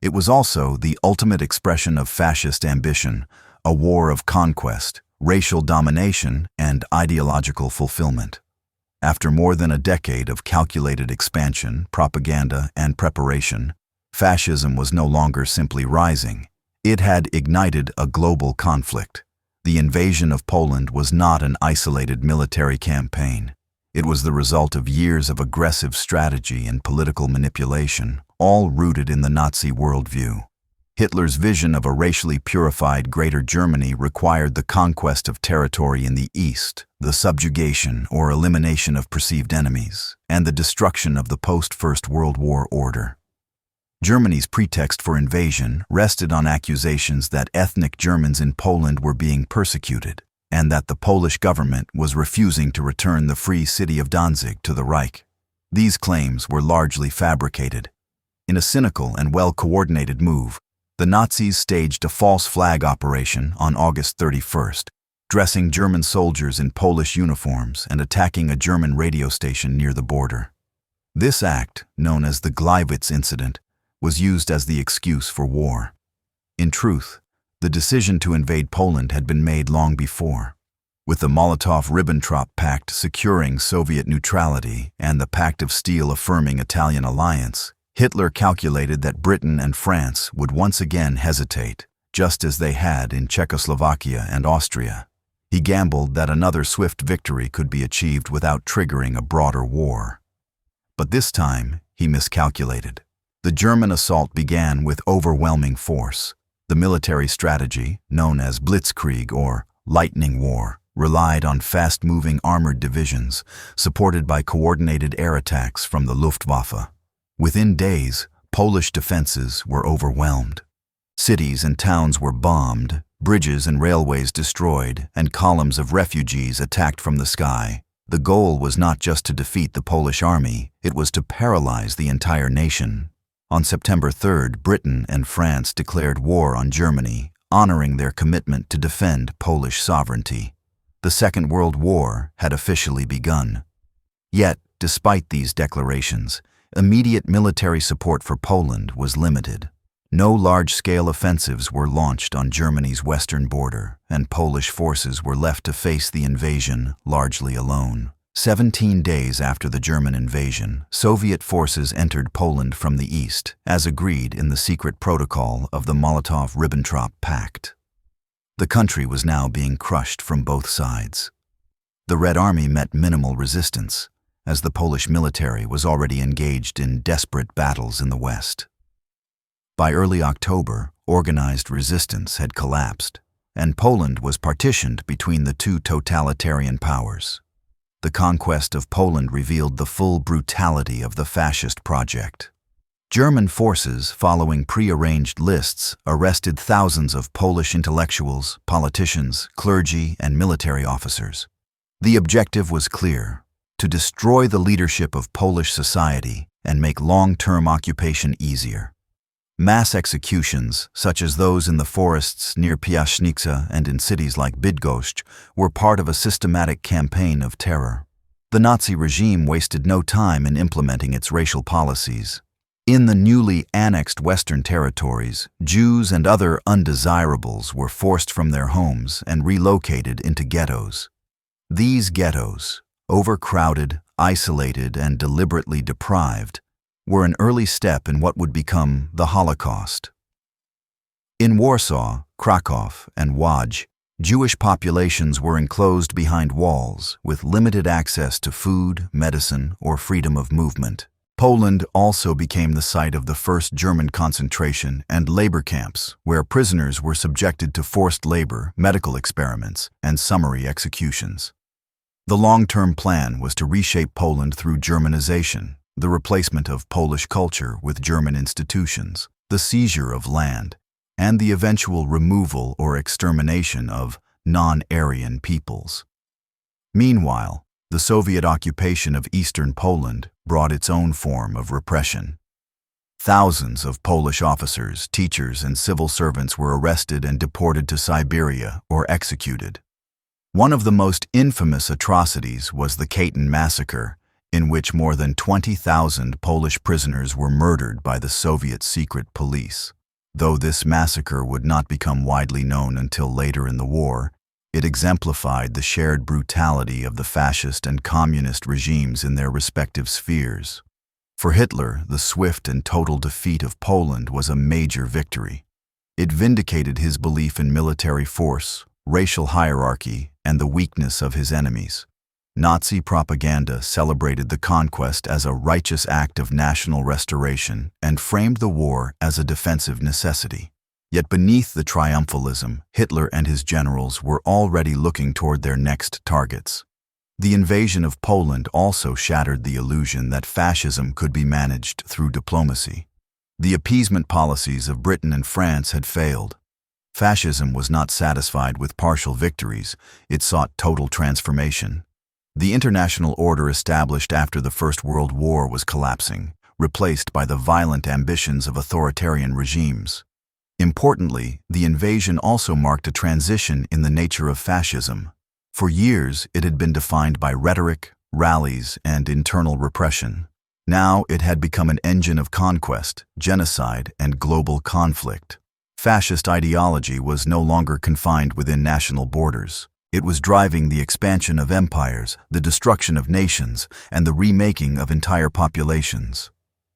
It was also the ultimate expression of fascist ambition, a war of conquest, racial domination, and ideological fulfillment. After more than a decade of calculated expansion, propaganda, and preparation, Fascism was no longer simply rising. It had ignited a global conflict. The invasion of Poland was not an isolated military campaign. It was the result of years of aggressive strategy and political manipulation, all rooted in the Nazi worldview. Hitler's vision of a racially purified Greater Germany required the conquest of territory in the East, the subjugation or elimination of perceived enemies, and the destruction of the post-First World War order. Germany's pretext for invasion rested on accusations that ethnic Germans in Poland were being persecuted, and that the Polish government was refusing to return the free city of Danzig to the Reich. These claims were largely fabricated. In a cynical and well-coordinated move, the Nazis staged a false flag operation on August 31st, dressing German soldiers in Polish uniforms and attacking a German radio station near the border. This act, known as the Gleiwitz incident, was used as the excuse for war. In truth, the decision to invade Poland had been made long before. With the Molotov-Ribbentrop Pact securing Soviet neutrality and the Pact of Steel affirming Italian alliance, Hitler calculated that Britain and France would once again hesitate, just as they had in Czechoslovakia and Austria. He gambled that another swift victory could be achieved without triggering a broader war. But this time, he miscalculated. The German assault began with overwhelming force. The military strategy, known as Blitzkrieg or Lightning War, relied on fast-moving armored divisions, supported by coordinated air attacks from the Luftwaffe. Within days, Polish defenses were overwhelmed. Cities and towns were bombed, bridges and railways destroyed, and columns of refugees attacked from the sky. The goal was not just to defeat the Polish army, it was to paralyze the entire nation. On September 3rd, Britain and France declared war on Germany, honoring their commitment to defend Polish sovereignty. The Second World War had officially begun. Yet, despite these declarations, immediate military support for Poland was limited. No large-scale offensives were launched on Germany's western border, and Polish forces were left to face the invasion largely alone. 17 days after the German invasion, Soviet forces entered Poland from the east, as agreed in the secret protocol of the Molotov-Ribbentrop Pact. The country was now being crushed from both sides. The Red Army met minimal resistance, as the Polish military was already engaged in desperate battles in the west. By early October, organized resistance had collapsed, and Poland was partitioned between the two totalitarian powers. The conquest of Poland revealed the full brutality of the fascist project. German forces, following pre-arranged lists, arrested thousands of Polish intellectuals, politicians, clergy, and military officers. The objective was clear: to destroy the leadership of Polish society and make long-term occupation easier. Mass executions, such as those in the forests near Piaśnica and in cities like Bydgoszcz, were part of a systematic campaign of terror. The Nazi regime wasted no time in implementing its racial policies. In the newly annexed Western territories, Jews and other undesirables were forced from their homes and relocated into ghettos. These ghettos, overcrowded, isolated, and deliberately deprived, were an early step in what would become the Holocaust. In Warsaw, Krakow, and Łódź, Jewish populations were enclosed behind walls with limited access to food, medicine, or freedom of movement. Poland also became the site of the first German concentration and labor camps, where prisoners were subjected to forced labor, medical experiments, and summary executions. The long-term plan was to reshape Poland through Germanization, the replacement of Polish culture with German institutions, the seizure of land, and the eventual removal or extermination of non-Aryan peoples. Meanwhile, the Soviet occupation of eastern Poland brought its own form of repression. Thousands of Polish officers, teachers, and civil servants were arrested and deported to Siberia or executed. One of the most infamous atrocities was the Katyn massacre, in which more than 20,000 Polish prisoners were murdered by the Soviet secret police. Though this massacre would not become widely known until later in the war, it exemplified the shared brutality of the fascist and communist regimes in their respective spheres. For Hitler, the swift and total defeat of Poland was a major victory. It vindicated his belief in military force, racial hierarchy, and the weakness of his enemies. Nazi propaganda celebrated the conquest as a righteous act of national restoration and framed the war as a defensive necessity. Yet beneath the triumphalism, Hitler and his generals were already looking toward their next targets. The invasion of Poland also shattered the illusion that fascism could be managed through diplomacy. The appeasement policies of Britain and France had failed. Fascism was not satisfied with partial victories, it sought total transformation. The international order established after the First World War was collapsing, replaced by the violent ambitions of authoritarian regimes. Importantly, the invasion also marked a transition in the nature of fascism. For years, it had been defined by rhetoric, rallies, and internal repression. Now it had become an engine of conquest, genocide, and global conflict. Fascist ideology was no longer confined within national borders. It was driving the expansion of empires, the destruction of nations, and the remaking of entire populations.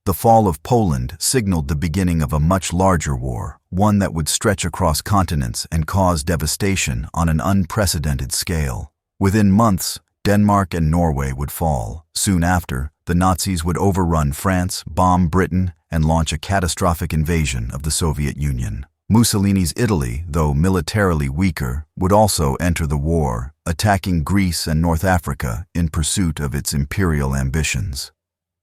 The fall of Poland signaled the beginning of a much larger war, one that would stretch across continents and cause devastation on an unprecedented scale. Within months, Denmark and Norway would fall. Soon after, the Nazis would overrun France, bomb Britain, and launch a catastrophic invasion of the Soviet Union. Mussolini's Italy, though militarily weaker, would also enter the war, attacking Greece and North Africa in pursuit of its imperial ambitions.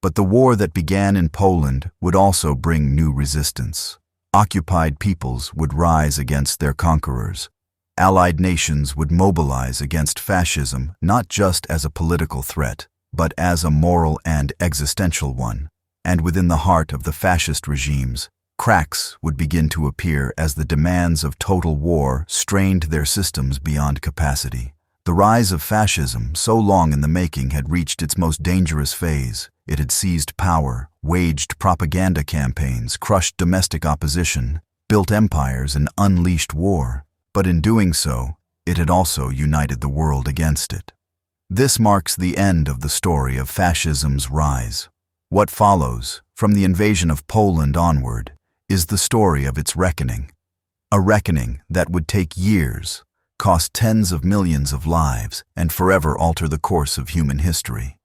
But the war that began in Poland would also bring new resistance. Occupied peoples would rise against their conquerors. Allied nations would mobilize against fascism not just as a political threat, but as a moral and existential one. And within the heart of the fascist regimes, cracks would begin to appear as the demands of total war strained their systems beyond capacity. The rise of fascism, so long in the making, had reached its most dangerous phase. It had seized power, waged propaganda campaigns, crushed domestic opposition, built empires, and unleashed war. But in doing so, it had also united the world against it. This marks the end of the story of fascism's rise. What follows, from the invasion of Poland onward, is the story of its reckoning. A reckoning that would take years, cost tens of millions of lives, and forever alter the course of human history.